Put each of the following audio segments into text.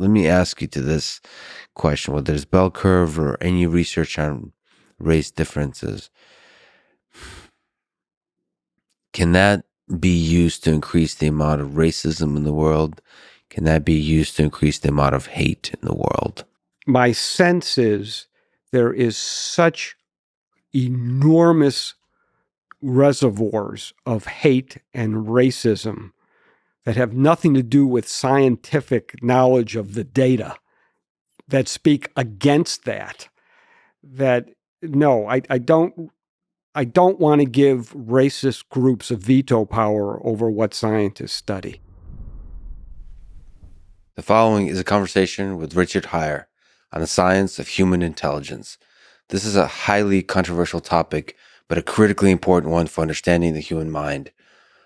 let me ask you to this question, whether there's bell curve or any research on race differences, can that be used to increase the amount of racism in the world? Can that be used to increase the amount of hate in the world? My sense is there is such enormous reservoirs of hate and racism that have nothing to do with scientific knowledge of the data that speak against that no, I don't want to give racist groups a veto power over what scientists study. The following is a conversation with Richard Heyer on the science of human intelligence. This is a highly controversial topic, but a critically important one for understanding the human mind.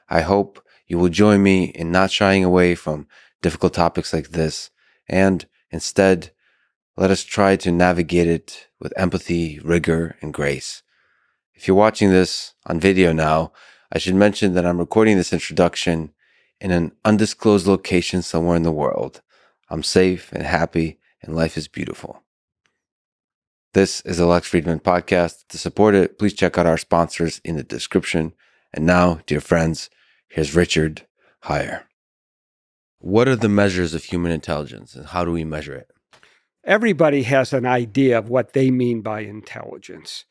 I hope you will join me in not shying away from difficult topics like this, and instead, let us try to navigate it with empathy, rigor, and grace. If you're watching this on video now, I should mention that I'm recording this introduction in an undisclosed location somewhere in the world. I'm safe and happy, and life is beautiful. This is the Lex Fridman podcast. To support it, please check out our sponsors in the description. And now, dear friends, here's Richard Heyer. What are the measures of human intelligence, and how do we measure it? Everybody has an idea of what they mean by intelligence.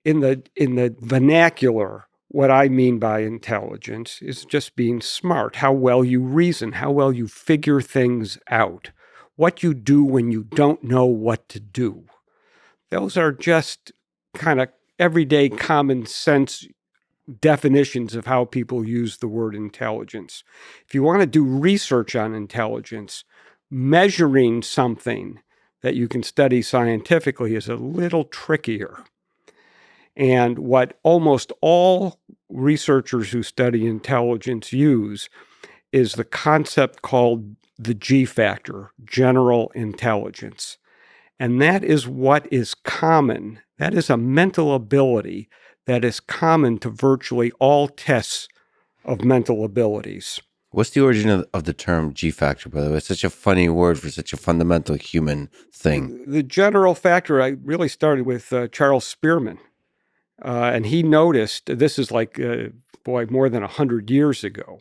In the vernacular, what I mean by intelligence is just being smart, how well you reason, how well you figure things out, what you do when you don't know what to do. Those are just kind of everyday common sense definitions of how people use the word intelligence. If you want to do research on intelligence, measuring something that you can study scientifically is a little trickier. And what almost all researchers who study intelligence use is the concept called the G factor, general intelligence. And that is what is common. That is a mental ability that is common to virtually all tests of mental abilities. What's the origin of the term G factor, by the way? It's such a funny word for such a fundamental human thing. The general factor, I really started with Charles Spearman. And he noticed, this is like, more than 100 years ago.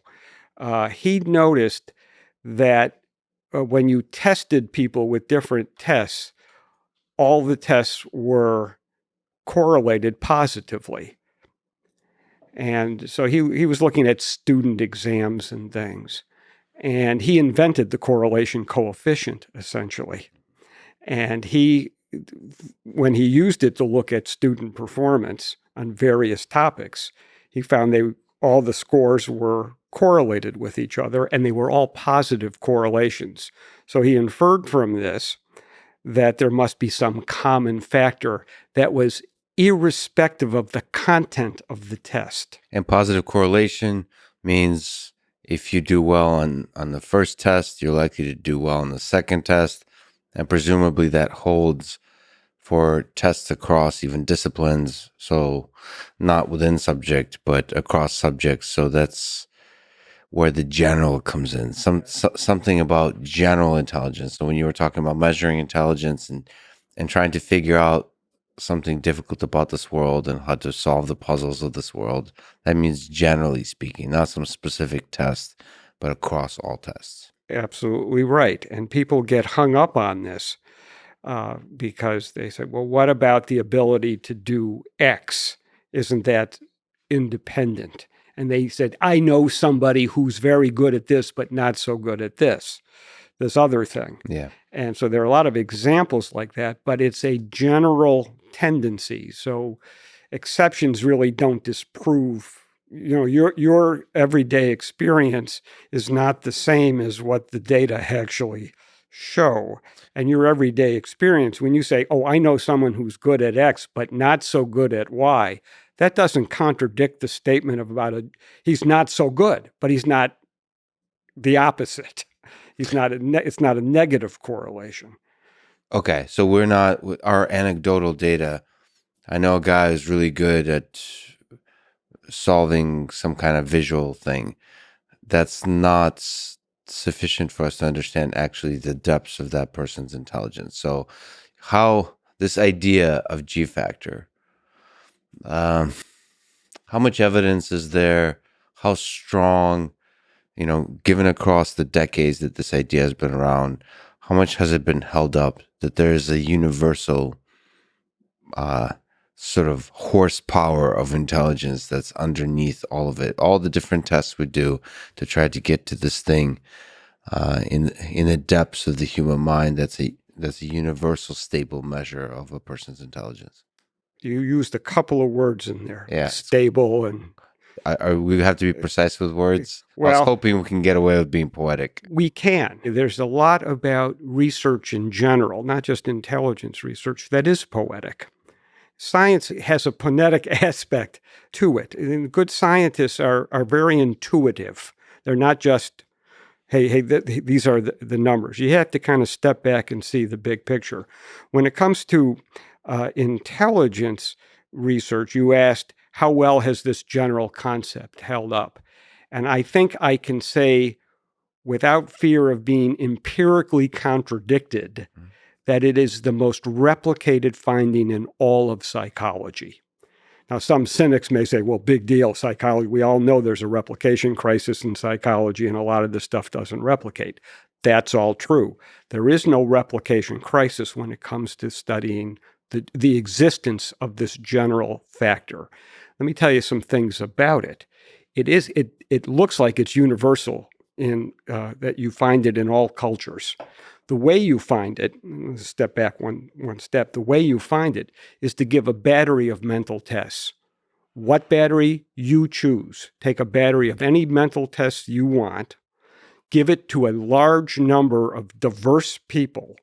He noticed that when you tested people with different tests, all the tests were correlated positively. And so he was looking at student exams and things. And he invented the correlation coefficient, essentially. And when he used it to look at student performance on various topics, he found all the scores were correlated with each other, and they were all positive correlations. So he inferred from this that there must be some common factor that was irrespective of the content of the test. And positive correlation means if you do well on the first test, you're likely to do well on the second test. And presumably that holds for tests across even disciplines. So not within subject, but across subjects. So that's where the general comes in. Something about general intelligence. So when you were talking about measuring intelligence and trying to figure out something difficult about this world and how to solve the puzzles of this world, that means generally speaking, not some specific test, but across all tests. Absolutely right. And people get hung up on this because they say, well, what about the ability to do X? Isn't that independent? And they said, I know somebody who's very good at this, but not so good at this other thing. Yeah. And so there are a lot of examples like that, but it's a general tendency. So exceptions really don't disprove. Your everyday experience is not the same as what the data actually show. And your everyday experience, when you say, oh, I know someone who's good at X, but not so good at Y, that doesn't contradict the statement he's not so good, but he's not the opposite. It's not a negative correlation. Okay, so we're not, with our anecdotal data, I know a guy who's really good at solving some kind of visual thing. That's not sufficient for us to understand actually the depths of that person's intelligence. So, how this idea of G factor, um, how much evidence is there? How strong, given across the decades that this idea has been around, how much has it been held up that there is a universal uh, sort of horsepower of intelligence that's underneath all of it, all the different tests we do to try to get to this thing in the depths of the human mind that's a universal stable measure of a person's intelligence. You used a couple of words in there, Yeah, stable and. we have to be precise with words. I was Well, hoping we can get away with being poetic. we can. There's a lot about research in general, not just intelligence research, that is poetic. Science has a poetic aspect to it. And good scientists are very intuitive. They're not just, hey, these are the numbers. You have to kind of step back and see the big picture. When it comes to intelligence research, you asked, how well has this general concept held up? And I think I can say, without fear of being empirically contradicted, that it is the most replicated finding in all of psychology. Now, some cynics may say, well, big deal, psychology. We all know there's a replication crisis in psychology, and a lot of this stuff doesn't replicate. That's all true. There is no replication crisis when it comes to studying the existence of this general factor. Let me tell you some things about it. It looks like it's universal in that you find it in all cultures. The way you find it, step back one step, the way you find it is to give a battery of mental tests. What battery you choose. Take a battery of any mental tests you want, give it to a large number of diverse people,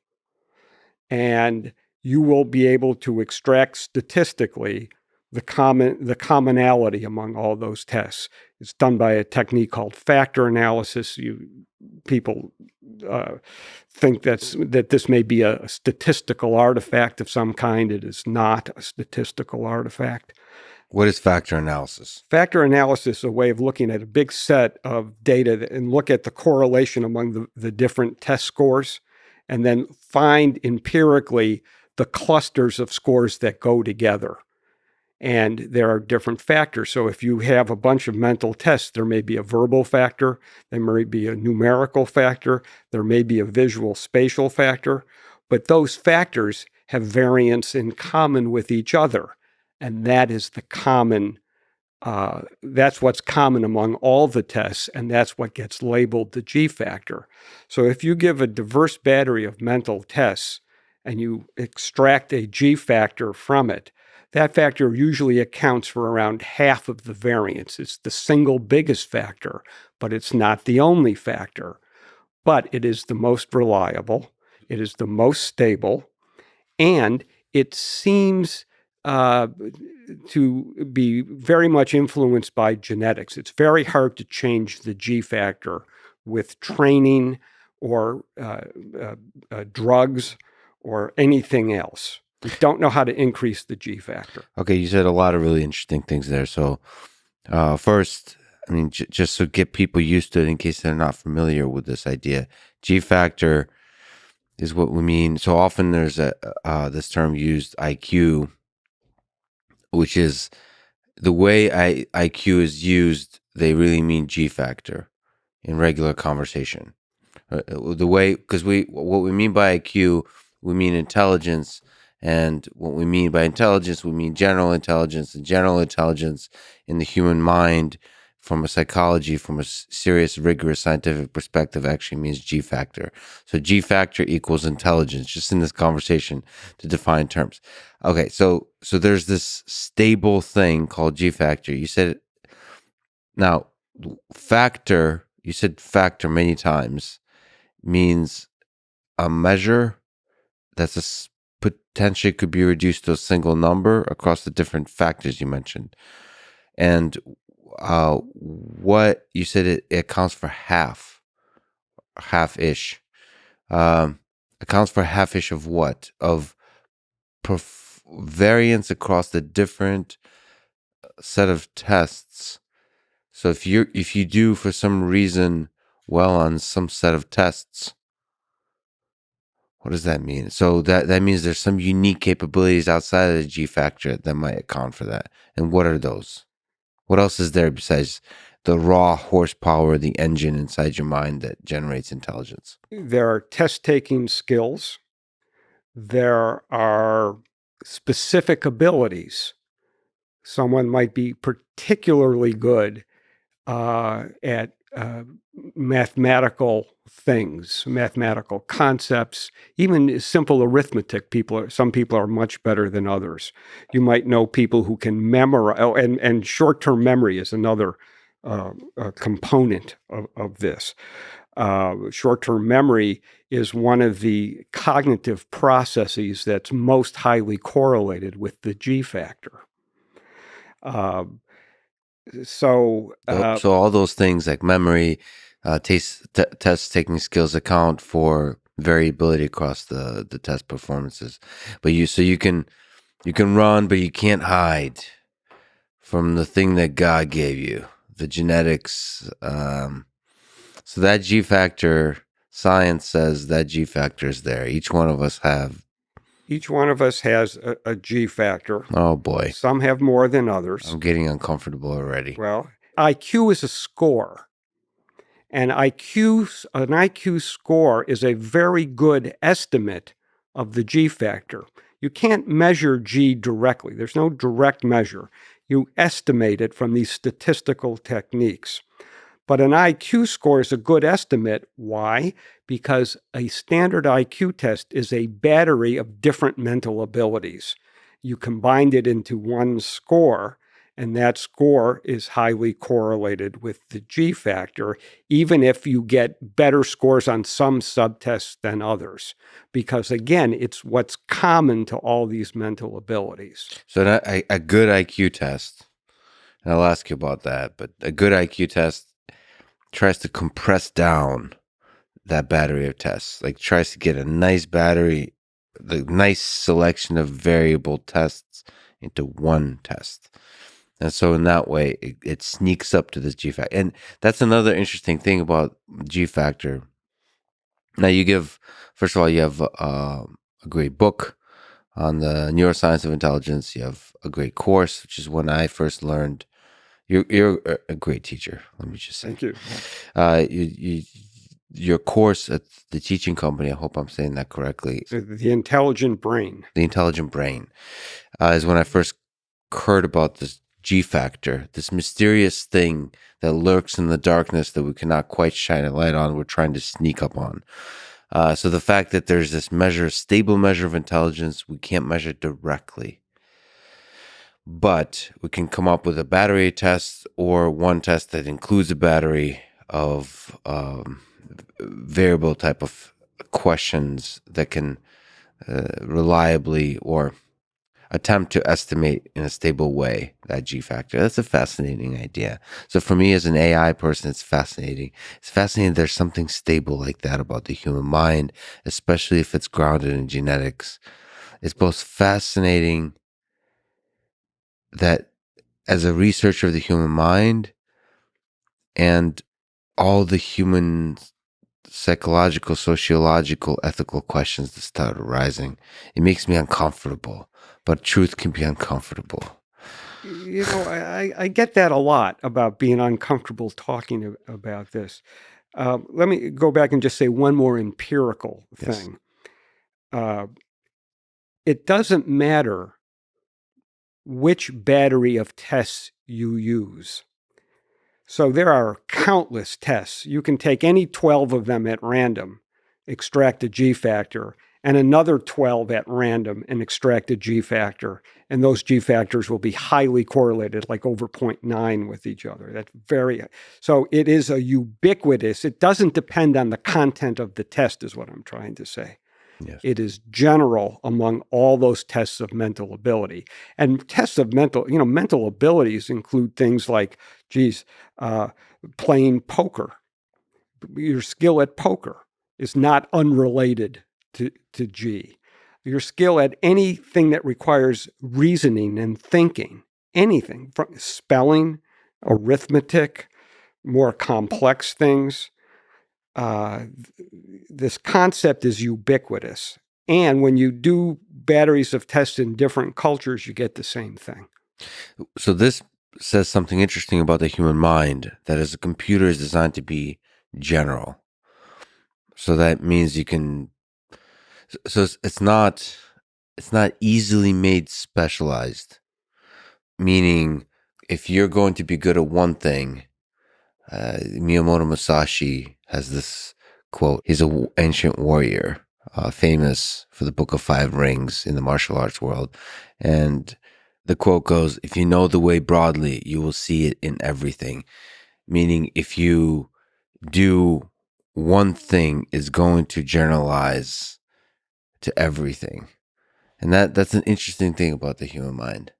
and you will be able to extract statistically the commonality among all those tests. It's done by a technique called factor analysis. People think that this may be a statistical artifact of some kind. It is not a statistical artifact. What is factor analysis? Factor analysis is a way of looking at a big set of data and look at the correlation among the different test scores, and then find empirically the clusters of scores that go together. And there are different factors. So if you have a bunch of mental tests, there may be a verbal factor, there may be a numerical factor, there may be a visual spatial factor, but those factors have variance in common with each other. And that is the common, that's what's common among all the tests, and that's what gets labeled the G factor. So if you give a diverse battery of mental tests and you extract a G factor from it, that factor usually accounts for around half of the variance. It's the single biggest factor, but it's not the only factor. But it is the most reliable, it is the most stable, and it seems to be very much influenced by genetics. It's very hard to change the G factor with training or drugs or anything else. We don't know how to increase the G factor. Okay, you said a lot of really interesting things there. So, first, I mean, just to get people used to it in case they're not familiar with this idea, G factor is what we mean. So often there's this term used, IQ, which is the way IQ is used. They really mean G factor in regular conversation. The way, because what we mean by IQ, we mean intelligence. And what we mean by intelligence, we mean general intelligence. And general intelligence in the human mind, from a psychology, from a serious, rigorous scientific perspective, actually means G factor. So G factor equals intelligence, just in this conversation to define terms. Okay, so there's this stable thing called G factor. You said, now, factor, you said factor many times, means a measure that's potentially could be reduced to a single number across the different factors you mentioned. And what you said, it accounts for half-ish. Accounts for half-ish of what? Of variance across the different set of tests. So if you do for some reason well on some set of tests. What does that mean? So that means there's some unique capabilities outside of the G factor that might account for that. And what are those? What else is there besides the raw horsepower, the engine inside your mind that generates intelligence? There are test-taking skills. There are specific abilities. Someone might be particularly good at mathematical things, mathematical concepts, even simple arithmetic. Some people are much better than others. You might know people who can memorize, and short-term memory is another component of this. Short-term memory is one of the cognitive processes that's most highly correlated with the G factor. So all those things like memory, test taking skills account for variability across the test performances. But you can run, but you can't hide from the thing that God gave you, the genetics. So that G factor, science says that G factor is there. Each one of us has a G factor. Oh boy. Some have more than others. I'm getting uncomfortable already. Well, IQ is a score. And an IQ score is a very good estimate of the G factor. You can't measure G directly. There's no direct measure. You estimate it from these statistical techniques. But an IQ score is a good estimate. Why? Because a standard IQ test is a battery of different mental abilities. You combined it into one score, and that score is highly correlated with the G factor, even if you get better scores on some subtests than others. Because again, it's what's common to all these mental abilities. So a good IQ test, and I'll ask you about that, but a good IQ test tries to compress down that battery of tests, like tries to get a nice battery, the nice selection of variable tests into one test. And so in that way, it sneaks up to this G factor. And that's another interesting thing about G factor. Now first of all, you have a great book on the neuroscience of intelligence. You have a great course, which is when I first learned. You're a great teacher. Let me just say. Thank you. Your course at the teaching company, I hope I'm saying that correctly. The Intelligent Brain. The Intelligent Brain is when I first heard about this G factor, this mysterious thing that lurks in the darkness that we cannot quite shine a light on. We're trying to sneak up on. So the fact that there's this stable measure of intelligence, we can't measure directly. But we can come up with a battery test or one test that includes a battery of variable type of questions that can reliably or attempt to estimate in a stable way that G factor. That's a fascinating idea. So for me as an AI person, it's fascinating. It's fascinating there's something stable like that about the human mind, especially if it's grounded in genetics. It's both fascinating that as a researcher of the human mind and all the human psychological, sociological, ethical questions that start arising, it makes me uncomfortable. But truth can be uncomfortable. You know, I get that a lot about being uncomfortable talking about this. Let me go back and just say one more empirical thing. Yes. It doesn't matter which battery of tests you use. So there are countless tests. You can take any 12 of them at random, extract a G factor, and another 12 at random and extract a G factor. And those G factors will be highly correlated, like over 0.9 with each other. So it is a ubiquitous, it doesn't depend on the content of the test is what I'm trying to say. Yes. It is general among all those tests of mental ability. And tests of mental abilities include things like, playing poker. Your skill at poker is not unrelated to G. Your skill at anything that requires reasoning and thinking, anything from spelling, arithmetic, more complex things, this concept is ubiquitous. And when you do batteries of tests in different cultures, you get the same thing. So this says something interesting about the human mind, that as a computer is designed to be general. So that means you can, so it's not easily made specialized, meaning if you're going to be good at one thing, Miyamoto Musashi has this quote. He's an ancient warrior, famous for the Book of Five Rings in the martial arts world. And the quote goes, if you know the way broadly, you will see it in everything. Meaning, if you do one thing, it's going to generalize to everything. And that's an interesting thing about the human mind.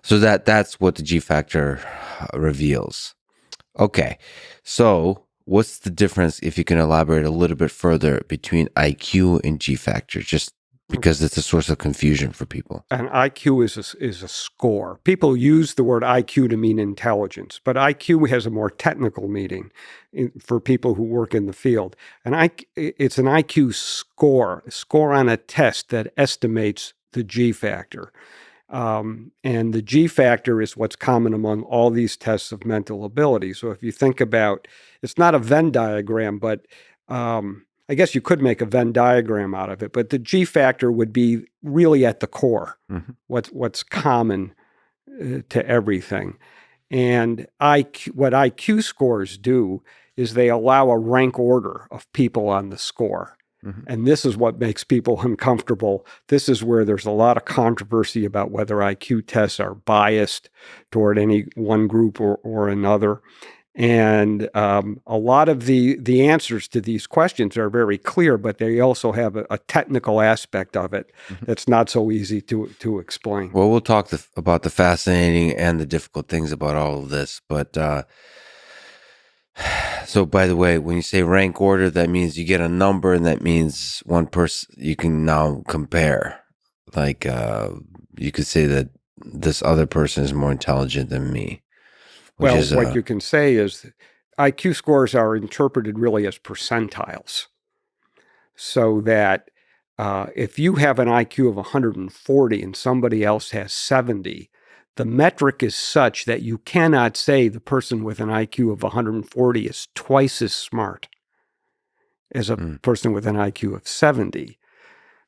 So that's what the G factor reveals. Okay, so what's the difference, if you can elaborate a little bit further, between IQ and G factor, just because it's a source of confusion for people? And IQ is a score. People use the word IQ to mean intelligence, but IQ has a more technical meaning for people who work in the field. And it's an IQ score, a score on a test that estimates the G factor. And the G factor is what's common among all these tests of mental ability. So if you think about, it's not a Venn diagram, but I guess you could make a Venn diagram out of it, but the G factor would be really at the core, what's common to everything. And what IQ scores do is they allow a rank order of people on the score. And this is what makes people uncomfortable. This is where there's a lot of controversy about whether IQ tests are biased toward any one group or another. And a lot of the answers to these questions are very clear, but they also have a technical aspect of it that's not so easy to explain. Well, we'll talk about the fascinating and the difficult things about all of this. But so, by the way, when you say rank order, that means you get a number, and that means one person you can now compare. Like you could say that this other person is more intelligent than me. Well, what you can say is IQ scores are interpreted really as percentiles. So that if you have an IQ of 140 and somebody else has 70, the metric is such that you cannot say the person with an IQ of 140 is twice as smart as a person with an IQ of 70.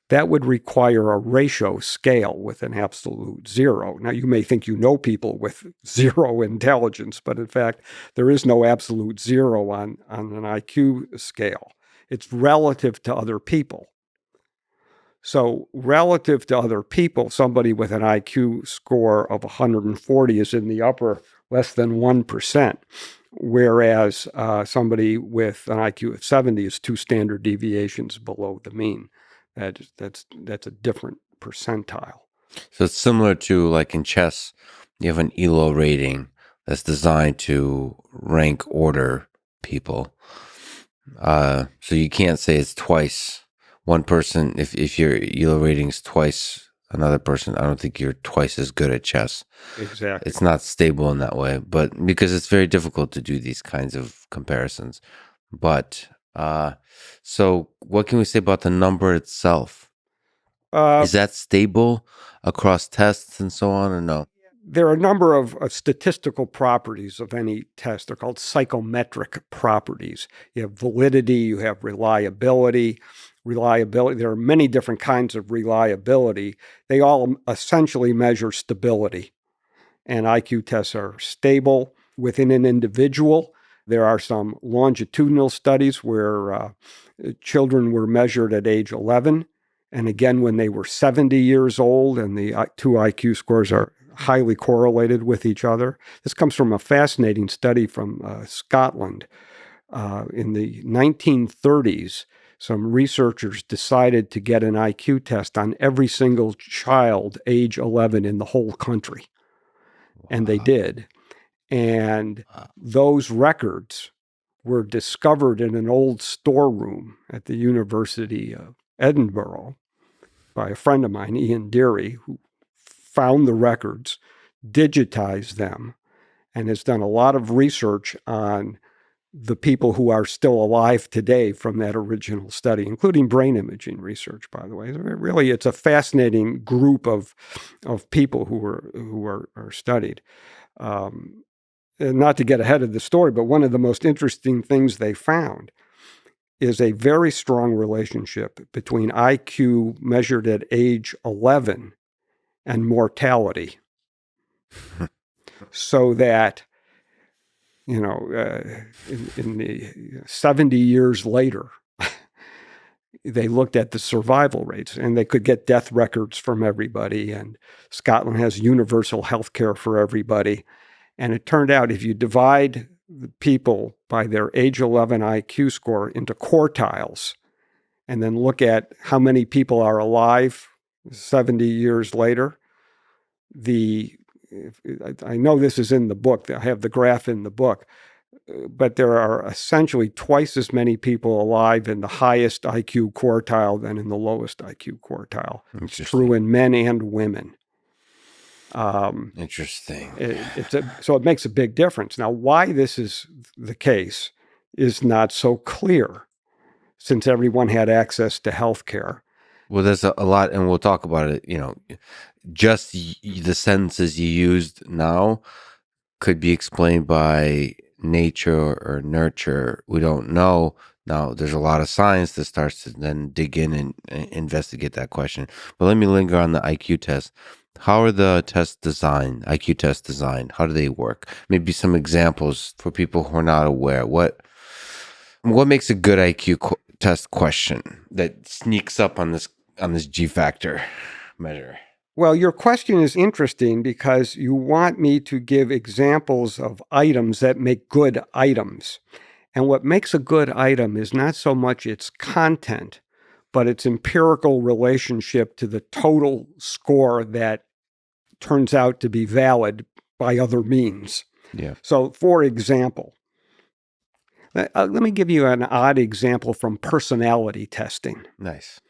That would require a ratio scale with an absolute zero. Now, you may think you know people with zero intelligence, but in fact, there is no absolute zero on an IQ scale. It's relative to other people. So relative to other people, somebody with an IQ score of 140 is in the upper less than 1%, whereas somebody with an IQ of 70 is 2 standard deviations below the mean. That's a different percentile. So it's similar to, like, in chess, you have an ELO rating that's designed to rank order people. So you can't say it's twice one person. If your ELO rating is twice another person, I don't think you're twice as good at chess. Exactly. It's not stable in that way, but because it's very difficult to do these kinds of comparisons. But so what can we say about the number itself? Is that stable across tests and so on, or no? There are a number of statistical properties of any test. They're called psychometric properties. You have validity, you have reliability. There are many different kinds of reliability. They all essentially measure stability. And IQ tests are stable within an individual. There are some longitudinal studies where children were measured at age 11, and again when they were 70 years old, and the two IQ scores are highly correlated with each other. This comes from a fascinating study from Scotland. In the 1930s, some researchers decided to get an IQ test on every single child age 11 in the whole country. And they did. And those records were discovered in an old storeroom at the University of Edinburgh by a friend of mine, Ian Deary, who found the records, digitized them, and has done a lot of research on the people who are still alive today from that original study, including brain imaging research, by the way. Really, it's a fascinating group of people who are studied. Not to get ahead of the story, but one of the most interesting things they found is a very strong relationship between IQ measured at age 11 and mortality. So that, in the 70 years later, they looked at the survival rates, and they could get death records from everybody. And Scotland has universal health care for everybody. And it turned out if you divide the people by their age 11 IQ score into quartiles, and then look at how many people are alive 70 years later, I know this is in the book. I have the graph in the book. But there are essentially twice as many people alive in the highest IQ quartile than in the lowest IQ quartile. It's true in men and women. Interesting. So it makes a big difference. Now, why this is the case is not so clear, since everyone had access to health care. Well, there's a lot, and we'll talk about it. Just the sentences you used now could be explained by nature or nurture. We don't know. Now, there's a lot of science that starts to then dig in and investigate that question. But let me linger on the IQ test. How are the tests designed, IQ tests designed? How do they work? Maybe some examples for people who are not aware. What makes a good IQ test question that sneaks up on this G factor measure? Well, your question is interesting because you want me to give examples of items that make good items. And what makes a good item is not so much its content, but its empirical relationship to the total score that turns out to be valid by other means. Yeah. So, for example, let me give you an odd example from personality testing. Nice.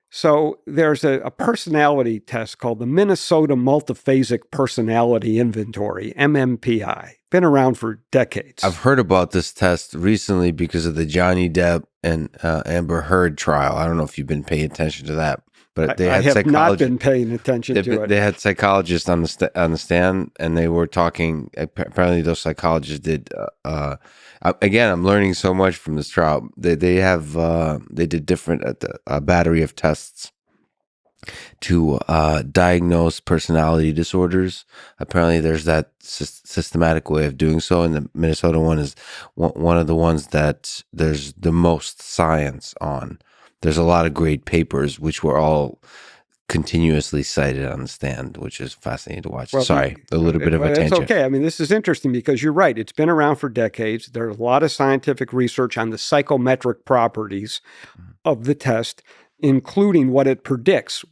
So there's a personality test called the Minnesota Multiphasic Personality Inventory, MMPI. Been around for decades. I've heard about this test recently because of the Johnny Depp and Amber Heard trial. I don't know if you've been paying attention to that, but I have not been paying attention to it. They had psychologists on the stand, and they were talking. Apparently, those psychologists did. Again, I'm learning so much from this trial. They did different a battery of tests to diagnose personality disorders. Apparently, there's that systematic way of doing so, and the Minnesota one is one of the ones that there's the most science on. There's a lot of great papers, which were all continuously cited on the stand, which is fascinating to watch. Well, sorry, a little bit of a tangent. It's okay. I mean, this is interesting because you're right. It's been around for decades. There's a lot of scientific research on the psychometric properties of the test, including what it predicts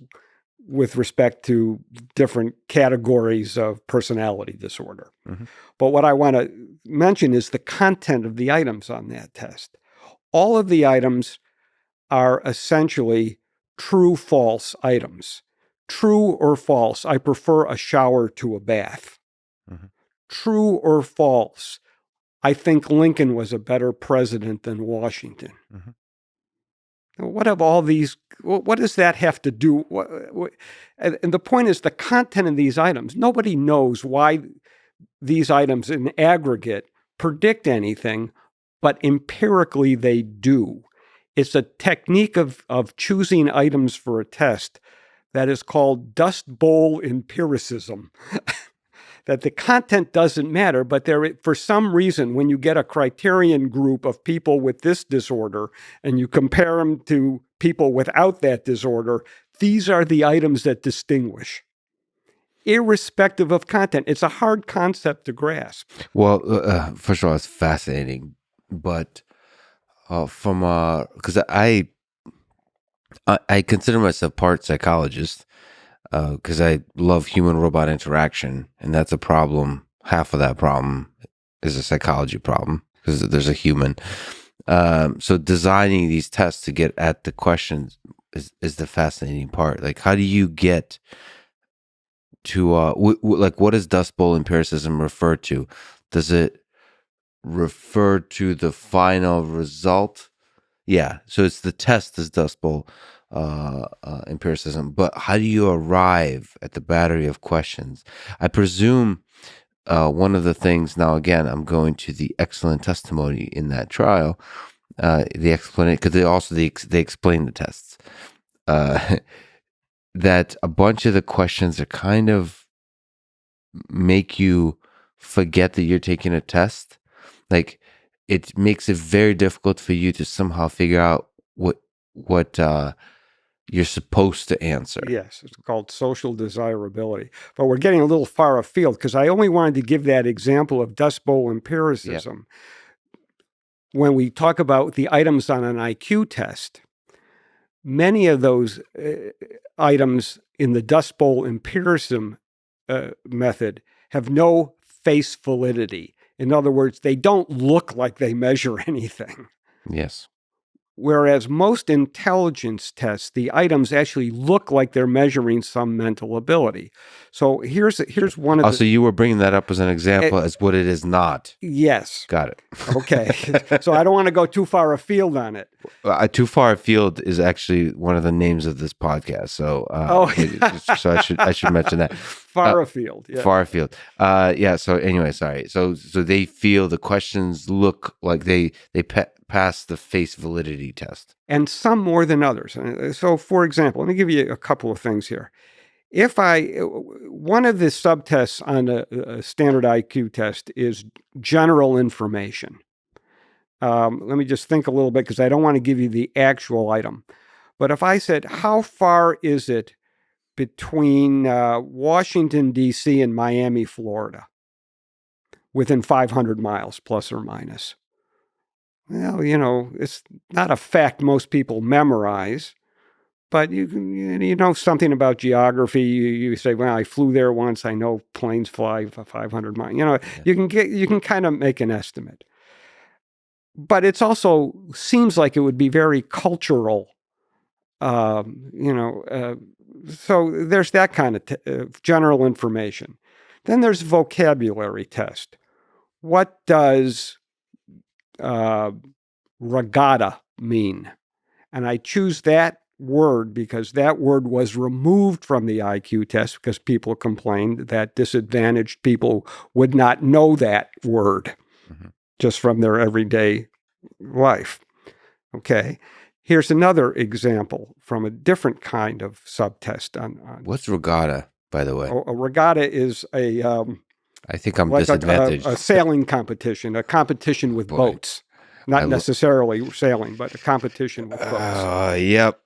with respect to different categories of personality disorder. Mm-hmm. But what I want to mention is the content of the items on that test. All of the items are essentially true-false items. True or false, I prefer a shower to a bath. Mm-hmm. True or false, I think Lincoln was a better president than Washington. Mm-hmm. What does that have to do? And the point is the content of these items. Nobody knows why these items in aggregate predict anything, but empirically they do. It's a technique of choosing items for a test that is called dust bowl empiricism. That the content doesn't matter, but for some reason, when you get a criterion group of people with this disorder and you compare them to people without that disorder, these are the items that distinguish, irrespective of content. It's a hard concept to grasp. Well, first of all, it's fascinating, but because I consider myself part psychologist because I love human-robot interaction, and that's a problem. Half of that problem is a psychology problem because there's a human. So designing these tests to get at the questions is the fascinating part. Like, how do you get to like what does Dust Bowl empiricism refer to? Does it refer to the final result. Yeah, so it's the test is Dust Bowl empiricism, but how do you arrive at the battery of questions? I presume one of the things. Now, again, I'm going to the excellent testimony in that trial. The explanation, because they explain the tests. That a bunch of the questions are kind of make you forget that you're taking a test. Like, it makes it very difficult for you to somehow figure out what you're supposed to answer. Yes, it's called social desirability. But we're getting a little far afield because I only wanted to give that example of Dust Bowl empiricism. When we talk about the items on an IQ test, many of those items in the Dust Bowl empiricism method have no face validity. In other words, they don't look like they measure anything. Yes. Whereas most intelligence tests, the items actually look like they're measuring some mental ability. So here's one of the... So you were bringing that up as an example as what it is not. Yes. Got it. Okay. So I don't want to go too far afield on it. Too far afield is actually one of the names of this podcast. So so I should mention that. Far afield. Yeah. Far afield. Yeah. So anyway, sorry. So they feel the questions look like they pass the face validity test. And some more than others. So for example, let me give you a couple of things here. One of the subtests on a standard IQ test is general information. Let me just think a little bit because I don't want to give you the actual item. But if I said, how far is it between Washington, D.C. and Miami, Florida? Within 500 miles, plus or minus. Well, it's not a fact most people memorize, but you know something about geography. You say, well, I flew there once. I know planes fly 500 miles. You can kind of make an estimate. But it's also seems like it would be very cultural, so there's that kind of general information. Then there's vocabulary test. What does regatta mean? And I choose that word because that word was removed from the IQ test because people complained that disadvantaged people would not know that word just from their everyday life. Okay. Here's another example from a different kind of subtest. What's regatta, by the way? A regatta is I think I'm disadvantaged. A sailing competition, a competition with boats. Not necessarily sailing, but a competition with boats. Yep.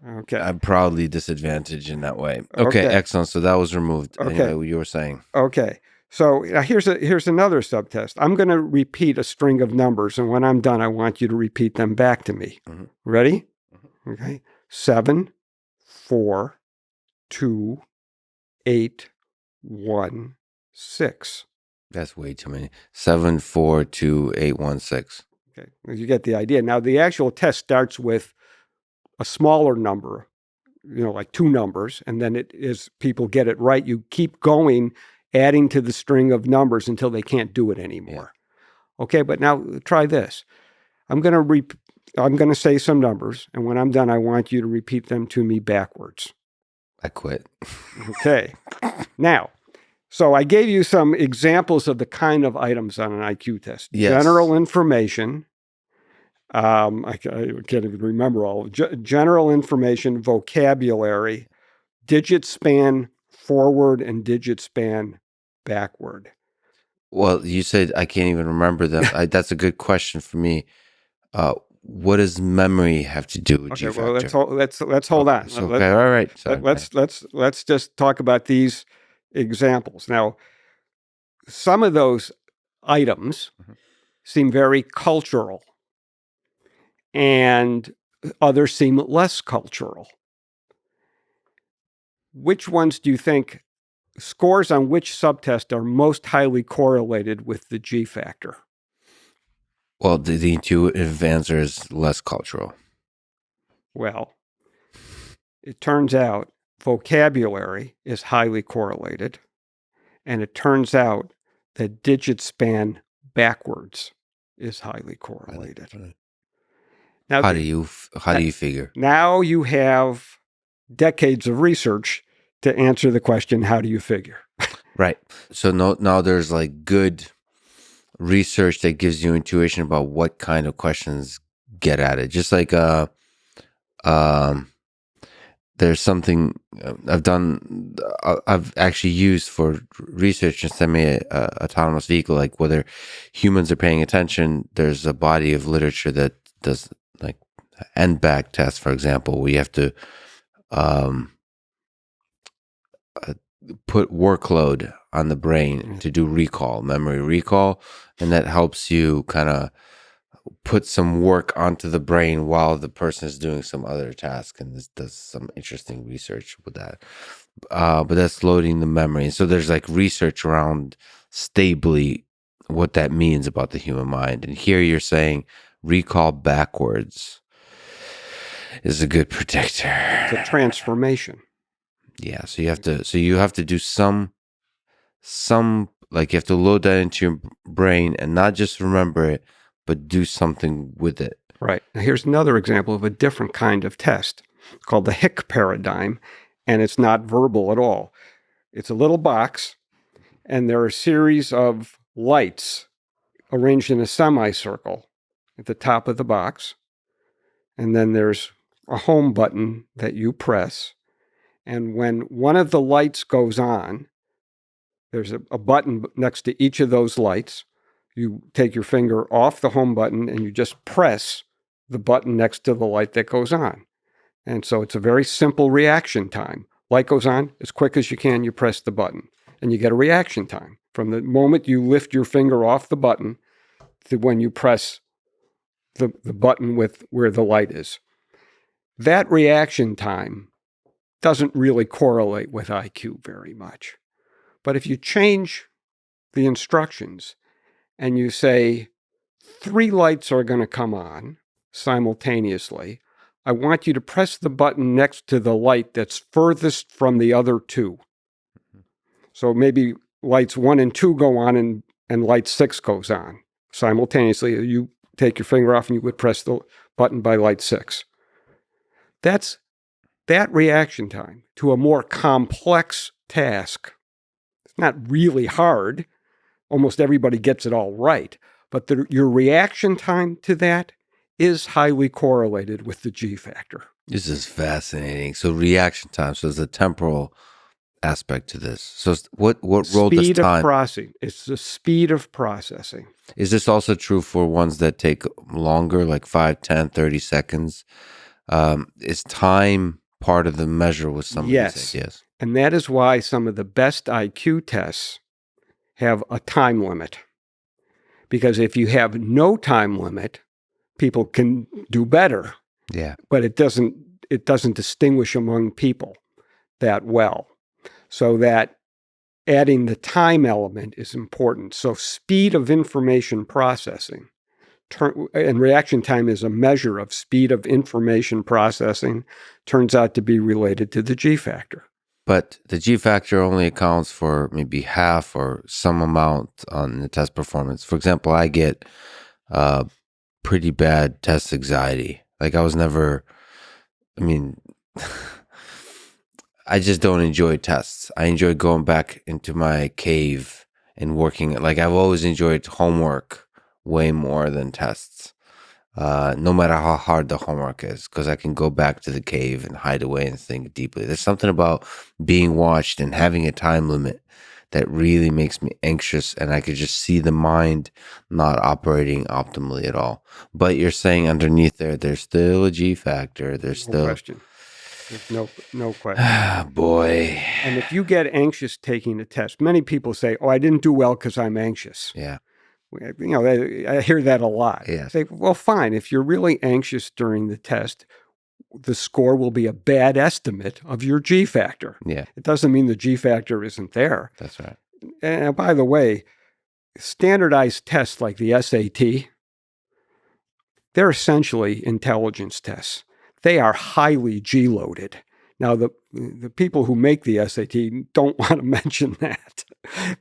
Okay. I'm proudly disadvantaged in that way. Okay, excellent. So that was removed. Okay. Anyway, you were saying. Okay. So here's another subtest. I'm going to repeat a string of numbers, and when I'm done, I want you to repeat them back to me. Mm-hmm. Ready? Mm-hmm. Okay. 7, 4, 2, 8, 1, 6. That's way too many. 7, 4, 2, 8, 1, 6. Okay. You get the idea. Now, the actual test starts with a smaller number, like 2 numbers, and then it is people get it right. You keep going, adding to the string of numbers until they can't do it anymore. Yeah. Okay, but now try this. I'm going to say some numbers, and when I'm done, I want you to repeat them to me backwards. I quit. Okay. Now, so I gave you some examples of the kind of items on an IQ test. Yes. General information. I can't even remember all of it. General information, vocabulary, digit span forward and digit span backward. Well, you said I can't even remember them. That's a good question for me. What does memory have to do with G factor? Well, let's hold on. Okay, all right. Sorry. Let's just talk about these examples. Now, some of those items seem very cultural, and others seem less cultural. Which ones do you think scores on which subtest are most highly correlated with the G factor? Well, the intuitive answer is less cultural. Well, it turns out vocabulary is highly correlated, and it turns out that digit span backwards is highly correlated. Right. Now, How do you figure? now you have decades of research to answer the question, how do you figure? Right. So now there's like good research that gives you intuition about what kind of questions get at it. Just like um there's something I've actually used for research in semi-autonomous vehicle, like whether humans are paying attention. There's a body of literature that does like end-back tests, for example, where you have to um, uh, put workload on the brain to do memory recall, and that helps you kind of put some work onto the brain while the person is doing some other task. And this does some interesting research with that. But that's loading the memory. And so there's like research around stably what that means about the human mind. And here you're saying recall backwards is a good predictor. It's a transformation. Yeah. So you have to do some like you have to load that into your brain and not just remember it, but do something with it. Right. Now here's another example of a different kind of test called the Hick paradigm, and it's not verbal at all. It's a little box, and there are a series of lights arranged in a semicircle at the top of the box, and then there's a home button that you press, and when one of the lights goes on, there's a button next to each of those lights. You take your finger off the home button and you just press the button next to the light that goes on. And so it's a very simple reaction time. Light goes on, as quick as you can, you press the button. And you get a reaction time from the moment you lift your finger off the button to when you press the button with where the light is. That reaction time doesn't really correlate with IQ very much. But if you change the instructions and you say, 3 lights are going to come on simultaneously, I want you to press the button next to the light that's furthest from the other 2. So maybe lights 1 and 2 go on and light 6 goes on simultaneously. You take your finger off and you would press the button by light 6. That's that reaction time to a more complex task. It's not really hard. Almost everybody gets it all right. But your reaction time to that is highly correlated with the G factor. This is fascinating. So reaction time. So there's a temporal aspect to this. So what role does time? Speed of processing. It's the speed of processing. Is this also true for ones that take longer, like 5, 10, 30 seconds? Is time part of the measure with some of these ideas? And that is why some of the best IQ tests have a time limit. Because if you have no time limit, people can do better. Yeah. But it doesn't distinguish among people that well. So that adding the time element is important. So speed of information processing and reaction time is a measure of speed of information processing, turns out to be related to the G factor. But the G factor only accounts for maybe half or some amount on the test performance. For example, I get pretty bad test anxiety. Like I just don't enjoy tests. I enjoy going back into my cave and working. Like I've always enjoyed homework way more than tests. No matter how hard the homework is, because I can go back to the cave and hide away and think deeply. There's something about being watched and having a time limit that really makes me anxious, and I could just see the mind not operating optimally at all. But you're saying underneath there's still a G factor. There's still question. There's no question. Boy. And if you get anxious taking a test, many people say, "Oh, I didn't do well because I'm anxious." Yeah. I hear that a lot. Yes. Say, well, fine. If you're really anxious during the test, the score will be a bad estimate of your G factor. Yeah. It doesn't mean the G factor isn't there. That's right. And by the way, standardized tests like the SAT, they're essentially intelligence tests. They are highly G-loaded. Now, the people who make the SAT don't want to mention that.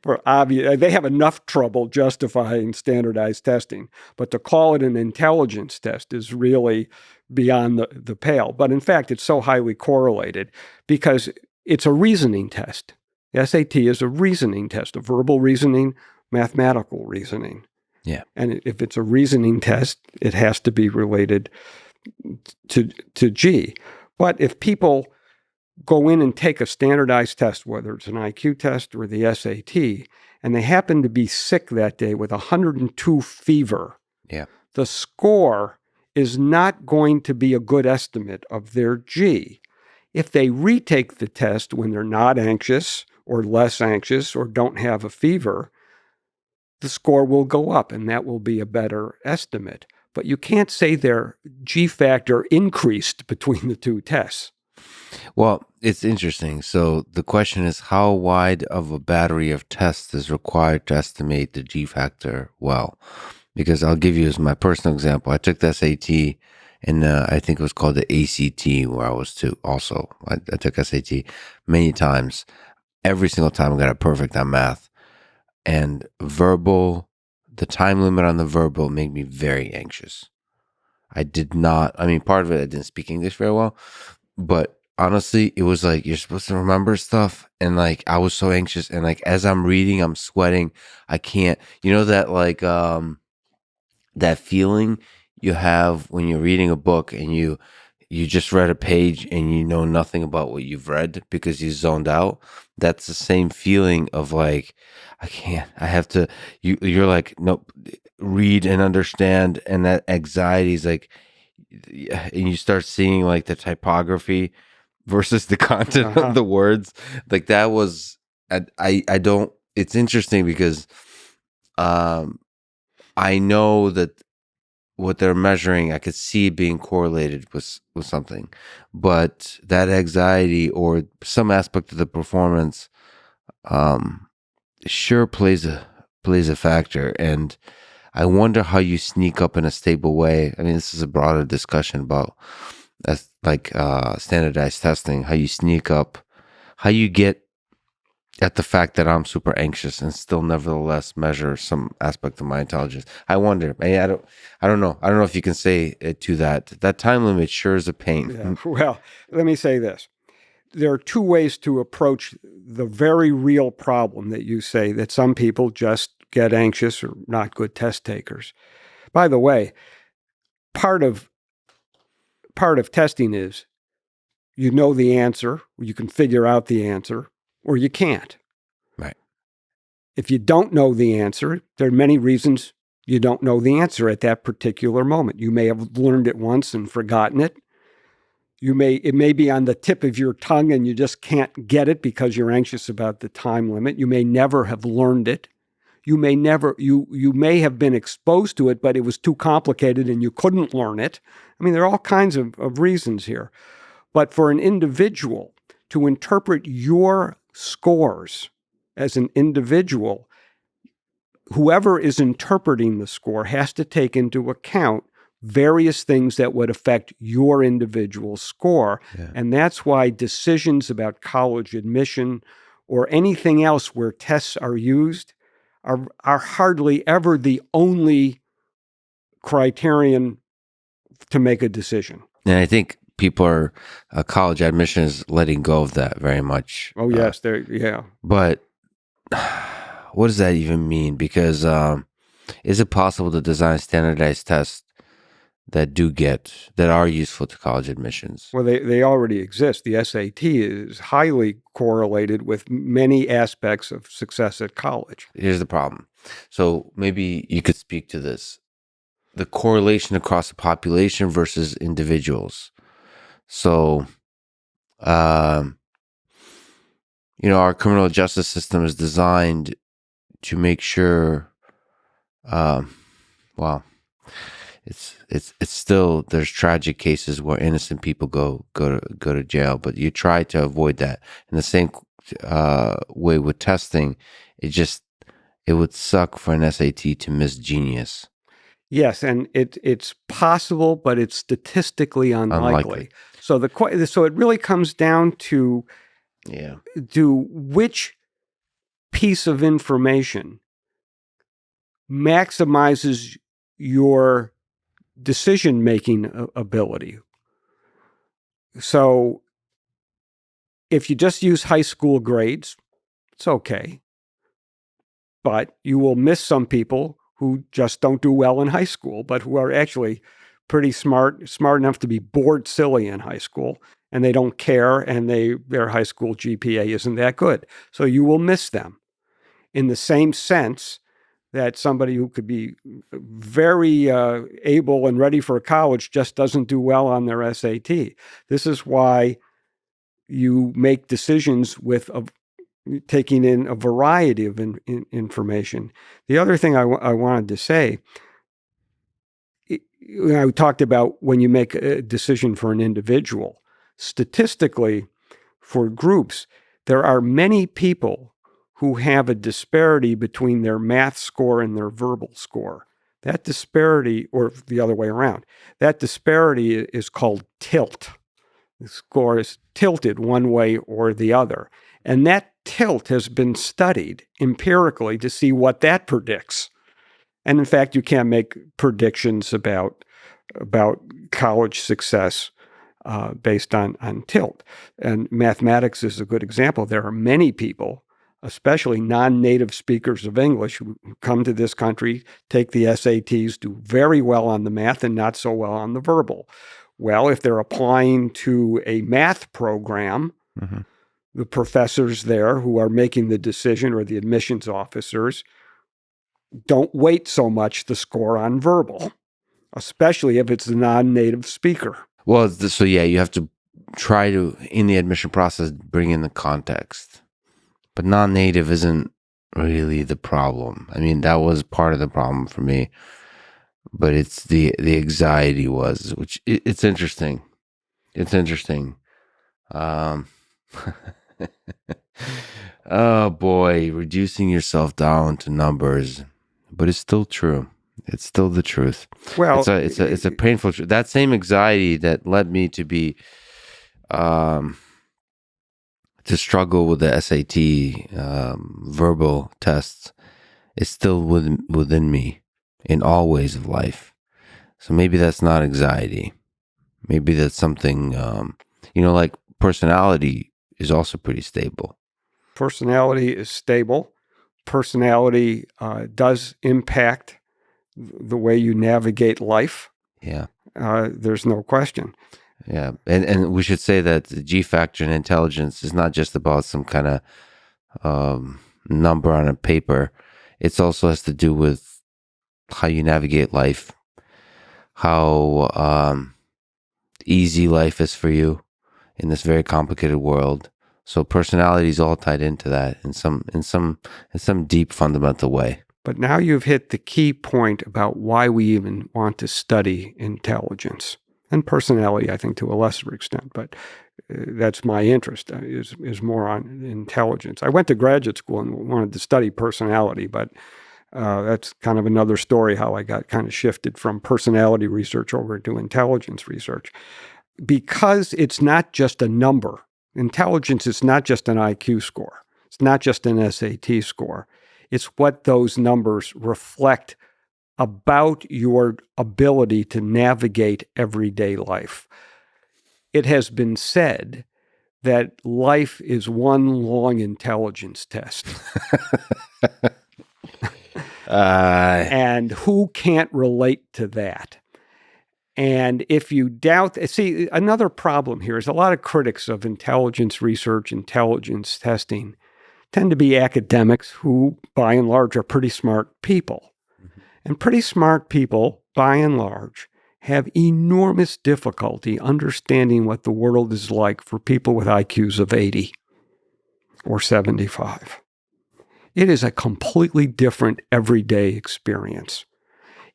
for obvious. They have enough trouble justifying standardized testing, but to call it an intelligence test is really beyond the pale. But in fact, it's so highly correlated because it's a reasoning test. The SAT is a reasoning test, a verbal reasoning, mathematical reasoning. Yeah. And if it's a reasoning test, it has to be related to G. But if people go in and take a standardized test, whether it's an IQ test or the SAT, and they happen to be sick that day with 102 fever, Yeah. the score is not going to be a good estimate of their G. If they retake the test when they're not anxious or less anxious or don't have a fever, the score will go up, and that will be a better estimate. But you can't say their G factor increased between the two tests. Well, it's interesting. So the question is, how wide of a battery of tests is required to estimate the G factor well? Because I'll give you as my personal example. I took the SAT, and I think it was called the ACT, where I was too. Also, I took SAT many times. Every single time I got it perfect on math. And verbal, the time limit on the verbal made me very anxious. I did not, I mean, part of it, I didn't speak English very well, but honestly, it was like, you're supposed to remember stuff. And like, I was so anxious. And like, as I'm reading, I'm sweating. I can't, that like, that feeling you have when you're reading a book and you just read a page and you know nothing about what you've read because you zoned out. That's the same feeling of like, I can't, I have to, you're like, nope, read and understand. And that anxiety is like, and you start seeing like the typography versus the content of the words. Like that was, I don't, it's interesting because, I know that what they're measuring, I could see being correlated with something, but that anxiety or some aspect of the performance, sure plays a factor. And I wonder how you sneak up in a stable way. I mean, this is a broader discussion about that's like standardized testing. How you sneak up, how you get at the fact that I'm super anxious and still nevertheless measure some aspect of my intelligence. I wonder. I don't know. I don't know if you can say it to that. That time limit sure is a pain. Yeah. Well, let me say this. There are two ways to approach the very real problem that you say that some people just get anxious or not good test takers. By the way, part of testing is you know the answer, or you can figure out the answer, or you can't. Right. If you don't know the answer, there are many reasons you don't know the answer at that particular moment. You may have learned it once and forgotten it. It may be on the tip of your tongue and you just can't get it because you're anxious about the time limit. You may never have learned it. You may have been exposed to it, but it was too complicated and you couldn't learn it. I mean, there are all kinds of reasons here. But for an individual to interpret your scores as an individual, whoever is interpreting the score has to take into account various things that would affect your individual score. Yeah. And that's why decisions about college admission or anything else where tests are used are hardly ever the only criterion to make a decision. And I think people are, college admission is letting go of that very much. Oh, yes. Yeah. But what does that even mean? Because is it possible to design standardized tests that are useful to college admissions? Well, they already exist. The SAT is highly correlated with many aspects of success at college. Here's the problem. So maybe you could speak to this. The correlation across the population versus individuals. So, our criminal justice system is designed to make sure, well, it's still, there's tragic cases where innocent people go to jail, but you try to avoid that. In the same way with testing, it would suck for an SAT to miss genius. Yes, and it's possible, but it's statistically unlikely. So it really comes down to Yeah. which piece of information maximizes your decision-making ability. So if you just use high school grades, it's okay. But you will miss some people who just don't do well in high school, but who are actually pretty smart enough to be bored silly in high school, and they don't care, and their high school GPA isn't that good. So you will miss them. In the same sense that somebody who could be very able and ready for college just doesn't do well on their SAT. This is why you make decisions with taking in a variety of information. The other thing I wanted to say, I talked about when you make a decision for an individual. Statistically, for groups, there are many people who have a disparity between their math score and their verbal score. That disparity, or the other way around, that disparity is called tilt. The score is tilted one way or the other. And that tilt has been studied empirically to see what that predicts. And in fact, you can't make predictions about college success based on tilt. And mathematics is a good example. There are many people, especially non-native speakers of English, who come to this country, take the SATs, do very well on the math and not so well on the verbal. Well, if they're applying to a math program, the professors there who are making the decision, or the admissions officers, don't weight so much the score on verbal, especially if it's a non-native speaker. Well, so yeah, you have to try to, in the admission process, bring in the context. But non-native isn't really the problem. I mean, that was part of the problem for me. But it's the anxiety was, which it's interesting. It's interesting. Oh boy, reducing yourself down to numbers, but it's still true. It's still the truth. Well, it's a painful truth. That same anxiety that led me to be, to struggle with the SAT verbal tests, is still within me in all ways of life. So maybe that's not anxiety. Maybe that's something, like personality is also pretty stable. Personality is stable. Personality does impact the way you navigate life. Yeah. There's no question. Yeah. And we should say that the G factor in intelligence is not just about some kind of number on a paper. It also has to do with how you navigate life, how easy life is for you in this very complicated world. So personality is all tied into that in some deep fundamental way. But now you've hit the key point about why we even want to study intelligence and personality, I think, to a lesser extent. But that's my interest, is more on intelligence. I went to graduate school and wanted to study personality, but that's kind of another story, how I got kind of shifted from personality research over to intelligence research. Because it's not just a number. Intelligence is not just an IQ score. It's not just an SAT score. It's what those numbers reflect about your ability to navigate everyday life. It has been said that life is one long intelligence test. And who can't relate to that? And if you doubt, see, another problem here is a lot of critics of intelligence research, intelligence testing, tend to be academics who, by and large, are pretty smart people. Mm-hmm. And pretty smart people, by and large, have enormous difficulty understanding what the world is like for people with IQs of 80 or 75. It is a completely different everyday experience.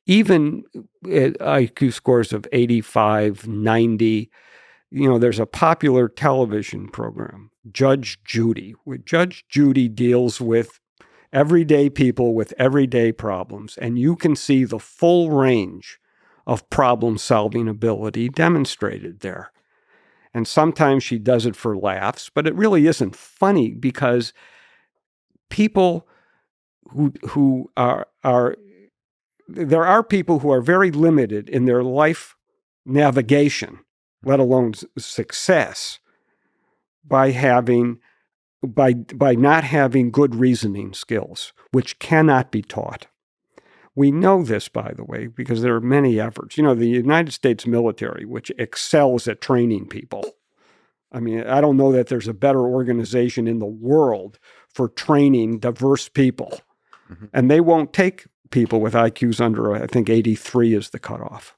Even at IQ scores of 85, 90, there's a popular television program, Judge Judy, where Judge Judy deals with everyday people with everyday problems, and you can see the full range of problem-solving ability demonstrated there. And sometimes she does it for laughs, but it really isn't funny because people who are there are people who are very limited in their life navigation, let alone success, by not having good reasoning skills, which cannot be taught. We know this, by the way, because there are many efforts. The United States military, which excels at training people. I mean, I don't know that there's a better organization in the world for training diverse people. Mm-hmm. And they won't take people with IQs under, I think, 83 is the cutoff,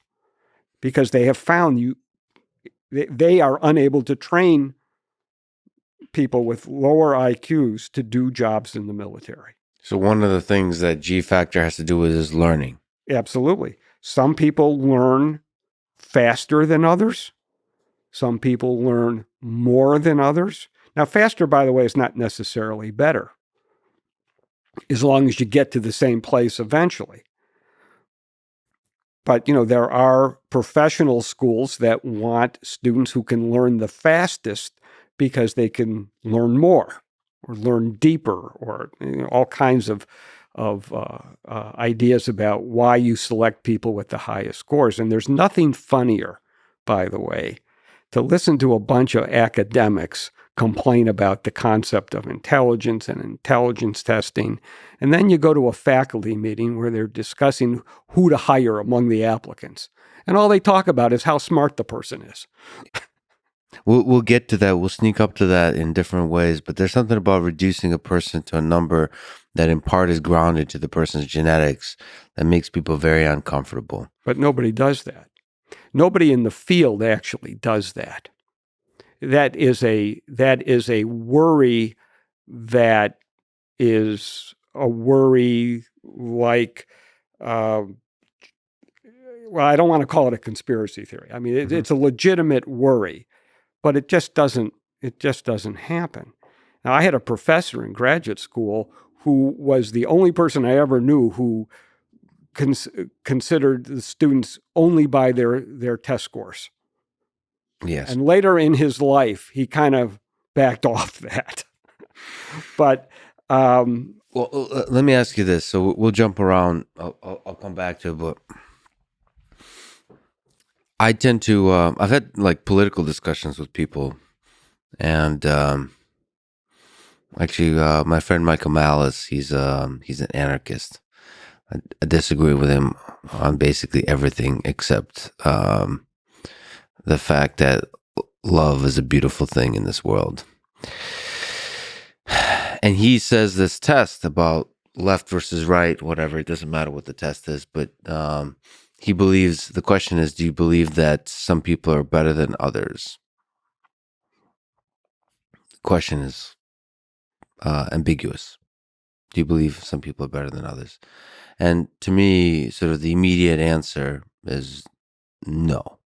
because they have found they are unable to train people with lower IQs to do jobs in the military. So one of the things that G factor has to do with is learning. Absolutely. Some people learn faster than others. Some people learn more than others. Now, faster, by the way, is not necessarily better, as long as you get to the same place eventually. But, there are professional schools that want students who can learn the fastest because they can learn more or learn deeper, or all kinds of ideas about why you select people with the highest scores. And there's nothing funnier, by the way, to listen to a bunch of academics complain about the concept of intelligence and intelligence testing. And then you go to a faculty meeting where they're discussing who to hire among the applicants. And all they talk about is how smart the person is. We'll get to that. We'll sneak up to that in different ways. But there's something about reducing a person to a number that in part is grounded to the person's genetics that makes people very uncomfortable. But nobody does that. Nobody in the field actually does that. That is a worry that is a worry like, well, I don't want to call it a conspiracy theory. I mean, it's a legitimate worry, but it just doesn't happen. Now, I had a professor in graduate school who was the only person I ever knew who considered the students only by their test scores. Yes. And later in his life, he kind of backed off that. But let me ask you this. So we'll jump around. I'll come back to it, but I tend to. I've had like political discussions with people, and actually, my friend Michael Malice, he's an anarchist. I disagree with him on basically everything except the fact that love is a beautiful thing in this world. And he says this test about left versus right, whatever, it doesn't matter what the test is, but he believes, the question is, do you believe that some people are better than others? The question is ambiguous. Do you believe some people are better than others? And to me, sort of the immediate answer is no.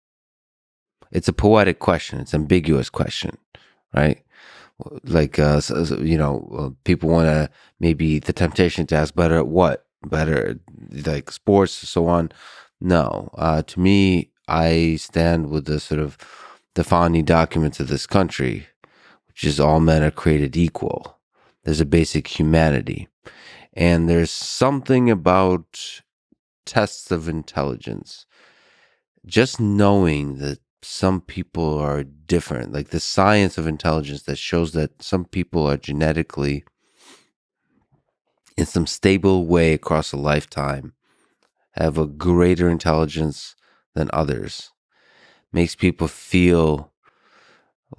It's a poetic question. It's an ambiguous question, right? Like, people want to, maybe the temptation to ask better at what? Better, like sports, so on. No. To me, I stand with the sort of the founding documents of this country, which is all men are created equal. There's a basic humanity. And there's something about tests of intelligence, just knowing that some people are different, like the science of intelligence that shows that some people are genetically in some stable way across a lifetime have a greater intelligence than others, makes people feel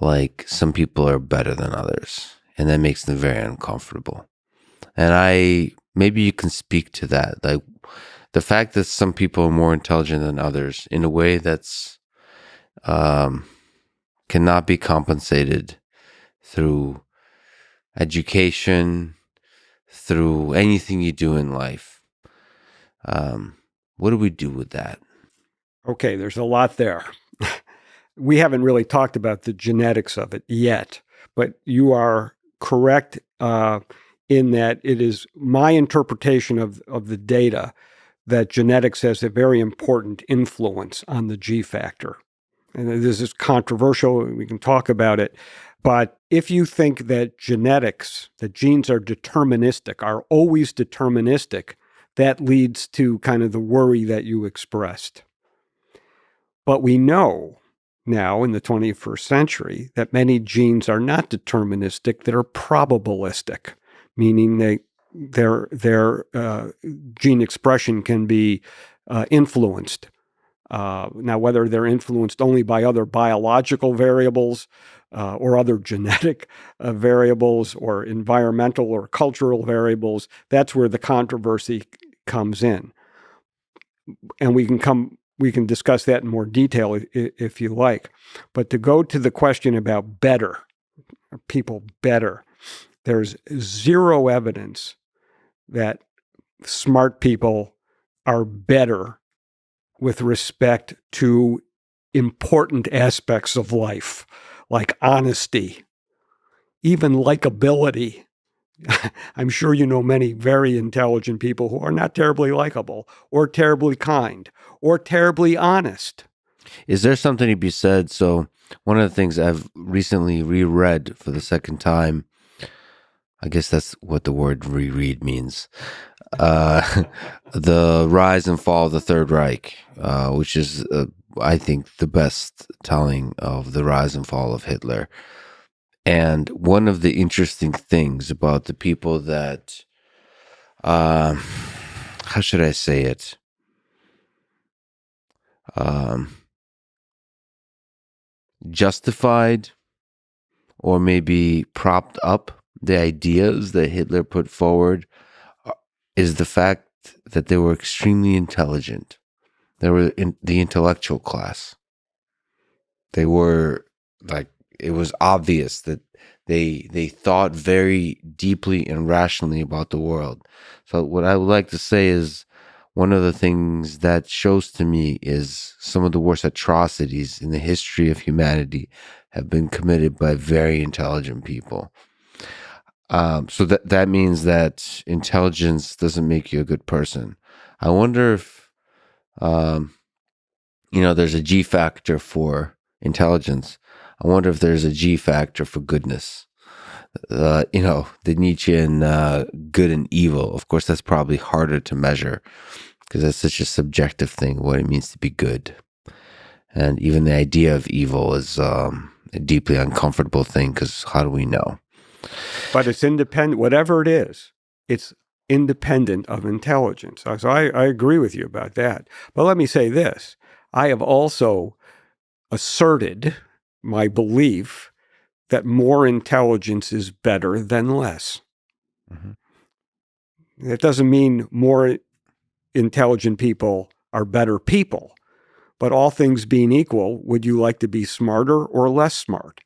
like some people are better than others, and that makes them very uncomfortable. And maybe you can speak to that, like the fact that some people are more intelligent than others in a way that's cannot be compensated through education, through anything you do in life. What do we do with that? Okay, there's a lot there. We haven't really talked about the genetics of it yet, but you are correct in that it is my interpretation of the data that genetics has a very important influence on the G factor. And this is controversial. We can talk about it. But if you think that genetics, that genes are deterministic, are always deterministic, that leads to kind of the worry that you expressed. But we know now in the 21st century that many genes are not deterministic, that are probabilistic, meaning their gene expression can be influenced. Now, whether they're influenced only by other biological variables or other genetic variables or environmental or cultural variables, that's where the controversy comes in. And we can discuss that in more detail if you like. But to go to the question about better, are people better? There's zero evidence that smart people are better with respect to important aspects of life, like honesty, even likability. I'm sure you know many very intelligent people who are not terribly likable or terribly kind or terribly honest. Is there something to be said? So, one of the things I've recently reread for the second time, I guess that's what the word reread means. The Rise and Fall of the Third Reich, which is, I think, the best telling of the rise and fall of Hitler. And one of the interesting things about the people that, how should I say it? Justified or maybe propped up the ideas that Hitler put forward is the fact that they were extremely intelligent. They were in the intellectual class. They were like, it was obvious that they thought very deeply and rationally about the world. So what I would like to say is one of the things that shows to me is some of the worst atrocities in the history of humanity have been committed by very intelligent people. So that means that intelligence doesn't make you a good person. I wonder if there's a G factor for intelligence. I wonder if there's a G factor for goodness. The Nietzschean good and evil. Of course, that's probably harder to measure because that's such a subjective thing, what it means to be good. And even the idea of evil is a deeply uncomfortable thing because how do we know? But it's independent, whatever it is, it's independent of intelligence. So I agree with you about that. But let me say this. I have also asserted my belief that more intelligence is better than less. Mm-hmm. It doesn't mean more intelligent people are better people, but all things being equal, would you like to be smarter or less smart?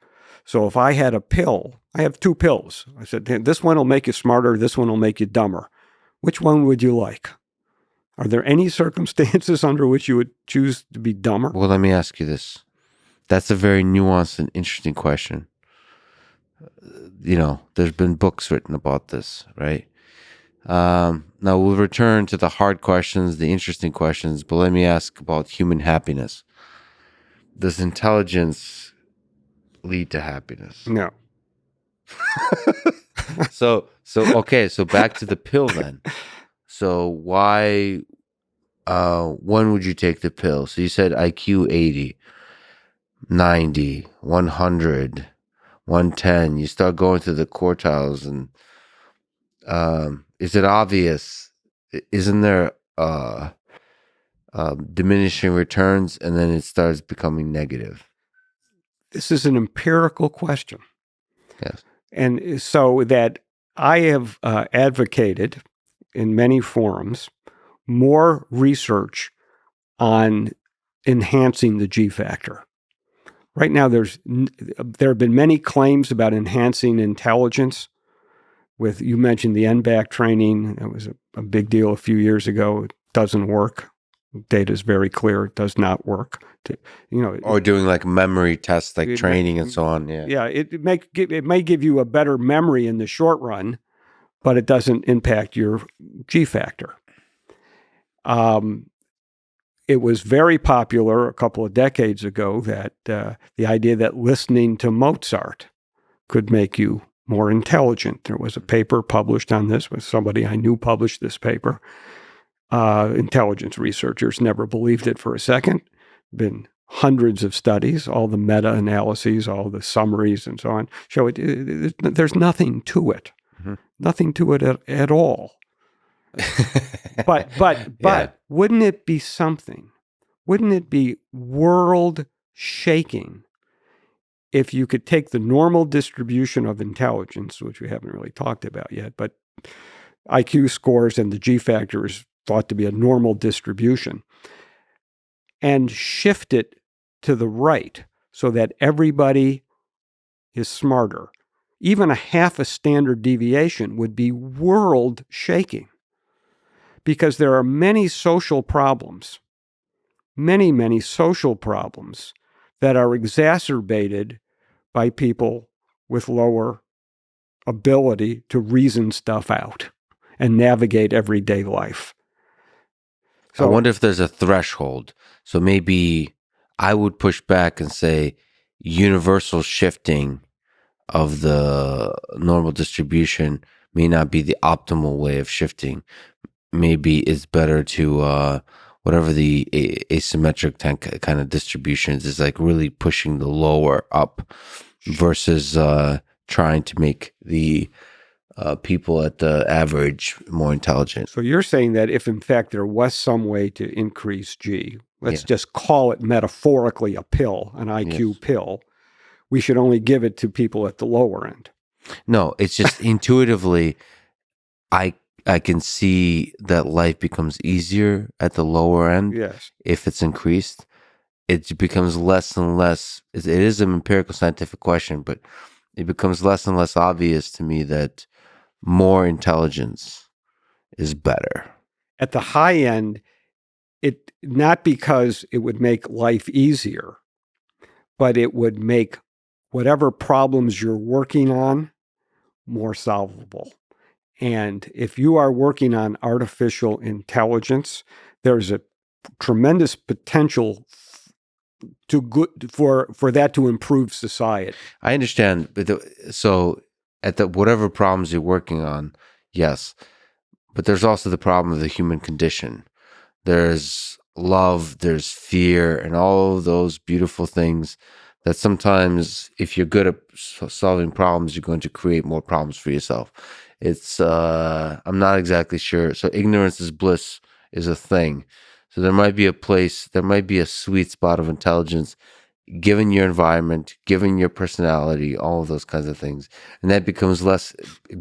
So if I had a pill, I have two pills. I said, this one will make you smarter, this one will make you dumber. Which one would you like? Are there any circumstances under which you would choose to be dumber? Well, let me ask you this. That's a very nuanced and interesting question. There's been books written about this, right? Now we'll return to the hard questions, the interesting questions, but let me ask about human happiness. Does intelligence lead to happiness? No. So back to the pill then. So why when would you take the pill? So you said IQ 80, 90, 100, 110. You start going through the quartiles and is it obvious? Isn't there diminishing returns and then it starts becoming negative? This is an empirical question. Yes. And so that I have advocated in many forums more research on enhancing the G factor. Right now, there have been many claims about enhancing intelligence. You mentioned the NBAC training. It was a big deal a few years ago. It doesn't work. Data is very clear. It does not work. Or doing like memory tests, like training and so on. Yeah. Yeah. It may give you a better memory in the short run, but it doesn't impact your G factor. It was very popular a couple of decades ago that the idea that listening to Mozart could make you more intelligent. There was a paper published on this with somebody I knew published this paper. Intelligence researchers never believed it for a second. Been hundreds of studies, all the meta-analyses, all the summaries and so on, show there's nothing to it. Mm-hmm. Nothing to it at all. But wouldn't it be something? Wouldn't it be world-shaking if you could take the normal distribution of intelligence, which we haven't really talked about yet, but IQ scores and the G factor is thought to be a normal distribution, and shift it to the right so that everybody is smarter? Even a half a standard deviation would be world-shaking, because there are many social problems, many social problems that are exacerbated by people with lower ability to reason stuff out and navigate everyday life. So I wonder if there's a threshold. So maybe I would push back and say universal shifting of the normal distribution may not be the optimal way of shifting. Maybe it's better to whatever the asymmetric kind of distributions is, like really pushing the lower up versus trying to make the people at the average more intelligent. So you're saying that if in fact there was some way to increase G, let's just call it metaphorically a pill, an IQ pill, we should only give it to people at the lower end. No, it's just intuitively, I can see that life becomes easier at the lower end. Yes. If it's increased, it becomes less and less. It is an empirical scientific question, but it becomes less and less obvious to me that more intelligence is better. At the high end, it not because it would make life easier, but it would make whatever problems you're working on more solvable. And if you are working on artificial intelligence, there's a tremendous potential for that to improve society. I understand, but so at the whatever problems you're working on, yes, but there's also the problem of the human condition. There's love, there's fear, and all of those beautiful things that sometimes, if you're good at solving problems, you're going to create more problems for yourself. It's I'm not exactly sure. So ignorance is bliss is a thing. So there might be a place, there might be a sweet spot of intelligence, given your environment, given your personality, all of those kinds of things. And that becomes less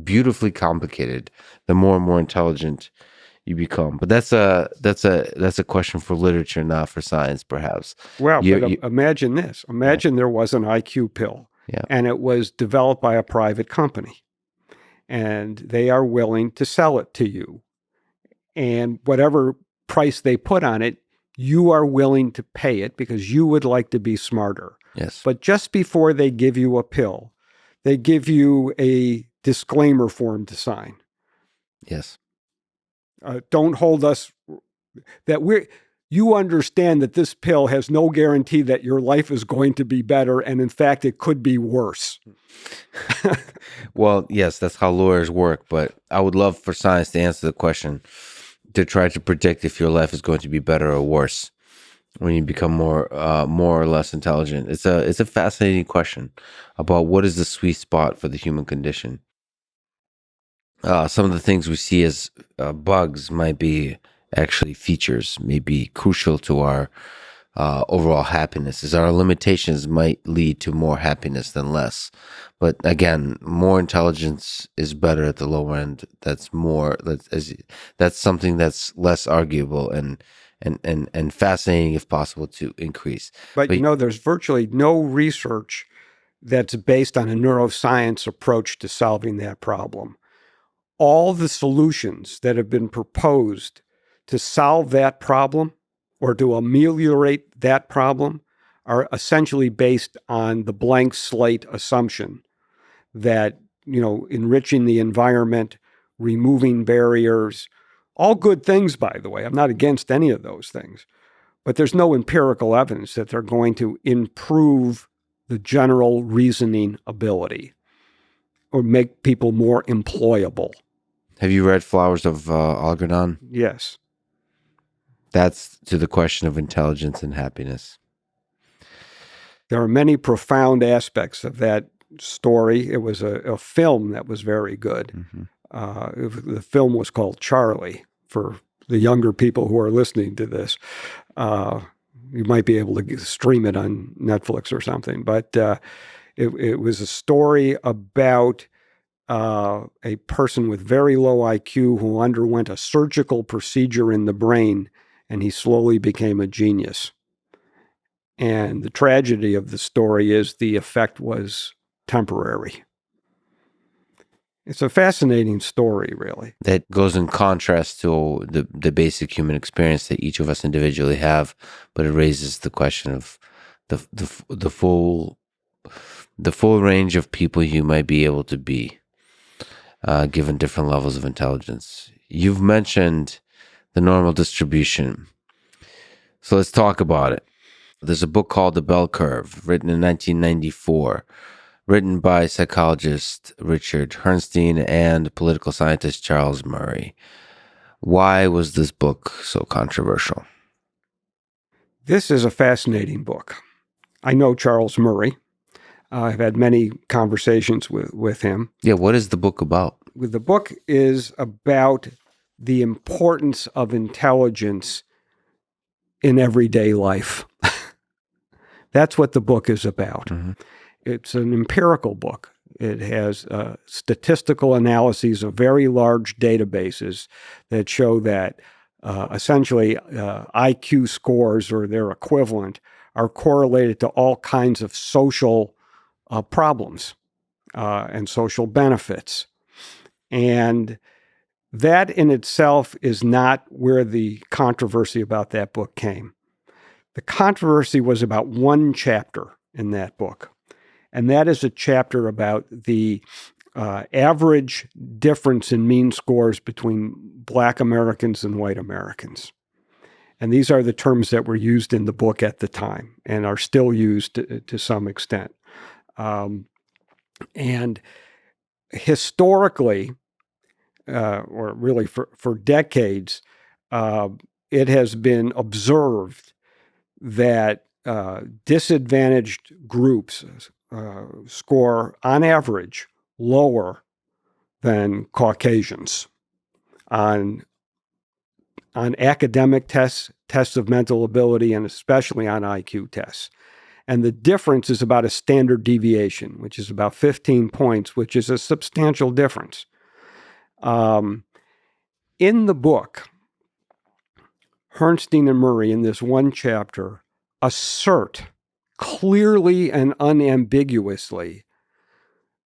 beautifully complicated the more and more intelligent you become. But that's a question for literature, not for science, perhaps. Well, imagine this. Imagine there was an IQ pill, and it was developed by a private company, and they are willing to sell it to you. And whatever price they put on it, you are willing to pay it because you would like to be smarter. Yes. But just before they give you a pill, they give you a disclaimer form to sign. Yes. Don't hold us that you understand that this pill has no guarantee that your life is going to be better, and in fact, it could be worse. Well, yes, that's how lawyers work, but I would love for science to answer the question, to try to predict if your life is going to be better or worse when you become more or less intelligent. It's a fascinating question about what is the sweet spot for the human condition. Some of the things we see as bugs might be actually features, may be crucial to our overall happiness. As our limitations might lead to more happiness than less. But again, more intelligence is better at the lower end. That's something that's less arguable and fascinating, if possible, to increase. But there's virtually no research that's based on a neuroscience approach to solving that problem. All the solutions that have been proposed to solve that problem or to ameliorate that problem are essentially based on the blank slate assumption that, enriching the environment, removing barriers, all good things, by the way. I'm not against any of those things, but there's no empirical evidence that they're going to improve the general reasoning ability. or make people more employable. Have you read Flowers of Algernon? Yes. That's to the question of intelligence and happiness. There are many profound aspects of that story. It was a film that was very good. The film was called Charlie. For the younger people who are listening to this, you might be able to stream it on Netflix or something. But it was a story about a person with very low IQ who underwent a surgical procedure in the brain, and he slowly became a genius. And the tragedy of the story is the effect was temporary. It's a fascinating story, really. That goes in contrast to the basic human experience that each of us individually have, but it raises the question of the full range of people you might be able to be, given different levels of intelligence. You've mentioned the normal distribution, so let's talk about it. There's a book called The Bell Curve, written in 1994, written by psychologist Richard Herrnstein and political scientist Charles Murray. Why was this book so controversial? This is a fascinating book. I know Charles Murray. I've had many conversations with him. Yeah, what is the book about? The book is about the importance of intelligence in everyday life. That's what the book is about. Mm-hmm. It's an empirical book. It has statistical analyses of very large databases that show that essentially IQ scores or their equivalent are correlated to all kinds of social problems and social benefits. And that in itself is not where the controversy about that book came. The controversy was about one chapter in that book, and that is a chapter about the average difference in mean scores between Black Americans and white Americans. And these are the terms that were used in the book at the time and are still used to some extent. And historically, or really for decades, it has been observed that disadvantaged groups score, on average, lower than Caucasians on academic tests, tests of mental ability, and especially on IQ tests. And the difference is about a standard deviation, which is about 15 points, which is a substantial difference. In the book, Herrnstein and Murray, in this one chapter, assert clearly and unambiguously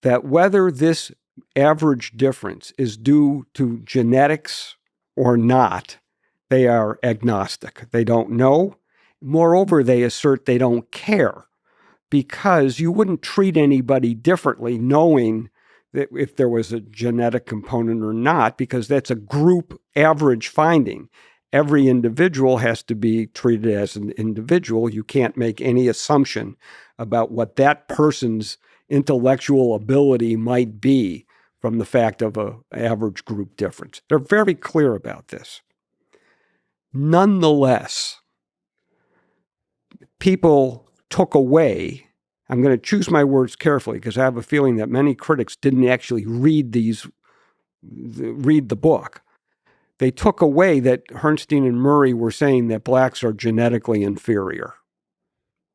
that whether this average difference is due to genetics or not, they are agnostic. They don't know. Moreover, they assert they don't care, because you wouldn't treat anybody differently knowing that if there was a genetic component or not, because that's a group average finding. Every individual has to be treated as an individual. You can't make any assumption about what that person's intellectual ability might be from the fact of an average group difference. They're very clear about this. Nonetheless, people took away, I'm going to choose my words carefully because I have a feeling that many critics didn't actually read the book. They took away that Herrnstein and Murray were saying that blacks are genetically inferior.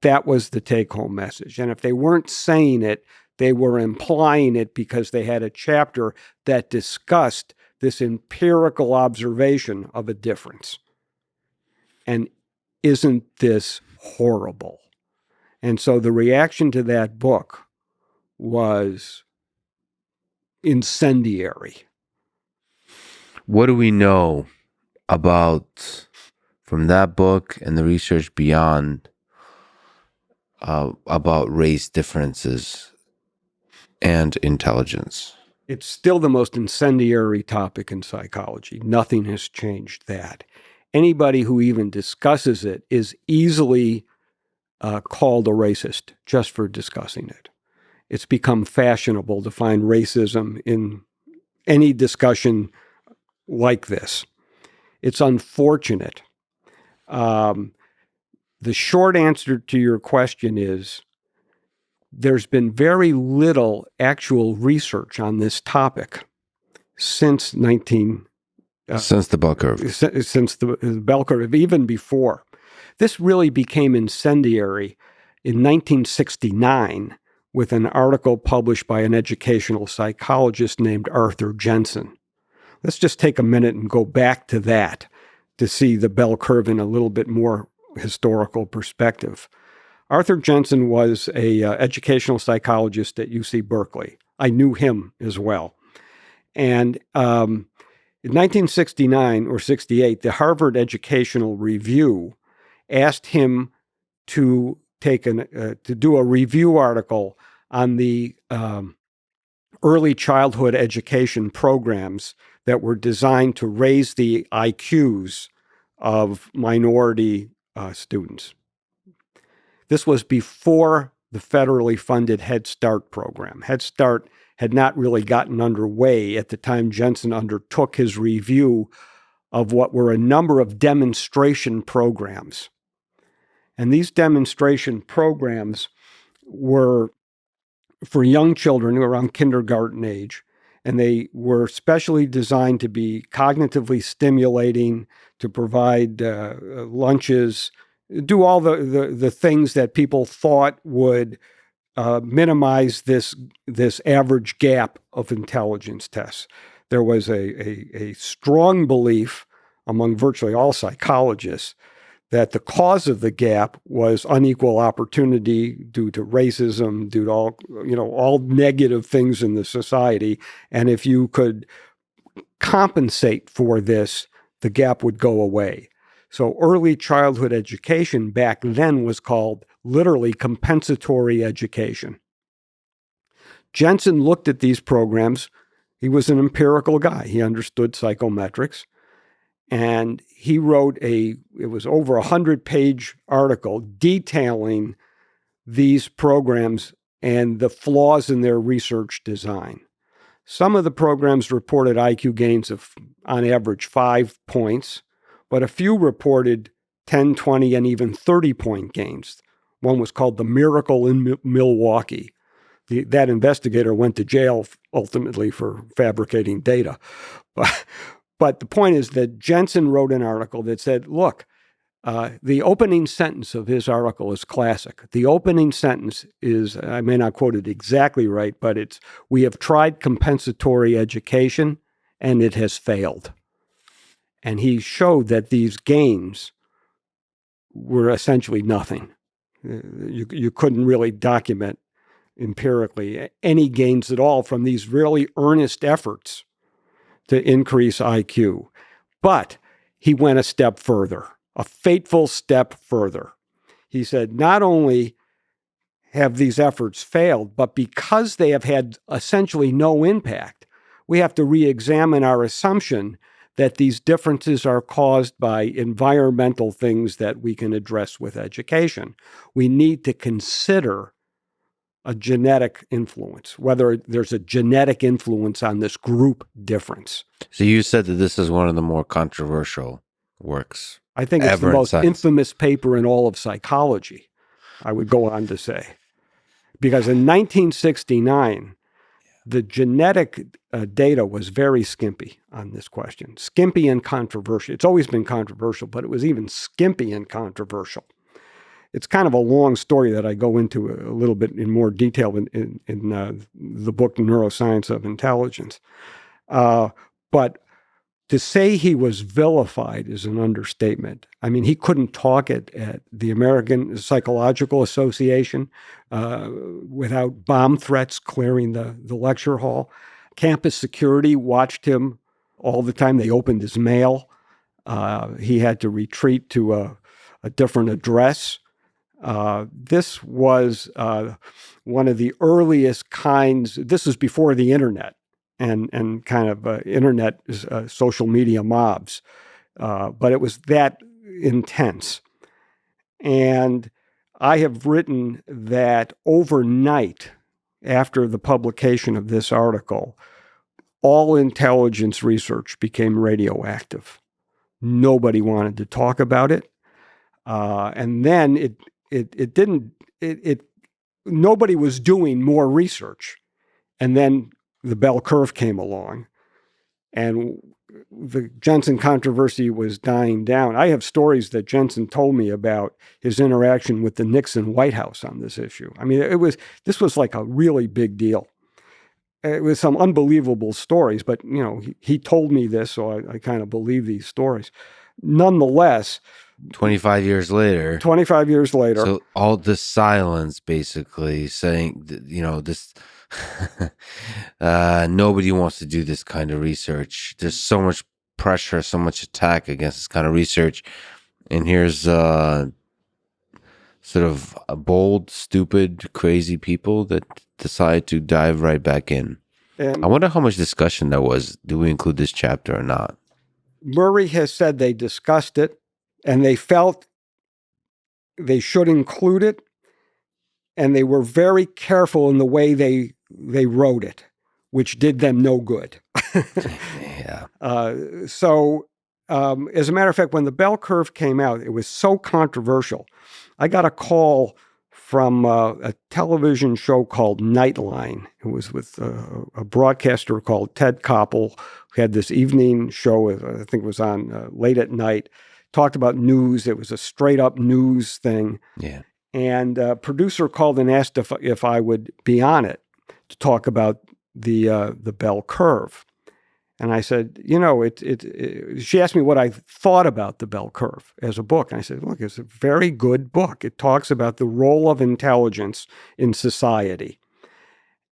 That was the take-home message. And if they weren't saying it, they were implying it because they had a chapter that discussed this empirical observation of a difference. And isn't this horrible? And so the reaction to that book was incendiary. What do we know about, from that book and the research beyond, about race differences and intelligence? It's still the most incendiary topic in psychology. Nothing has changed that. Anybody who even discusses it is easily called a racist just for discussing it. it's become fashionable to find racism in any discussion like this. It's unfortunate. The short answer to your question is there's been very little actual research on this topic since since the bell curve. Since the bell curve, even before. This really became incendiary in 1969 with an article published by an educational psychologist named Arthur Jensen. Let's just take a minute and go back to that to see the bell curve in a little bit more historical perspective. Arthur Jensen was an educational psychologist at UC Berkeley. I knew him as well. And in 1969 or 68, the Harvard Educational Review asked him to do a review article on the early childhood education programs that were designed to raise the IQs of minority students. This was before the federally funded Head Start program. Head Start had not really gotten underway at the time Jensen undertook his review of what were a number of demonstration programs. And these demonstration programs were for young children around kindergarten age, and they were specially designed to be cognitively stimulating, to provide lunches, do all the things that people thought would minimize this average gap of intelligence tests. There was a strong belief among virtually all psychologists that the cause of the gap was unequal opportunity due to racism, due to all negative things in the society. And if you could compensate for this, the gap would go away. So early childhood education back then was called literally compensatory education. Jensen looked at these programs. He was an empirical guy. He understood psychometrics. And he wrote it was over 100-page article detailing these programs and the flaws in their research design. Some of the programs reported IQ gains of, on average, 5 points, but a few reported 10, 20, and even 30-point gains. One was called the Miracle in Milwaukee. That investigator went to jail ultimately for fabricating data. But the point is that Jensen wrote an article that said, look, the opening sentence of his article is classic. The opening sentence is, I may not quote it exactly right, but it's, we have tried compensatory education and it has failed. And he showed that these gains were essentially nothing. You couldn't really document empirically any gains at all from these really earnest efforts to increase IQ. But he went a step further, a fateful step further. He said, not only have these efforts failed, but because they have had essentially no impact, we have to re-examine our assumption that these differences are caused by environmental things that we can address with education. We need to consider a genetic influence, whether there's a genetic influence on this group difference. So you said that this is one of the more controversial works. I think it's the most infamous paper in all of psychology, I would go on to say. Because in 1969, the genetic data was very skimpy on this question. Skimpy and controversial. It's always been controversial, but it was even skimpy and controversial. It's kind of a long story that I go into a little bit in more detail in the book Neuroscience of Intelligence. But to say he was vilified is an understatement. I mean, he couldn't talk at the American Psychological Association without bomb threats clearing the lecture hall. Campus security watched him all the time. They opened his mail. He had to retreat to a different address. This was one of the earliest kinds. This was before the internet and kind of internet social media mobs, but it was that intense. And I have written that overnight, after the publication of this article, all intelligence research became radioactive. Nobody wanted to talk about it. And then nobody was doing more research. And then the bell curve came along, and the Jensen controversy was dying down. I have stories that Jensen told me about his interaction with the Nixon White House on this issue. I mean, this was like a really big deal. It was some unbelievable stories, but he told me this, so I kind of believe these stories. Nonetheless, 25 years later. 25 years later. So all the silence, basically saying, this, nobody wants to do this kind of research. There's so much pressure, so much attack against this kind of research. And here's sort of a bold, stupid, crazy people that decide to dive right back in. And I wonder how much discussion there was. Do we include this chapter or not? Murray has said they discussed it and they felt they should include it, and they were very careful in the way they wrote it, which did them no good. Yeah. So as a matter of fact, when the bell curve came out, it was so controversial. I got a call from a television show called Nightline. It was with a broadcaster called Ted Koppel, who had this evening show, I think it was on late at night, talked about news. It was a straight up news thing. Yeah. And a producer called and asked if I would be on it to talk about the bell curve. And I said, she asked me what I thought about the bell curve as a book. And I said, look, it's a very good book. It talks about the role of intelligence in society.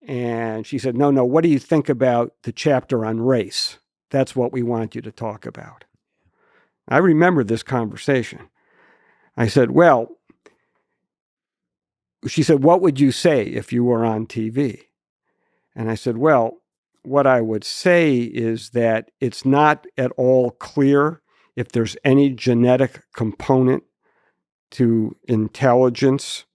And she said, no, what do you think about the chapter on race? That's what we want you to talk about. I remember this conversation. I said, well, she said, what would you say if you were on TV? And I said, well, what I would say is that it's not at all clear if there's any genetic component to intelligence,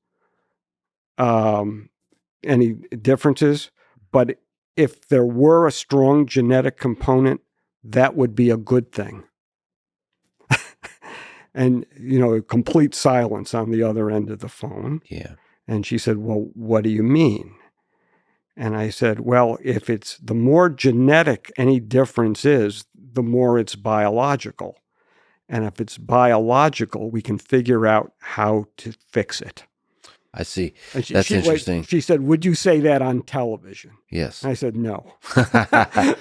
any differences. But if there were a strong genetic component, that would be a good thing. And, complete silence on the other end of the phone. Yeah. And she said, well, what do you mean? And I said, well, if it's the more genetic any difference is, the more it's biological. And if it's biological, we can figure out how to fix it. I see. That's interesting. She said, would you say that on television? Yes. And I said, no.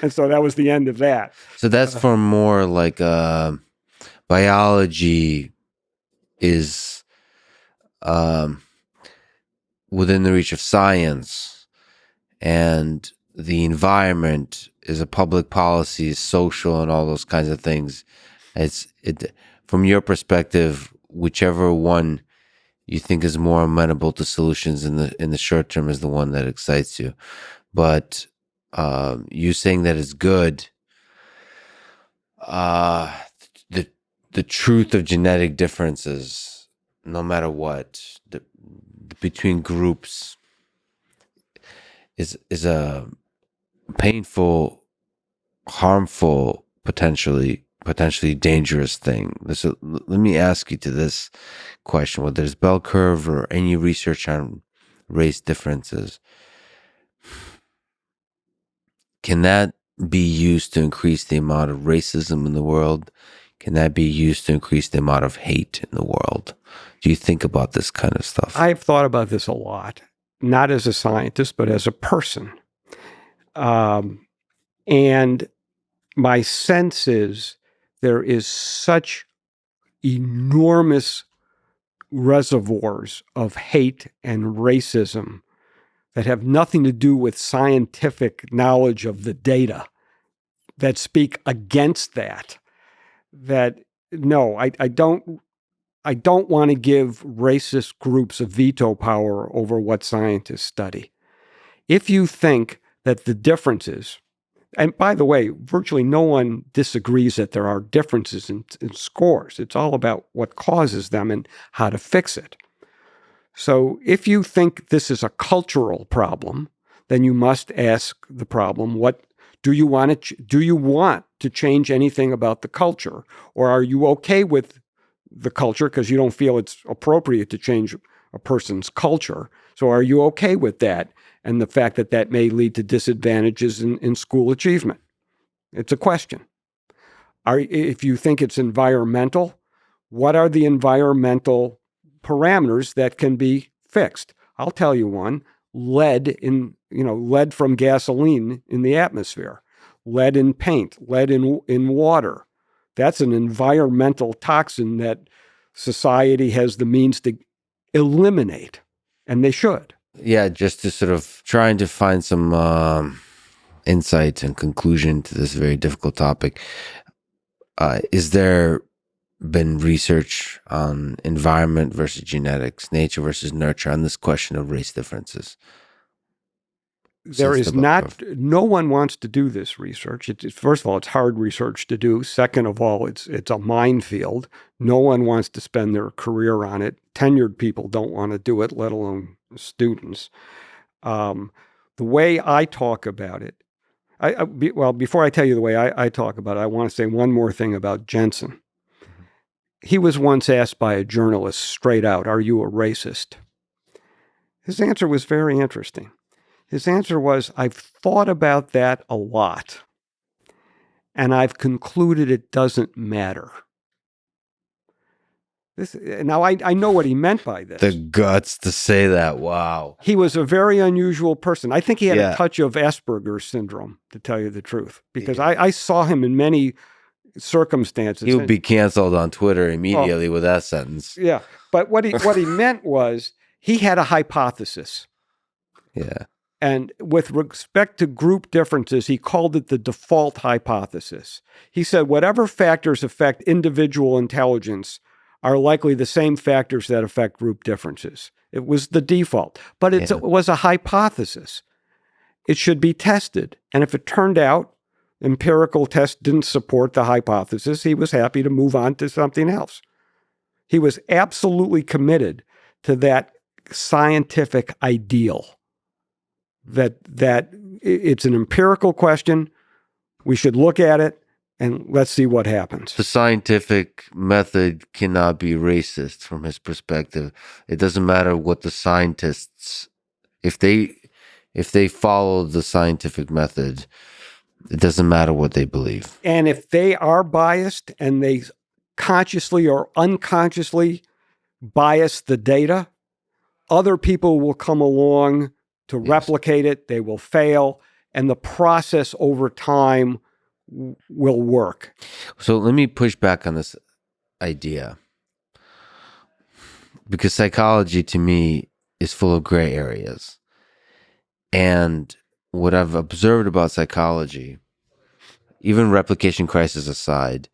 And so that was the end of that. So that's for more like biology is within the reach of science. And the environment is a public policy, social, and all those kinds of things. From your perspective, whichever one you think is more amenable to solutions in the short term is the one that excites you. But you saying that it's good, the truth of genetic differences, no matter what, between groups, is a painful, harmful, potentially dangerous thing. So let me ask you to this question: whether there's bell curve or any research on race differences, can that be used to increase the amount of racism in the world? Can that be used to increase the amount of hate in the world? Do you think about this kind of stuff? I've thought about this a lot. Not as a scientist, but as a person. And my sense is there is such enormous reservoirs of hate and racism that have nothing to do with scientific knowledge of the data that speak against that no, I don't want to give racist groups a veto power over what scientists study. If you think that the differences, and by the way, virtually no one disagrees that there are differences in scores. It's all about what causes them and how to fix it. So if you think this is a cultural problem, then you must ask the problem, what do you want to change anything about the culture? Or are you okay with the culture because you don't feel it's appropriate to change a person's culture? So are you okay with that and the fact that that may lead to disadvantages in school achievement? It's a question. If you think it's environmental, what are the environmental parameters that can be fixed? I'll tell you one: lead from gasoline in the atmosphere, lead in paint, lead in water. That's an environmental toxin that society has the means to eliminate, and they should. Yeah, just to sort of trying to find some insight and conclusion to this very difficult topic. Is there been research on environment versus genetics, nature versus nurture, on this question of race differences? There is not. No one wants to do this research. First of all, it's hard research to do. Second of all, it's a minefield. No one wants to spend their career on it. Tenured people don't want to do it, let alone students. The way I talk about it, before I tell you the way I talk about it, I want to say one more thing about Jensen. He was once asked by a journalist straight out, "Are you a racist?" His answer was very interesting. His answer was, "I've thought about that a lot, and I've concluded it doesn't matter." Now, I know what he meant by this. The guts to say that. Wow. He was a very unusual person. I think he had a touch of Asperger's syndrome, to tell you the truth, because I saw him in many circumstances. He would be canceled on Twitter immediately with that sentence. Yeah. But what he meant was he had a hypothesis. Yeah. And with respect to group differences, he called it the default hypothesis. He said whatever factors affect individual intelligence are likely the same factors that affect group differences. It was the default, but it was a hypothesis. It should be tested. And if it turned out empirical tests didn't support the hypothesis, he was happy to move on to something else. He was absolutely committed to that scientific ideal. That it's an empirical question. We should look at it and let's see what happens. The scientific method cannot be racist from his perspective. It doesn't matter what the scientists, if they follow the scientific method, it doesn't matter what they believe. And if they are biased and they consciously or unconsciously bias the data, other people will come along to replicate it. They will fail, and the process over time will work. So let me push back on this idea, because psychology to me is full of gray areas. And what I've observed about psychology, even replication crisis aside,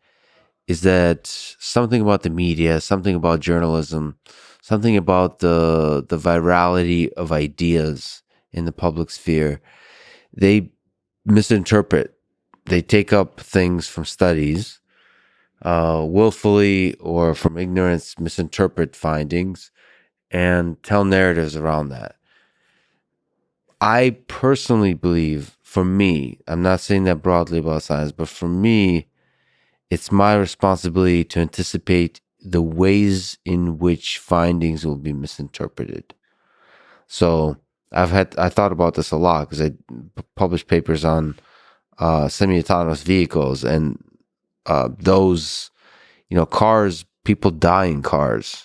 is that something about the media, something about journalism, something about the virality of ideas in the public sphere, they misinterpret. They take up things from studies, willfully or from ignorance, misinterpret findings and tell narratives around that. I personally believe, for me, I'm not saying that broadly about science, but for me, it's my responsibility to anticipate the ways in which findings will be misinterpreted. So I thought about this a lot because I published papers on semi-autonomous vehicles and those, cars, people die in cars.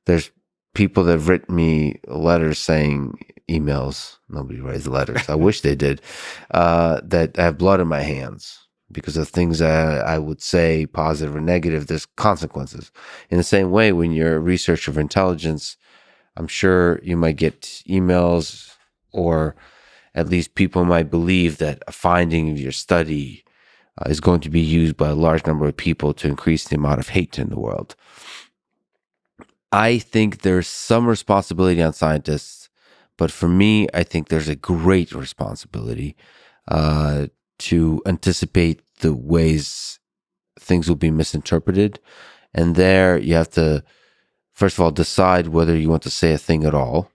There's people that have written me letters saying, emails, nobody writes letters, I wish they did, that I have blood in my hands because of things I would say, positive or negative. There's consequences. In the same way, when you're a researcher of intelligence, I'm sure you might get emails, or at least people might believe that a finding of your study is going to be used by a large number of people to increase the amount of hate in the world. I think there's some responsibility on scientists, but for me, I think there's a great responsibility to anticipate the ways things will be misinterpreted. And there you have to, first of all, decide whether you want to say a thing at all,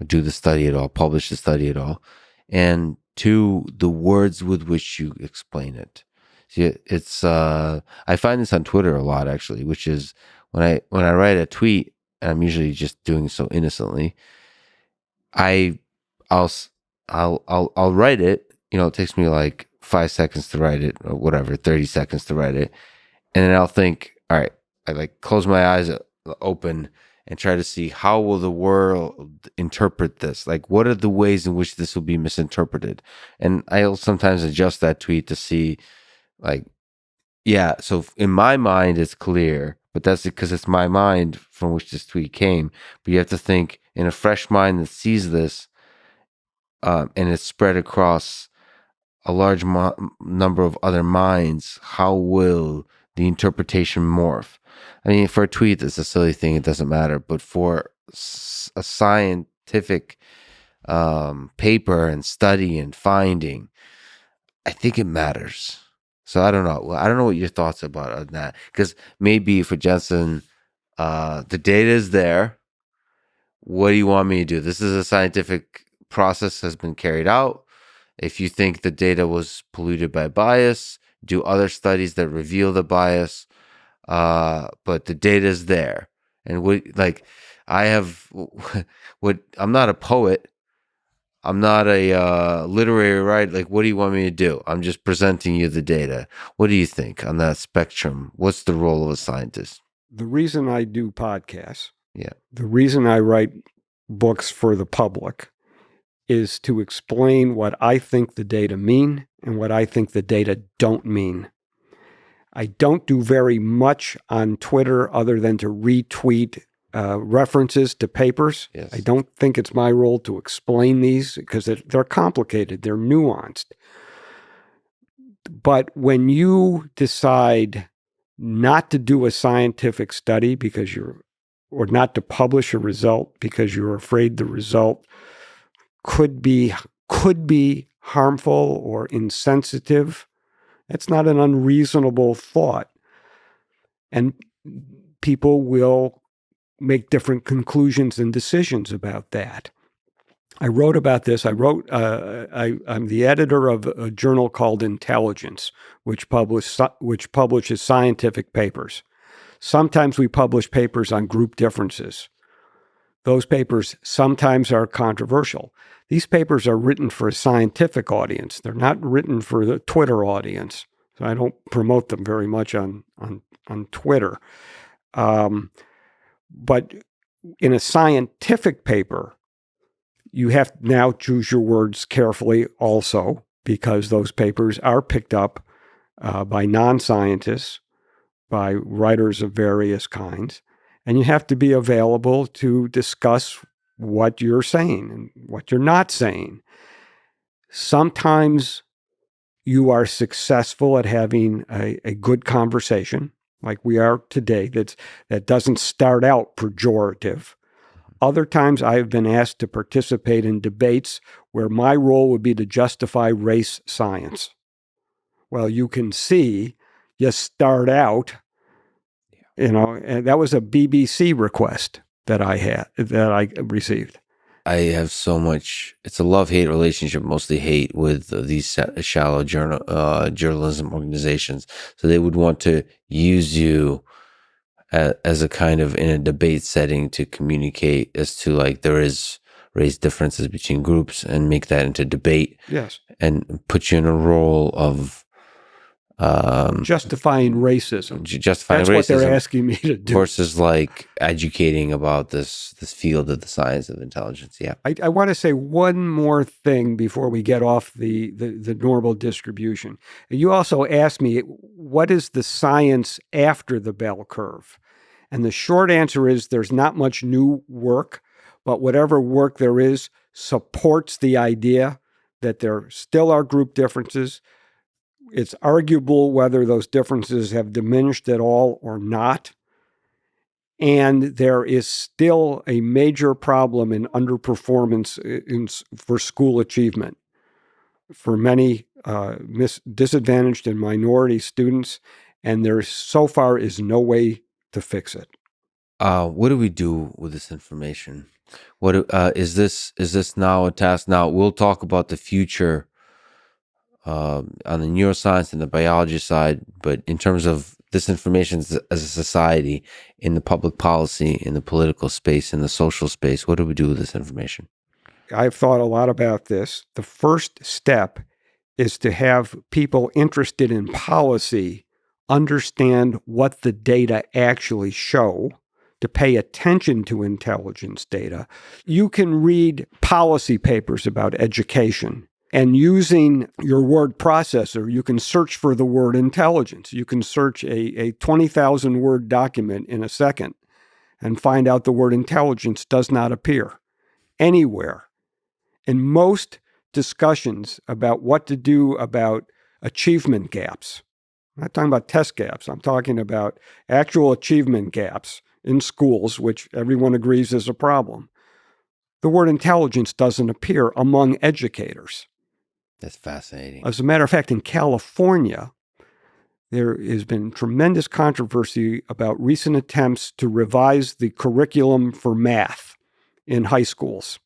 do the study at all, publish the study at all, and two, the words with which you explain it. See, it's I find this on Twitter a lot actually, which is when I write a tweet, and I'm usually just doing so innocently. I I'll s- I'll write it. It takes me like 5 seconds to write it, or whatever, 30 seconds to write it, and then I'll think, all right, I like close my eyes open and try to see how will the world interpret this? Like, what are the ways in which this will be misinterpreted? And I'll sometimes adjust that tweet to see, like, yeah, so in my mind, it's clear, but that's because it's my mind from which this tweet came. But you have to think in a fresh mind that sees this, and it's spread across a large number of other minds, how will the interpretation morph? I mean, for a tweet, it's a silly thing; it doesn't matter. But for a scientific paper and study and finding, I think it matters. So I don't know. I don't know what your thoughts about on that, because maybe for Jensen, the data is there. What do you want me to do? This is a scientific process has been carried out. If you think the data was polluted by bias, do other studies that reveal the bias. But the data is there. And I have, I'm not a poet. I'm not a literary writer. Like, what do you want me to do? I'm just presenting you the data. What do you think on that spectrum? What's the role of a scientist? The reason I do podcasts, Yeah. the reason I write books for the public is to explain what I think the data mean and what I think the data don't mean. I don't do very much on Twitter other than to retweet references to papers. Yes. I don't think it's my role to explain these because they're complicated, they're nuanced. But when you decide not to do a scientific study or not to publish a result because you're afraid the result could be harmful or insensitive, that's not an unreasonable thought. And people will make different conclusions and decisions about that. I wrote about this. I'm the editor of a journal called Intelligence, which publishes scientific papers. Sometimes we publish papers on group differences. Those papers sometimes are controversial. These papers are written for a scientific audience. They're not written for the Twitter audience. So I don't promote them very much on Twitter. But in a scientific paper, you have to now choose your words carefully also, because those papers are picked up by non-scientists, by writers of various kinds, and you have to be available to discuss what you're saying and what you're not saying. Sometimes you are successful at having a good conversation, like we are today, that doesn't start out pejorative. Other times I've been asked to participate in debates where my role would be to justify race science. Well, you can see you start out, and that was a BBC request that I received. I have so much. It's a love-hate relationship, mostly hate, with these shallow journalism organizations. So they would want to use you as a kind of in a debate setting to communicate as to, like, there is race differences between groups and make that into debate. Yes. And put you in a role of justifying racism. Justifying That's racism. What they're asking me to do. Versus like educating about this field of the science of intelligence. Yeah. I want to say one more thing before we get off the normal distribution. You also asked me, what is the science after the bell curve? And the short answer is there's not much new work, but whatever work there is supports the idea that there still are group differences. It's arguable whether those differences have diminished at all or not. And there is still a major problem in underperformance for school achievement for many disadvantaged and minority students. And there so far is no way to fix it. What do we do with this information? Is this? Is this now a task? Now we'll talk about the future on the neuroscience and the biology side, but in terms of this information as a society, in the public policy, in the political space, in the social space, what do we do with this information? I've thought a lot about this. The first step is to have people interested in policy understand what the data actually show, to pay attention to intelligence data. You can read policy papers about education, and using your word processor, you can search for the word intelligence. You can search a 20,000 word document in a second and find out the word intelligence does not appear anywhere. In most discussions about what to do about achievement gaps, I'm not talking about test gaps, I'm talking about actual achievement gaps in schools, which everyone agrees is a problem. The word intelligence doesn't appear among educators. That's fascinating. As a matter of fact, in California, there has been tremendous controversy about recent attempts to revise the curriculum for math in high schools.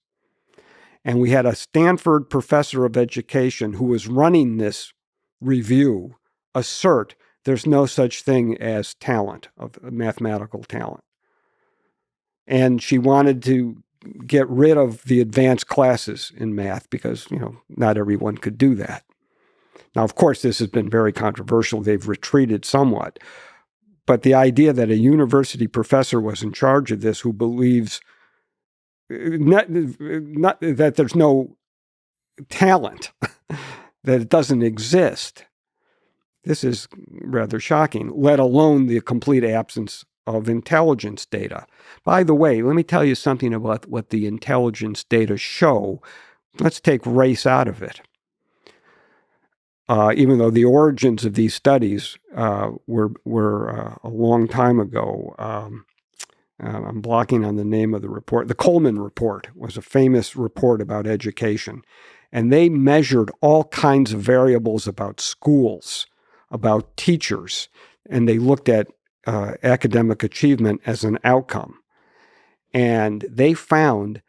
And we had a Stanford professor of education who was running this review assert there's no such thing as talent, of mathematical talent. And she wanted to get rid of the advanced classes in math because, not everyone could do that. Now, of course, this has been very controversial. They've retreated somewhat. But the idea that a university professor was in charge of this who believes not that there's no talent, that it doesn't exist, this is rather shocking, let alone the complete absence of intelligence data. By the way, let me tell you something about what the intelligence data show. Let's take race out of it. Even though the origins of these studies were a long time ago. I'm blocking on the name of the report. The Coleman Report was a famous report about education. And they measured all kinds of variables about schools, about teachers, and they looked at academic achievement as an outcome. And they found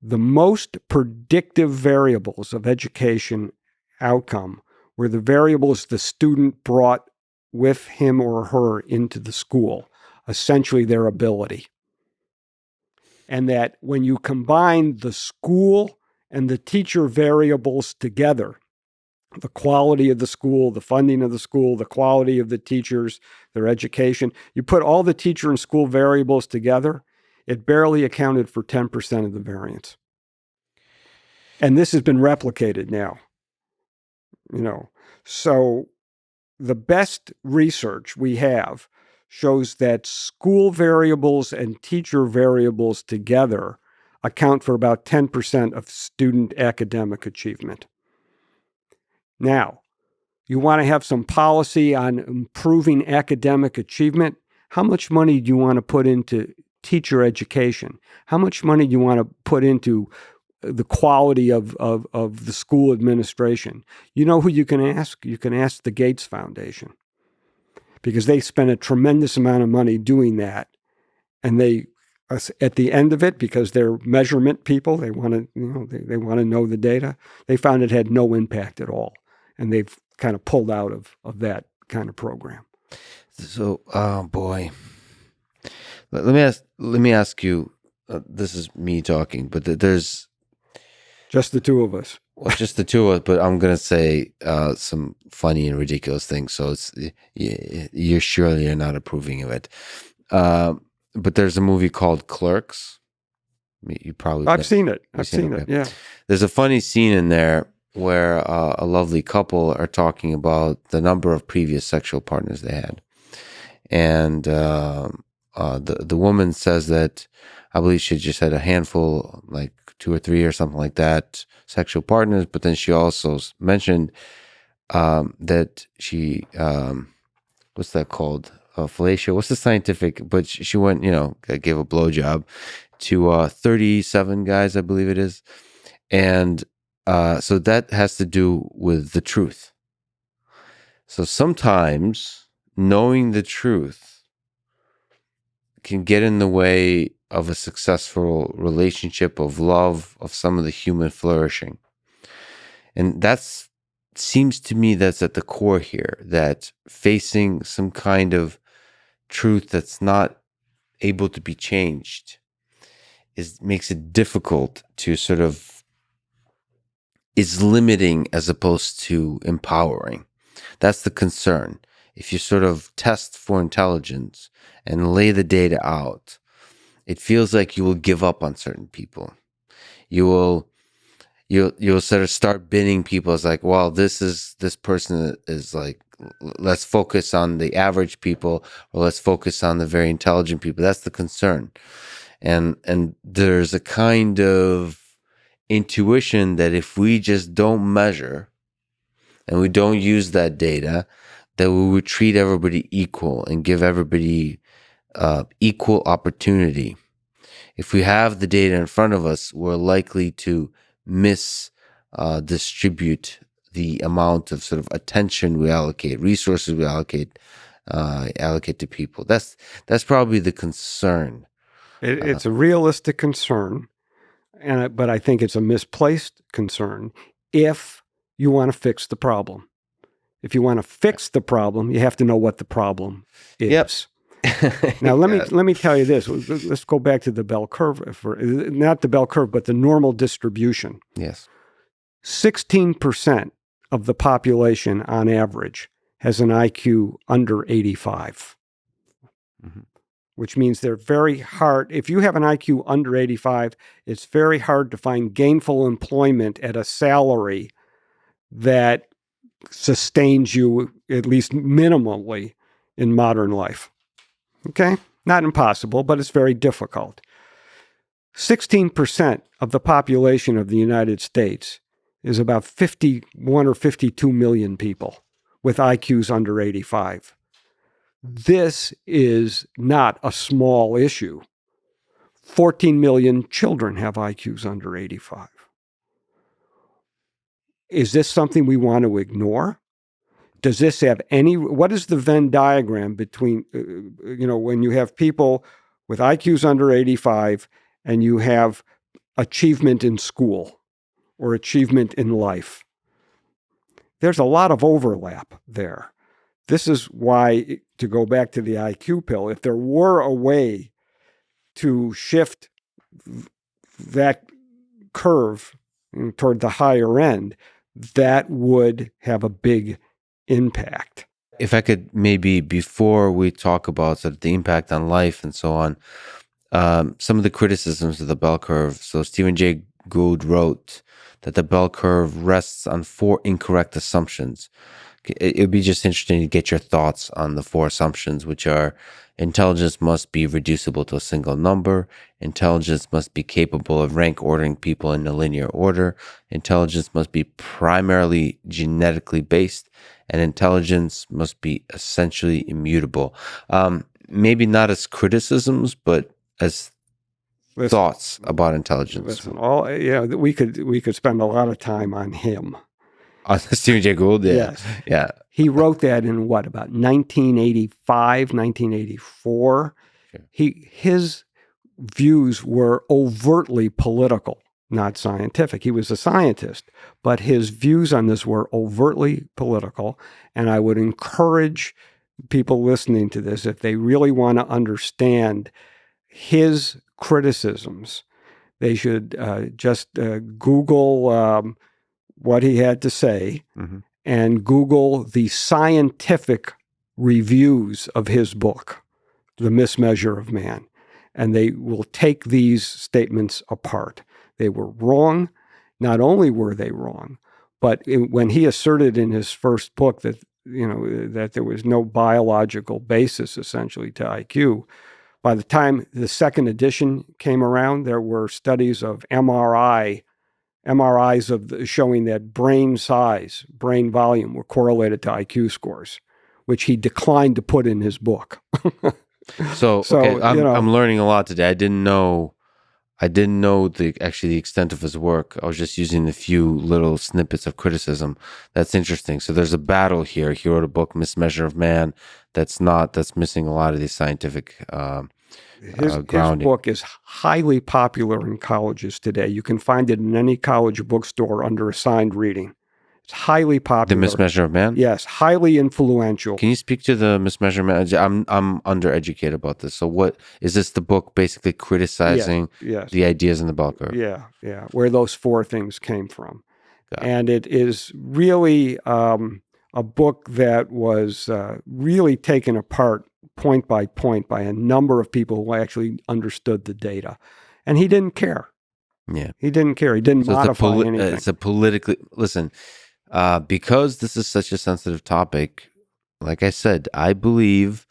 the most predictive variables of education outcome were the variables the student brought with him or her into the school, essentially their ability. And that when you combine the school and the teacher variables together, the quality of the school, the funding of the school, the quality of the teachers, their education, you put all the teacher and school variables together, it barely accounted for 10% of the variance. And this has been replicated now. So the best research we have shows that school variables and teacher variables together account for about 10% of student academic achievement. Now, you want to have some policy on improving academic achievement? How much money do you want to put into teacher education? How much money do you want to put into the quality of the school administration? You know who you can ask? You can ask the Gates Foundation, because they spend a tremendous amount of money doing that. And they, at the end of it, because they're measurement people, they want to, they want to know the data. They found it had no impact at all, and they've kind of pulled out of that kind of program. So, oh boy, let me ask you. This is me talking, but there's just the two of us. Well, just the two of us, but I'm gonna say some funny and ridiculous things. So you're surely you're not approving of it. But there's a movie called Clerks. You probably I've seen it. I've seen it. Yeah. There's a funny scene in there where a lovely couple are talking about the number of previous sexual partners they had, and the woman says that I believe she just had a handful, like 2 or 3 or something like that, sexual partners. But then she also mentioned that she, what's that called? Fellatio. What's the scientific? But she went, gave a blowjob to 37 guys, I believe it is. And so that has to do with the truth. So sometimes knowing the truth can get in the way of a successful relationship, of love, of some of the human flourishing. And that's seems to me that's at the core here, that facing some kind of truth that's not able to be changed makes it difficult to sort of, is limiting as opposed to empowering. That's the concern. If you sort of test for intelligence and lay the data out, it feels like you will give up on certain people. You'll sort of start binning people as like, well, this person is like, let's focus on the average people, or let's focus on the very intelligent people. That's the concern. And there's a kind of intuition that if we just don't measure and we don't use that data, that we would treat everybody equal and give everybody equal opportunity. If we have the data in front of us, we're likely to distribute the amount of sort of attention we allocate, resources we allocate to people. That's probably the concern. It's a realistic concern, but I think it's a misplaced concern if you want to fix the problem. If you want to fix the problem, you have to know what the problem is. Yep. Now, let me tell you this. Let's go back to the bell curve, not the bell curve, but the normal distribution. Yes. 16% of the population on average has an IQ under 85, which means they're very hard. If you have an IQ under 85, it's very hard to find gainful employment at a salary that sustains you at least minimally in modern life. Okay? Not impossible, but it's very difficult. 16% of the population of the United States is about 51 or 52 million people with IQs under 85. This is not a small issue. 14 million children have IQs under 85. Is this something we want to ignore? Does this have what is the Venn diagram between, when you have people with IQs under 85 and you have achievement in school or achievement in life? There's a lot of overlap there. This is why, to go back to the IQ pill, if there were a way to shift that curve toward the higher end, that would have a big impact. If I could maybe, before we talk about sort of the impact on life and so on, some of the criticisms of the bell curve. So Stephen Jay Gould wrote that the bell curve rests on 4 incorrect assumptions. It would be just interesting to get your thoughts on the 4 assumptions, which are: intelligence must be reducible to a single number. Intelligence must be capable of rank ordering people in a linear order. Intelligence must be primarily genetically based. And intelligence must be essentially immutable. Maybe not as criticisms, but as thoughts about intelligence. We could spend a lot of time on him. Stephen Jay Gould, yeah. Yes. Yeah. He wrote that in about 1985, 1984. Sure. His views were overtly political, not scientific. He was a scientist, but his views on this were overtly political. And I would encourage people listening to this, if they really want to understand his criticisms, they should just Google what he had to say, and Google the scientific reviews of his book, The Mismeasure of Man. And they will take these statements apart. They were wrong. Not only were they wrong, but when he asserted in his first book that there was no biological basis essentially to IQ, by the time the second edition came around, there were studies of MRIs showing that brain size, brain volume were correlated to IQ scores, which he declined to put in his book. So okay, I'm learning a lot today. I didn't know the extent of his work. I was just using a few little snippets of criticism. That's interesting. So there's a battle here. He wrote a book, Mismeasure of Man, that's missing a lot of these scientific His grounding. book is highly popular in colleges today. You can find it in any college bookstore under assigned reading. It's highly The popular. Mismeasure of Man? Yes, highly influential. Can you speak to the Mismeasurement? I'm undereducated about this. So what is this, the book basically criticizing Yes. the ideas in the bell curve? Yeah, where those four things came from. Got it. And it is really a book that was really taken apart point by a number of people who actually understood the data. And he didn't care. Yeah. He didn't care. He didn't modify anything. It's a politically, listen, because this is such a sensitive topic, like I said, I believe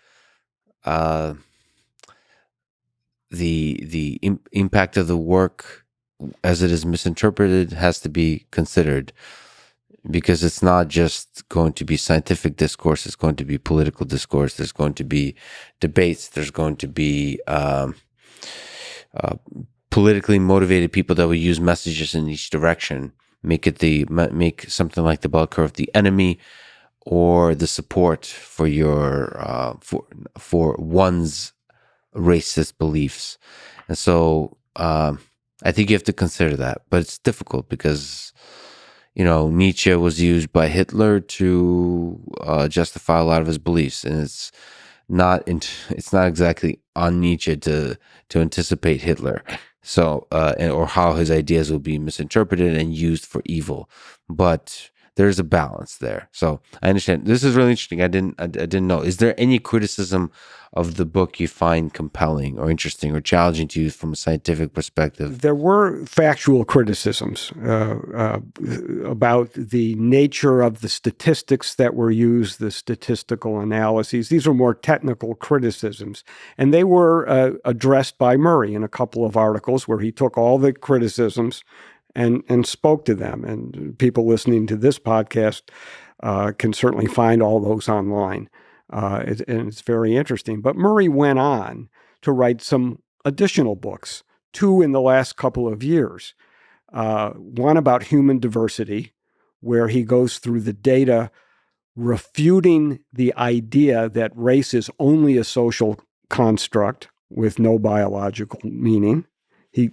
the impact of the work as it is misinterpreted has to be considered, because it's not just going to be scientific discourse, it's going to be political discourse, there's going to be debates, there's going to be politically motivated people that will use messages in each direction, make something like the bell curve the enemy or the support for your for one's racist beliefs. And so I think you have to consider that, but it's difficult because Nietzsche was used by Hitler to justify a lot of his beliefs, and it's not exactly on Nietzsche to anticipate Hitler, so or how his ideas will be misinterpreted and used for evil. But there's a balance there. So I understand. This is really interesting. I didn't know. Is there any criticism of the book you find compelling or interesting or challenging to you from a scientific perspective? There were factual criticisms about the nature of the statistics that were used, the statistical analyses. These were more technical criticisms, and they were addressed by Murray in a couple of articles where he took all the criticisms and spoke to them. And people listening to this podcast can certainly find all those online. And it's very interesting. But Murray went on to write some additional books, two in the last couple of years. One about human diversity, where he goes through the data refuting the idea that race is only a social construct with no biological meaning. He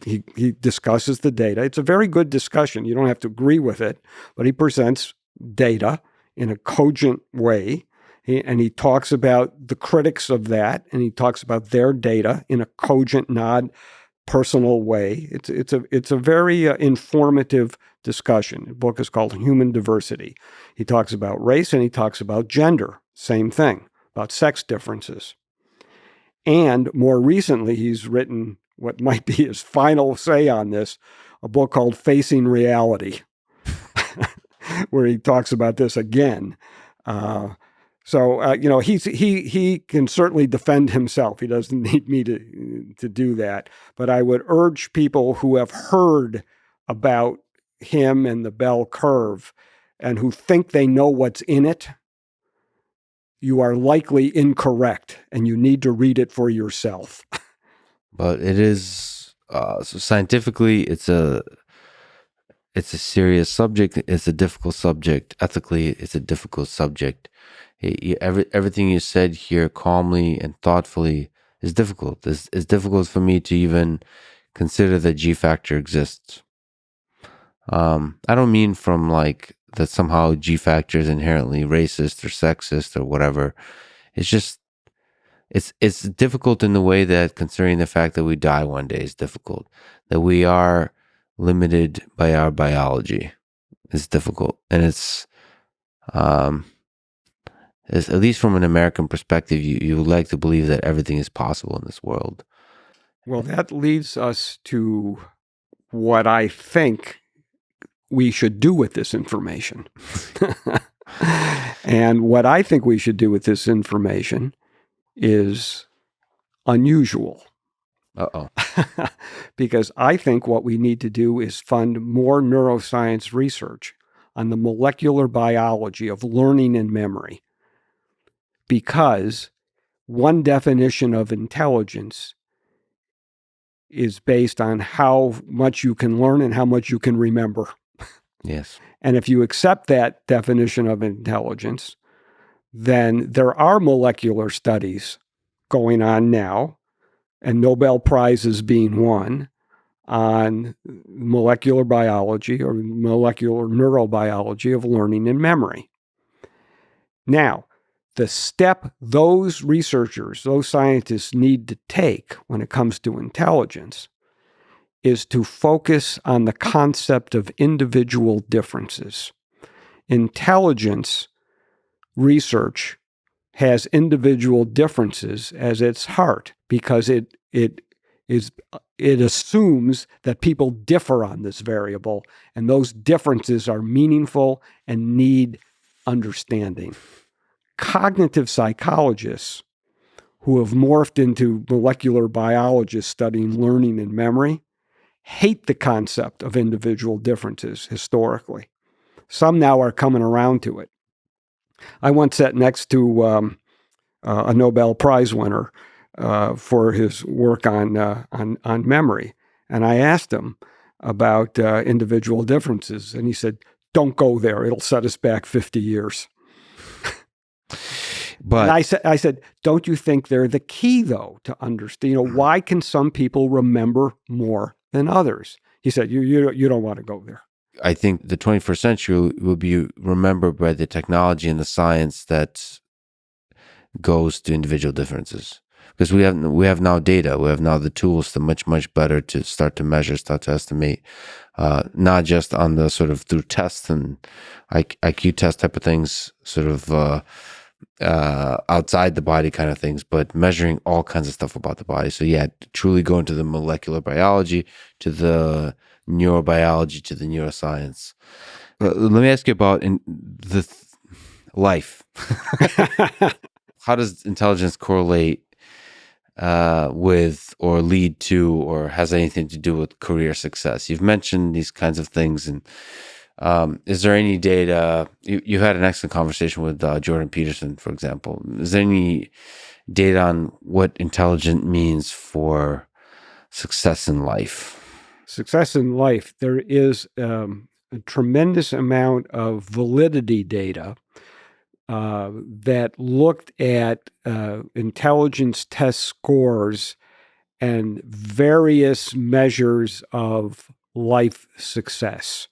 discusses the data. It's a very good discussion. You don't have to agree with it, but he presents data in a cogent way. And he talks about the critics of that, and he talks about their data in a cogent, non-personal way. It's a very informative discussion. The book is called Human Diversity. He talks about race and he talks about gender, same thing, about sex differences. And more recently, he's written what might be his final say on this, a book called Facing Reality, where he talks about this again. So he can certainly defend himself. He doesn't need me to do that. But I would urge people who have heard about him and the bell curve and who think they know what's in it, you are likely incorrect, and you need to read it for yourself. But it is so scientifically, it's a serious subject. It's a difficult subject. Ethically, it's a difficult subject. Everything you said here calmly and thoughtfully is difficult. It's difficult for me to even consider that G factor exists. I don't mean from like that somehow G factor is inherently racist or sexist or whatever. It's just it's difficult in the way that considering the fact that we die one day is difficult. That we are limited by our biology is difficult, and it's at least from an American perspective, you would like to believe that everything is possible in this world. Well, that leads us to what I think we should do with this information. And what I think we should do with this information is unusual. Uh-oh. Because I think what we need to do is fund more neuroscience research on the molecular biology of learning and memory. Because one definition of intelligence is based on how much you can learn and how much you can remember. Yes. And if you accept that definition of intelligence, then there are molecular studies going on now, and Nobel Prizes being won on molecular biology or molecular neurobiology of learning and memory. Now, the step those researchers, those scientists need to take when it comes to intelligence is to focus on the concept of individual differences. Intelligence research has individual differences as its heart because it assumes that people differ on this variable, and those differences are meaningful and need understanding. Cognitive psychologists who have morphed into molecular biologists studying learning and memory hate the concept of individual differences historically. Some now are coming around to it. I once sat next to a Nobel Prize winner for his work on memory, and I asked him about individual differences, and he said, "Don't go there; it'll set us back 50 years." But and I said, "Don't you think they're the key, though, to understand? Why can some people remember more than others?" He said, "You don't want to go there." I think the 21st century will be remembered by the technology and the science that goes to individual differences, because we have now data, we have now the tools to much better to start to measure, start to estimate, not just on the sort of through tests and IQ test type of things, sort of outside the body kind of things, but measuring all kinds of stuff about the body. So yeah, truly go into the molecular biology, to the neurobiology, to the neuroscience. Let me ask you about life. How does intelligence correlate with or lead to or has anything to do with career success? You've mentioned these kinds of things, and is there any data? You had an excellent conversation with Jordan Peterson, for example. Is there any data on what intelligent means for success in life? Success in life, there is a tremendous amount of validity data that looked at intelligence test scores and various measures of life success.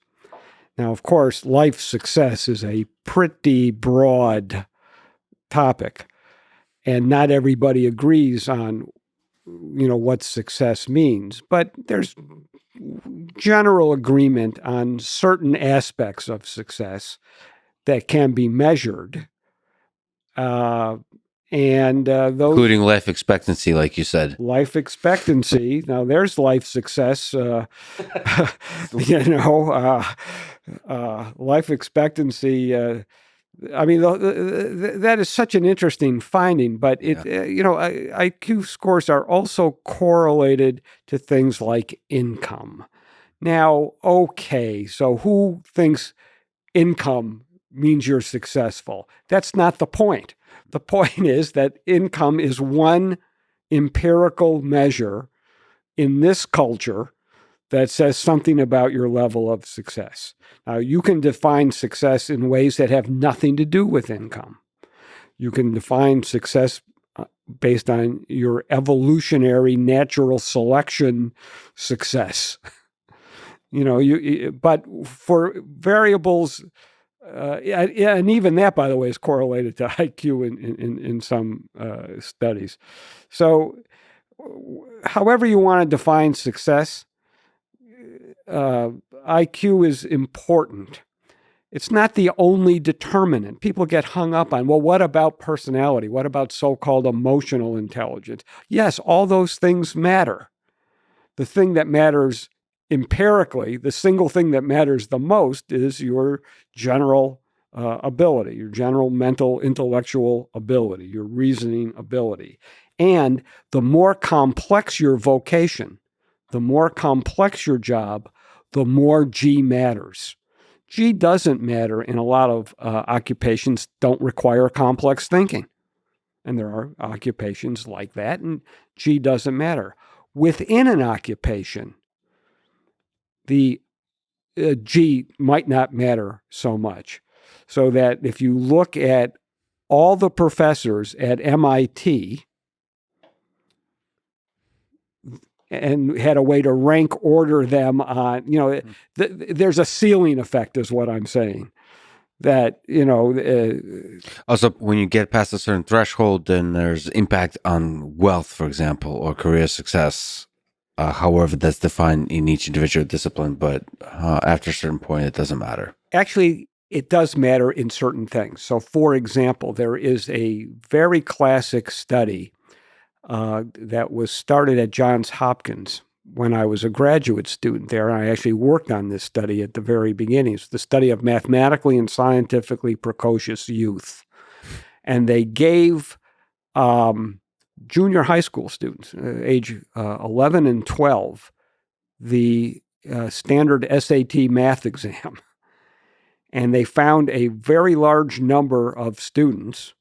Now, of course, life success is a pretty broad topic, and not everybody agrees on, what success means. But there's general agreement on certain aspects of success that can be measured. Those, including life expectancy, like you said. Life expectancy. Now, there's life success. Life expectancy. That is such an interesting finding. But IQ scores are also correlated to things like income. Now, okay, so who thinks income means you're successful? That's not the point. The point is that income is one empirical measure in this culture that says something about your level of success. Now, you can define success in ways that have nothing to do with income. You can define success based on your evolutionary natural selection success. But for variables, and even that, by the way, is correlated to IQ in some studies. So, however you want to define success, IQ is important. It's not the only determinant. People get hung up on, well, what about personality? What about so-called emotional intelligence? Yes, all those things matter. The thing that matters empirically, the single thing that matters the most is your general ability, your general mental, intellectual ability, your reasoning ability. And the more complex your vocation, the more complex your job, the more G matters. G doesn't matter in a lot of occupations don't require complex thinking. And there are occupations like that, and G doesn't matter. Within an occupation, the G might not matter so much. So that if you look at all the professors at MIT, and had a way to rank order them on, there's a ceiling effect is what I'm saying. That, Also, when you get past a certain threshold, then there's impact on wealth, for example, or career success. However, that's defined in each individual discipline. But after a certain point, it doesn't matter. Actually, it does matter in certain things. So, for example, there is a very classic study that was started at Johns Hopkins when I was a graduate student there. I actually worked on this study at the very beginning. It's the study of mathematically and scientifically precocious youth. And they gave junior high school students, age 11 and 12, the standard SAT math exam. And they found a very large number of students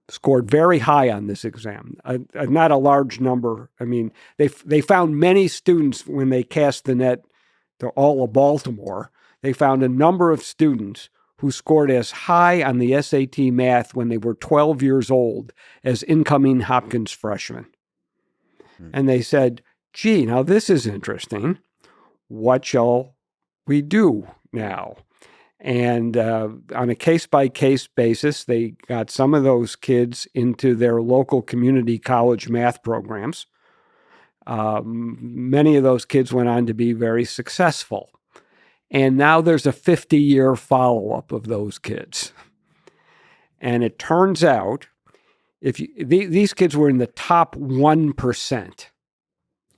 scored very high on this exam. Not a large number. I mean, they found many students when they cast the net to all of Baltimore. They found a number of students who scored as high on the SAT math when they were 12 years old as incoming Hopkins freshmen. And they said, gee, now this is interesting. What shall we do now? And on a case-by-case basis, they got some of those kids into their local community college math programs. Many of those kids went on to be very successful. And now there's a 50-year follow-up of those kids. And it turns out, these kids were in the top 1%.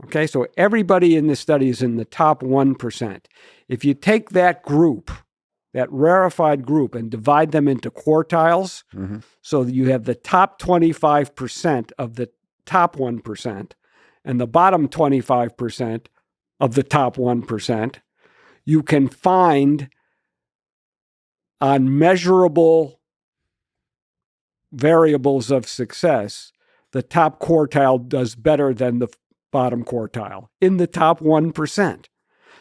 Okay, so everybody in this study is in the top 1%. If you take that group, that rarefied group, and divide them into quartiles, so that you have the top 25% of the top 1% and the bottom 25% of the top 1%, you can find on measurable variables of success, the top quartile does better than the bottom quartile in the top 1%.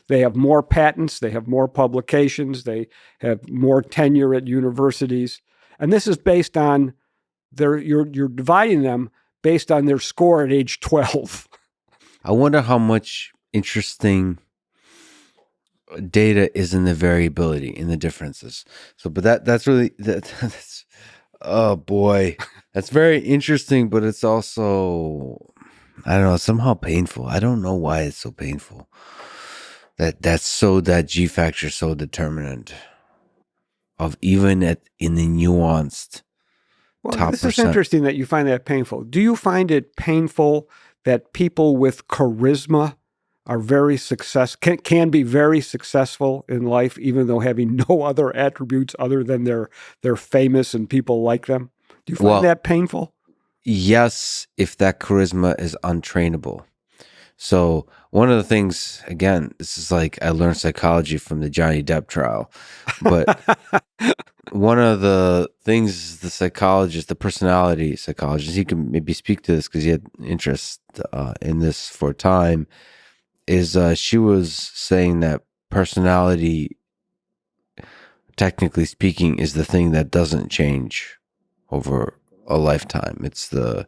They have more patents, they have more publications, they have more tenure at universities. And this is based on you're dividing them based on their score at age 12. I wonder how much interesting data is in the variability, in the differences. So, but that's really, that's, oh boy, that's very interesting, but it's also, I don't know, somehow painful. I don't know why it's so painful. That G factor is so determinant of even in the nuanced top This percent. is interesting that you find that painful. Do you find it painful that people with charisma are can be very successful in life, even though having no other attributes other than they're famous and people like them? Do you find that painful? Yes, if that charisma is untrainable. So one of the things, again, this is like I learned psychology from the Johnny Depp trial, but one of the things the personality psychologist, he can maybe speak to this because he had interest in this for a time, is she was saying that personality, technically speaking, is the thing that doesn't change over a lifetime. It's the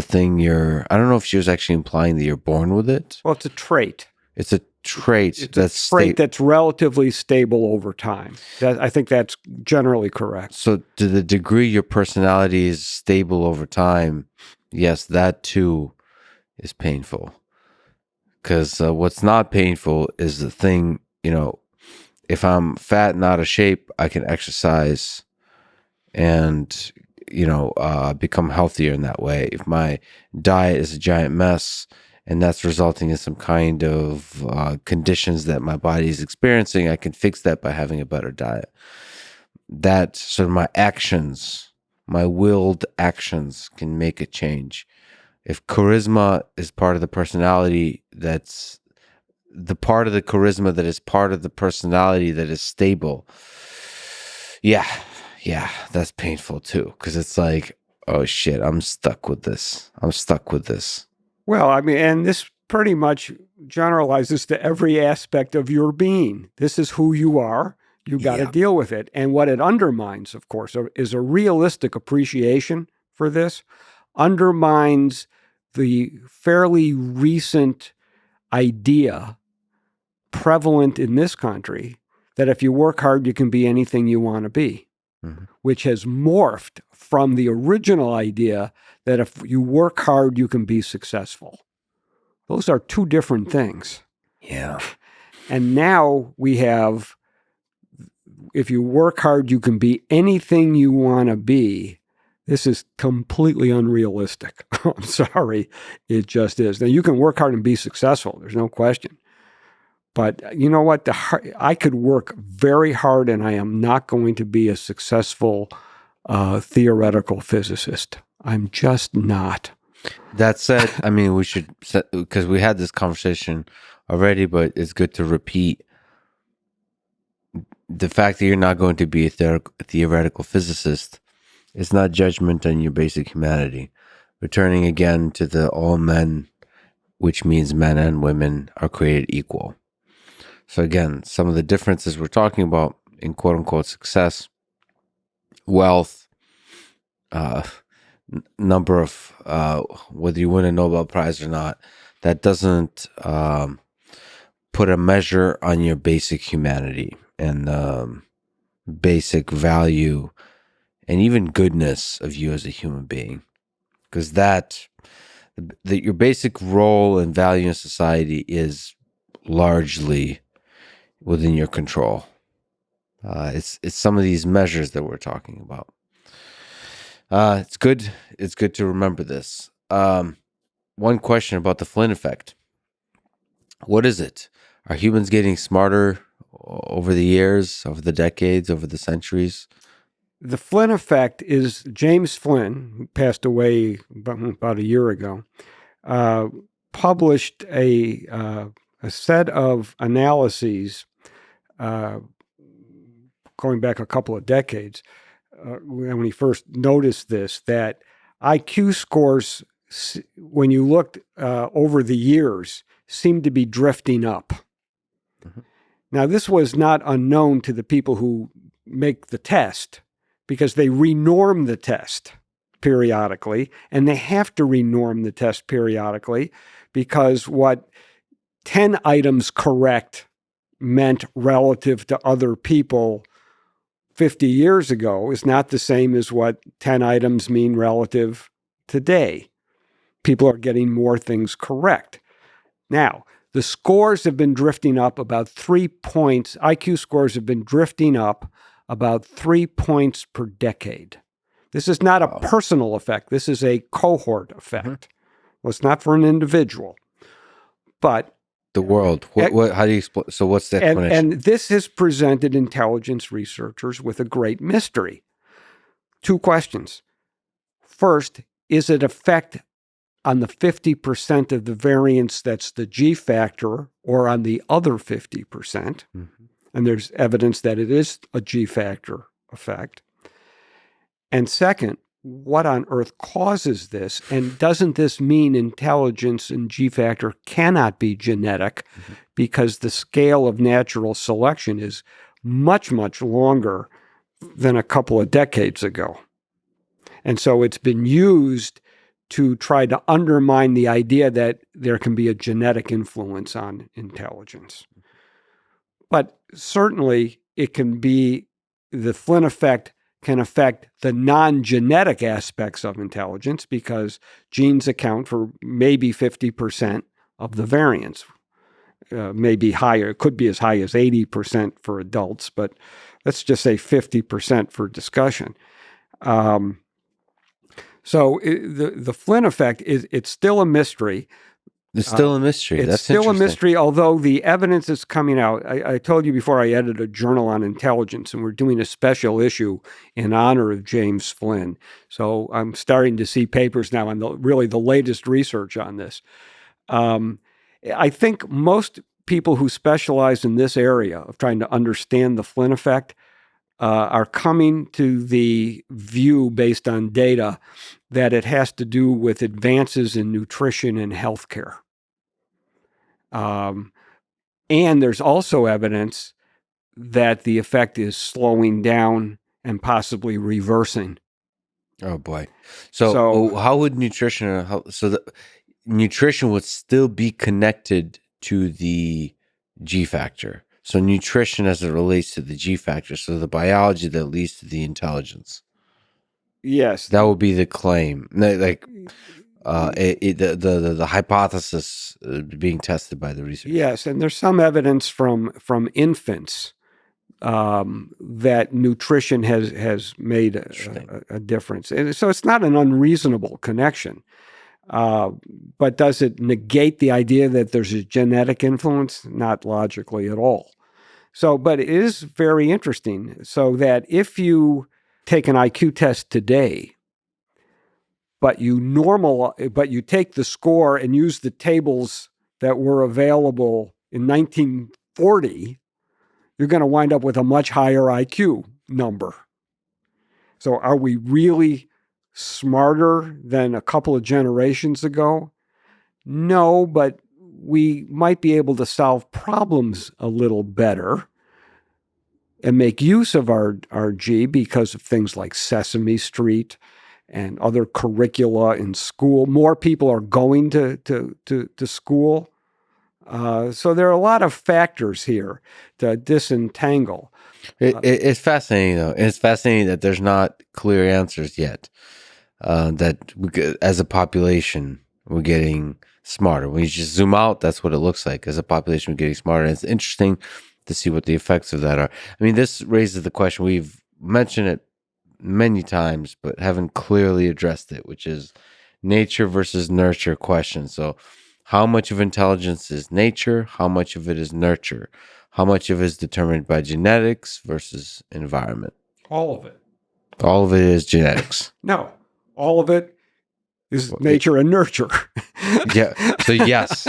thing I don't know if she was actually implying that you're born with it. Well, it's a trait. It's a trait that's relatively stable over time. I think that's generally correct. So to the degree your personality is stable over time, yes, that too is painful. Because what's not painful is the thing, if I'm fat and out of shape, I can exercise and, become healthier in that way. If my diet is a giant mess and that's resulting in some kind of conditions that my body is experiencing, I can fix that by having a better diet. That sort of my actions, my willed actions can make a change. If charisma is part of the personality, that's the part of the charisma that is part of the personality that is stable. Yeah, that's painful too. Because it's like, oh shit, I'm stuck with this. Well, I mean, and this pretty much generalizes to every aspect of your being. This is who you are. You got to deal with it. And what it undermines, of course, is a realistic appreciation for this, undermines the fairly recent idea prevalent in this country that if you work hard, you can be anything you want to be, which has morphed from the original idea that if you work hard, you can be successful. Those are two different things. Yeah. And now we have, if you work hard, you can be anything you want to be. This is completely unrealistic. I'm sorry. It just is. Now, you can work hard and be successful. There's no question. But you know what? I could work very hard, and I am not going to be a successful theoretical physicist. I'm just not. That said, I mean, we should, because we had this conversation already, but it's good to repeat the fact that you're not going to be a theoretical physicist is not judgment on your basic humanity. Returning again to the all men, which means men and women are created equal. So again, some of the differences we're talking about in quote unquote success, wealth, number of whether you win a Nobel Prize or not, that doesn't put a measure on your basic humanity and basic value and even goodness of you as a human being, because that your basic role and value in society is largely within your control. It's some of these measures that we're talking about. It's good to remember this. One question about the Flynn effect. What is it? Are humans getting smarter over the years, over the decades, over the centuries? The Flynn effect is James Flynn, who passed away about a year ago, published a set of analyses going back a couple of decades when he first noticed this, that IQ scores, when you looked over the years, seemed to be drifting up. Mm-hmm. Now, this was not unknown to the people who make the test, because they renorm the test periodically, and they have to renorm the test periodically because what 10 items correct meant relative to other people 50 years ago is not the same as what 10 items mean relative today. People are getting more things correct. Now, the scores have been drifting up about 3 points. IQ scores have been drifting up about 3 points per decade. This is not a personal effect. This is a cohort effect. Mm-hmm. Well, it's not for an individual. But the world. How do you explain? So what's the explanation? And this has presented intelligence researchers with a great mystery. 2 questions. First, is it effect on the 50% of the variance that's the G factor or on the other 50%? Mm-hmm. And there's evidence that it is a G factor effect. And second, what on earth causes this? And doesn't this mean intelligence and G factor cannot be genetic, mm-hmm. because the scale of natural selection is much, much longer than a couple of decades ago? And so it's been used to try to undermine the idea that there can be a genetic influence on intelligence. But certainly it can be, the Flynn effect can affect the non-genetic aspects of intelligence because genes account for maybe 50% of the variance. Maybe higher. It could be as high as 80% for adults, but let's just say 50% for discussion. So the Flynn effect it's still a mystery. It's still a mystery. It's still a mystery, although the evidence is coming out. I told you before I edited a journal on intelligence, and we're doing a special issue in honor of James Flynn. So I'm starting to see papers now on really the latest research on this. I think most people who specialize in this area of trying to understand the Flynn effect are coming to the view based on data that it has to do with advances in nutrition and healthcare. And there's also evidence that the effect is slowing down and possibly reversing. Oh boy! So how would nutrition? nutrition would still be connected to the G factor. So nutrition as it relates to the G factor, so the biology that leads to the intelligence. Yes. That would be the claim. Like the hypothesis being tested by the research. Yes, and there's some evidence from infants that nutrition has made a difference. And so it's not an unreasonable connection. But does it negate the idea that there's a genetic influence? Not logically at all. So, but it is very interesting. So that if you take an IQ test today, but you take the score and use the tables that were available in 1940, you're going to wind up with a much higher IQ number. So are we really smarter than a couple of generations ago? No, but we might be able to solve problems a little better and make use of our G because of things like Sesame Street and other curricula in school. More people are going to school. So there are a lot of factors here to disentangle. It's fascinating, though. It's fascinating that there's not clear answers yet. That as a population, we're getting smarter. When you just zoom out, that's what it looks like. As a population, we're getting smarter. And it's interesting to see what the effects of that are. I mean, this raises the question. We've mentioned it many times, but haven't clearly addressed it, which is nature versus nurture question. So how much of intelligence is nature? How much of it is nurture? How much of it is determined by genetics versus environment? All of it. All of it is genetics. No, all of it is nature and nurture. Yeah. So yes.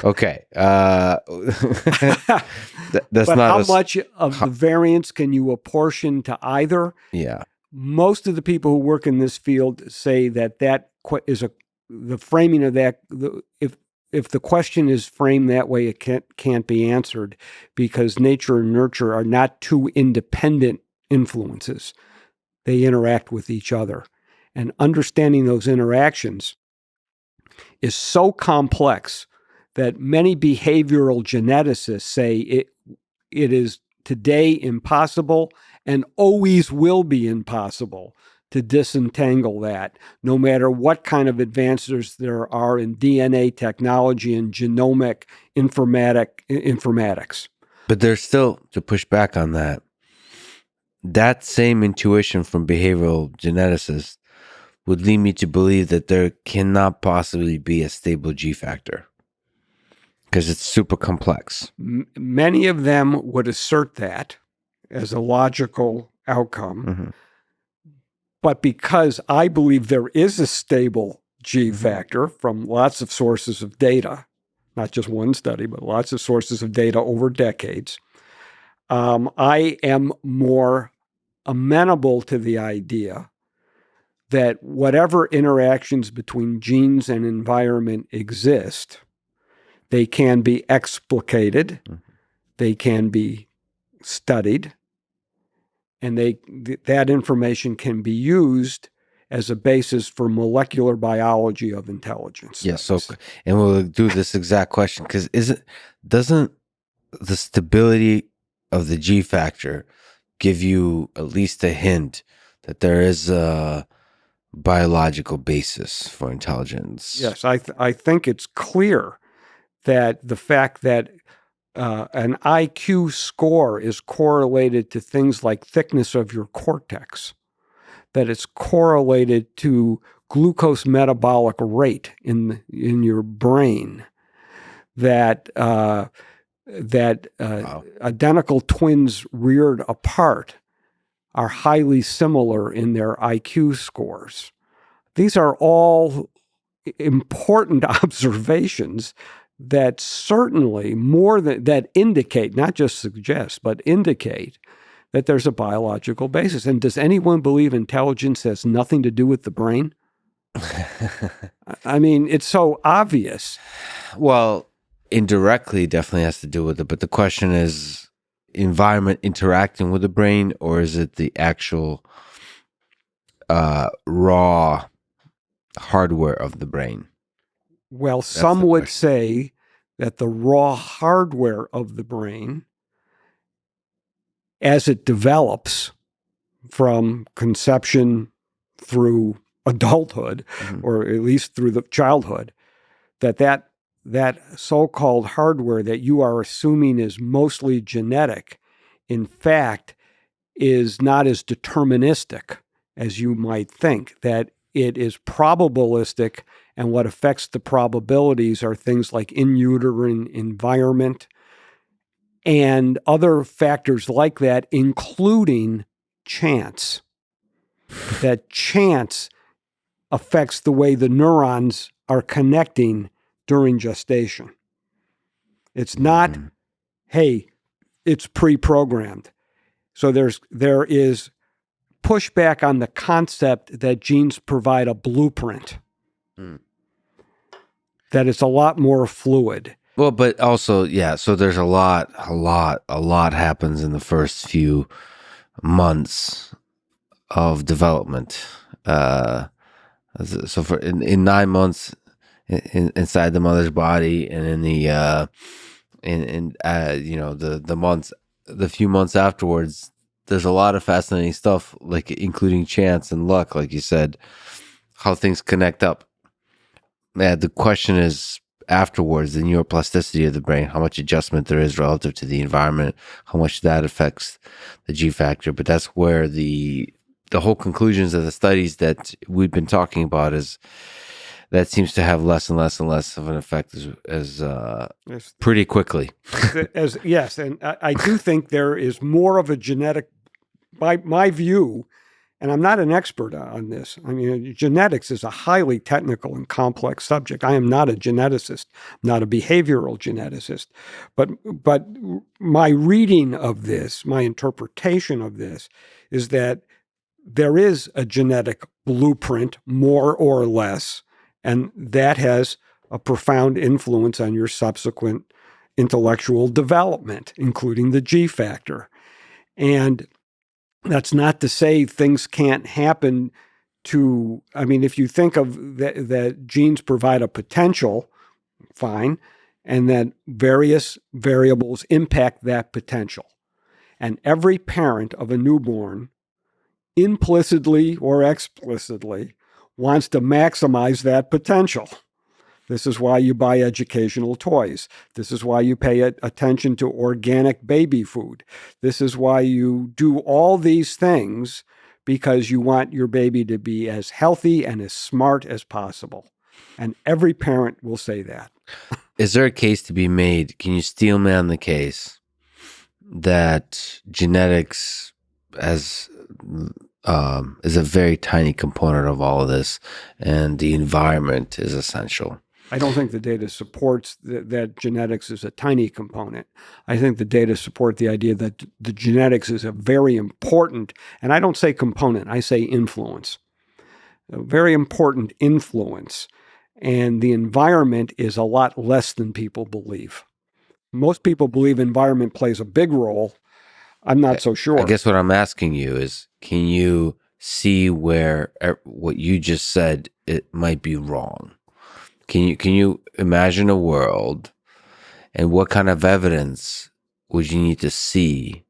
Okay. That's but not how much of the variance can you apportion to either? Yeah. Most of the people who work in this field say that is the framing of that. If the question is framed that way, it can't be answered because nature and nurture are not two independent influences. They interact with each other. And understanding those interactions is so complex that many behavioral geneticists say it is today impossible and always will be impossible to disentangle that, no matter what kind of advances there are in DNA technology and genomic informatics. But there's still, to push back on that same intuition from behavioral geneticists would lead me to believe that there cannot possibly be a stable G factor because it's super complex. Many of them would assert that as a logical outcome. Mm-hmm. But because I believe there is a stable G factor from lots of sources of data, not just one study, but lots of sources of data over decades, I am more amenable to the idea that whatever interactions between genes and environment exist, they can be explicated, they can be studied, and that information can be used as a basis for molecular biology of intelligence. Yes, and we'll do this exact question because doesn't the stability of the G factor give you at least a hint that there is a biological basis for intelligence? Yes, I think it's clear that the fact that an IQ score is correlated to things like thickness of your cortex, that it's correlated to glucose metabolic rate in your brain, that wow. Identical twins reared apart are highly similar in their IQ scores. These are all important observations that certainly that indicate, not just suggest, but indicate that there's a biological basis. And does anyone believe intelligence has nothing to do with the brain? I mean, it's so obvious. Well, indirectly definitely has to do with it. But the question is, environment interacting with the brain, or is it the actual raw hardware of the brain? Well, That's some the would question. say that the raw hardware of the brain, as it develops from conception through adulthood, or at least through the childhood, that so-called hardware that you are assuming is mostly genetic, in fact, is not as deterministic as you might think, that it is probabilistic, and what affects the probabilities are things like in uterine environment and other factors like that, including chance. That chance affects the way the neurons are connecting during gestation. It's not, hey, it's pre-programmed. So there is pushback on the concept that genes provide a blueprint, that it's a lot more fluid. Well, but also, yeah, so there's a lot happens in the first few months of development. So for in 9 months inside the mother's body, and in the the few months afterwards, there's a lot of fascinating stuff, like including chance and luck, like you said, how things connect up. Yeah, the question is afterwards, the neuroplasticity of the brain, how much adjustment there is relative to the environment, how much that affects the G factor. But that's where the whole conclusions of the studies that we've been talking about is that seems to have less and less and less of an effect as pretty quickly. Yes, and I do think there is more of a genetic, by my view, and I'm not an expert on this. I mean, genetics is a highly technical and complex subject. I am not a geneticist, not a behavioral geneticist, but my reading of this, my interpretation of this, is that there is a genetic blueprint, more or less, and that has a profound influence on your subsequent intellectual development, including the G factor. And that's not to say things can't happen to, I mean, if you think of that genes provide a potential, fine, and that various variables impact that potential. And every parent of a newborn, implicitly or explicitly, wants to maximize that potential. This is why you buy educational toys. This is why you pay attention to organic baby food. This is why you do all these things, because you want your baby to be as healthy and as smart as possible. And every parent will say that. Is there a case to be made? Can you steel man the case that genetics is a very tiny component of all of this, and the environment is essential? I don't think the data supports that genetics is a tiny component. I think the data support the idea that the genetics is a very important, and I don't say component, I say influence, a very important influence. And the environment is a lot less than people believe. Most people believe environment plays a big role. I'm not so sure. I guess what I'm asking you is, can you see where what you just said, it might be wrong? Can you imagine a world, and what kind of evidence would you need to see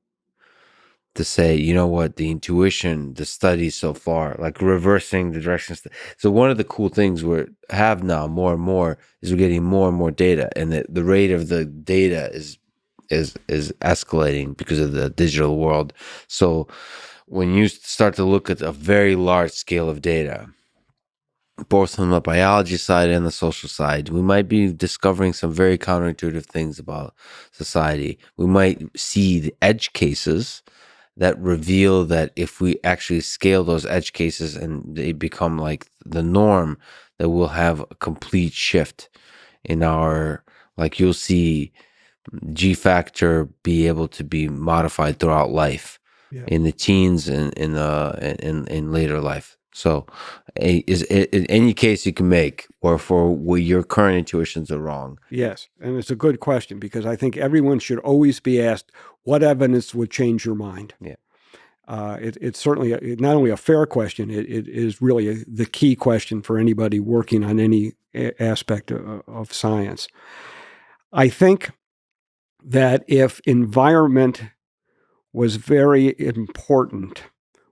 to say, you know what, the intuition, the studies so far, like reversing the directions? So one of the cool things we have now more and more is we're getting more and more data, and the rate of the data is escalating because of the digital world. So when you start to look at a very large scale of data, both on the biology side and the social side, we might be discovering some very counterintuitive things about society. We might see the edge cases that reveal that if we actually scale those edge cases and they become like the norm, that we'll have a complete shift in our, like you'll see G factor be able to be modified throughout life, in the teens and in later life. So, is in any case you can make, or for where your current intuitions are wrong? Yes, and it's a good question, because I think everyone should always be asked, what evidence would change your mind? Yeah. It's certainly not only a fair question, it is really the key question for anybody working on any aspect of science. I think that if environment was very important,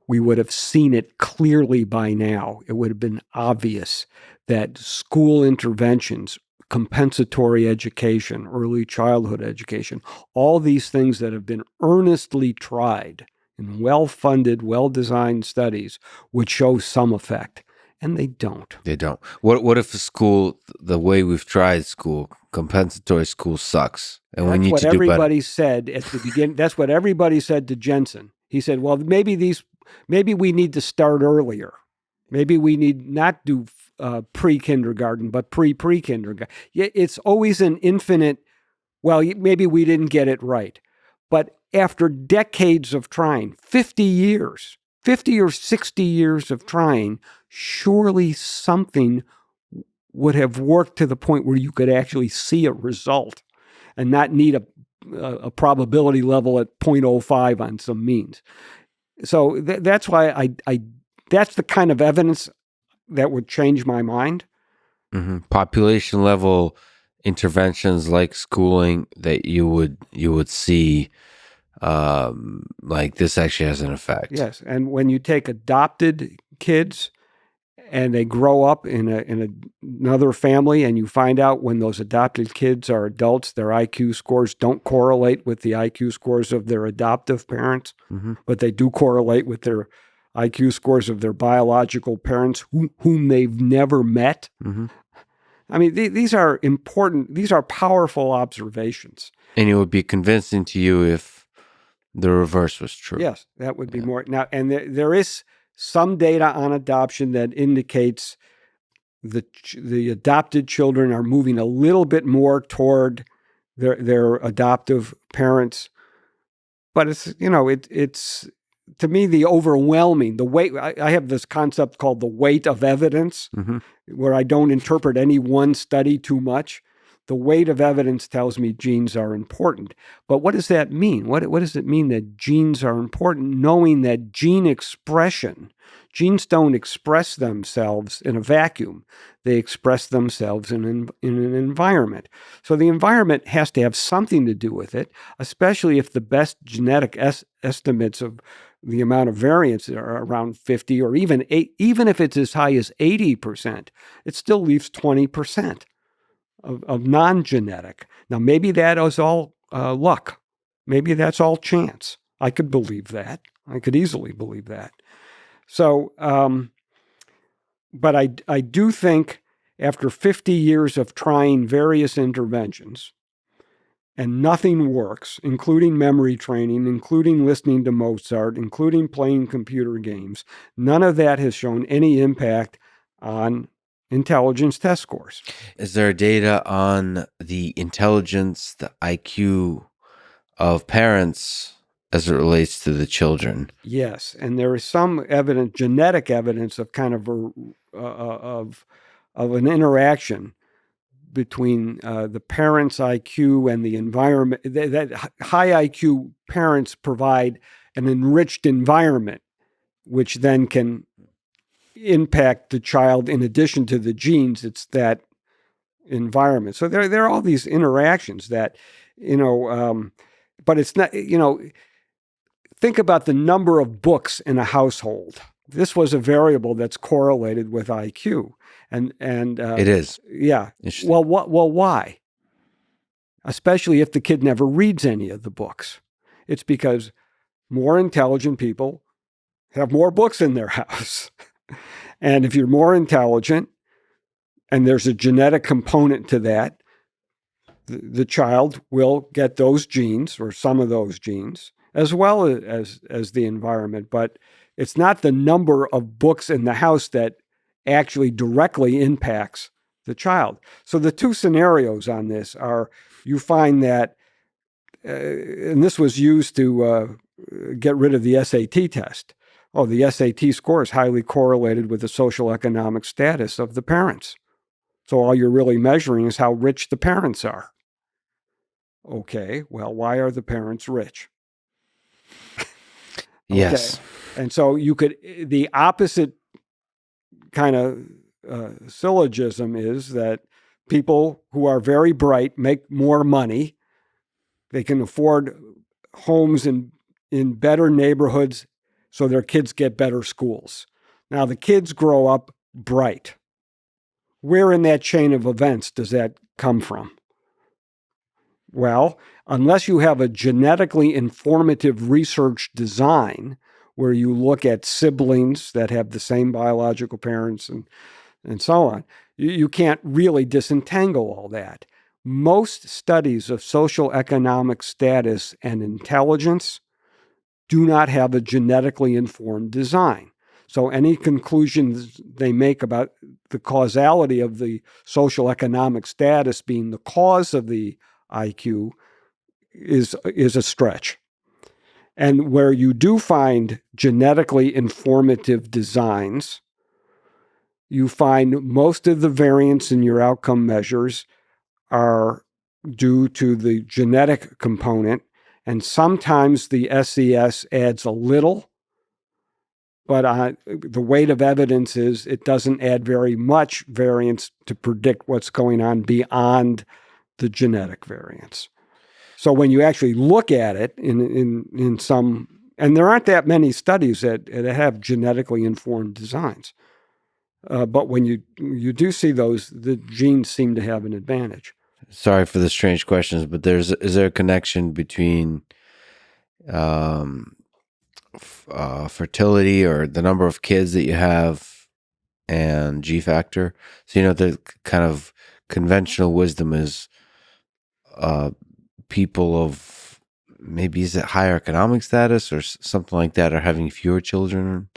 we would have seen it clearly by now. It would have been obvious that school interventions, compensatory education, early childhood education, all these things that have been earnestly tried in well-funded, well-designed studies would show some effect. And they don't. They don't. What if the school, the way we've tried school, compensatory school sucks, and we That's need what to do better? everybody said at the beginning. That's what everybody said to Jensen. He said, well, maybe we need to start earlier. Maybe we need not do pre-kindergarten, but pre-kindergarten. It's always an infinite, well, maybe we didn't get it right. But after decades of trying, 50 years, 50 or 60 years of trying, surely something would have worked to the point where you could actually see a result and not need a probability level at 0.05 on some means. So that's why that's the kind of evidence that would change my mind. Mm-hmm. Population level interventions like schooling that you would see, like this actually has an effect. Yes, and when you take adopted kids and they grow up in another family, and you find out when those adopted kids are adults, their IQ scores don't correlate with the IQ scores of their adoptive parents, but they do correlate with their IQ scores of their biological parents, whom they've never met. I mean, these are important, these are powerful observations. And it would be convincing to you if the reverse was true. Yes, that would be more. Now, and there is some data on adoption that indicates the adopted children are moving a little bit more toward their adoptive parents. But it's, it's to me, the overwhelming, the weight. I have this concept called the weight of evidence, where I don't interpret any one study too much. The weight of evidence tells me genes are important. But what does that mean? What does it mean that genes are important, knowing that gene expression, genes don't express themselves in a vacuum. They express themselves in an environment. So the environment has to have something to do with it, especially if the best genetic estimates of the amount of variance are around 50, or even if it's as high as 80%, it still leaves 20%. Of non-genetic. Now, maybe that is all luck. Maybe that's all chance. I could believe that. I could easily believe that. So, but I do think after 50 years of trying various interventions and nothing works, including memory training, including listening to Mozart, including playing computer games, none of that has shown any impact on intelligence test scores. Is there data on the intelligence, the IQ of parents as it relates to the children? Yes, and there is some evidence, genetic evidence of kind of an interaction between the parents' IQ and the environment. That high IQ parents provide an enriched environment, which then can impact the child. In addition to the genes, it's that environment. So there are all these interactions that, but it's not, think about the number of books in a household. This was a variable that's correlated with IQ, and it is. Yeah. Well, why? Especially if the kid never reads any of the books. It's because more intelligent people have more books in their house. And if you're more intelligent, and there's a genetic component to that, the child will get those genes, or some of those genes, as well as the environment. But it's not the number of books in the house that actually directly impacts the child. So the two scenarios on this are, you find that, and this was used to get rid of the SAT test. Oh, the SAT score is highly correlated with the social economic status of the parents. So all you're really measuring is how rich the parents are. Okay, well, why are the parents rich? Yes. And so the opposite kind of syllogism is that people who are very bright make more money. They can afford homes in better neighborhoods, so their kids get better schools. Now, the kids grow up bright. Where in that chain of events does that come from? Well, unless you have a genetically informative research design where you look at siblings that have the same biological parents and so on, you can't really disentangle all that. Most studies of social economic status and intelligence do not have a genetically informed design. So any conclusions they make about the causality of the social economic status being the cause of the IQ is a stretch. And where you do find genetically informative designs, you find most of the variance in your outcome measures are due to the genetic component, and sometimes the SES adds a little, but the weight of evidence is it doesn't add very much variance to predict what's going on beyond the genetic variance. So when you actually look at it in some, and there aren't that many studies that have genetically informed designs, but when you do see those, the genes seem to have an advantage. Sorry for the strange questions, but is there a connection between fertility or the number of kids that you have and G factor? So, the kind of conventional wisdom is people of maybe is it higher economic status or something like that are having fewer children.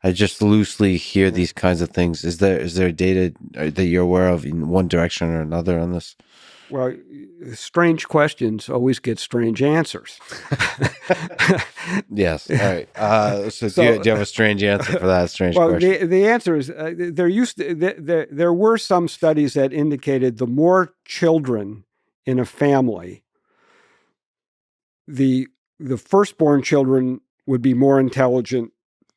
I just loosely hear these kinds of things. Is there data that you're aware of in one direction or another on this? Well, strange questions always get strange answers. Yes. All right. So do you have a strange answer for that strange question? The answer is there were some studies that indicated the more children in a family, the firstborn children would be more intelligent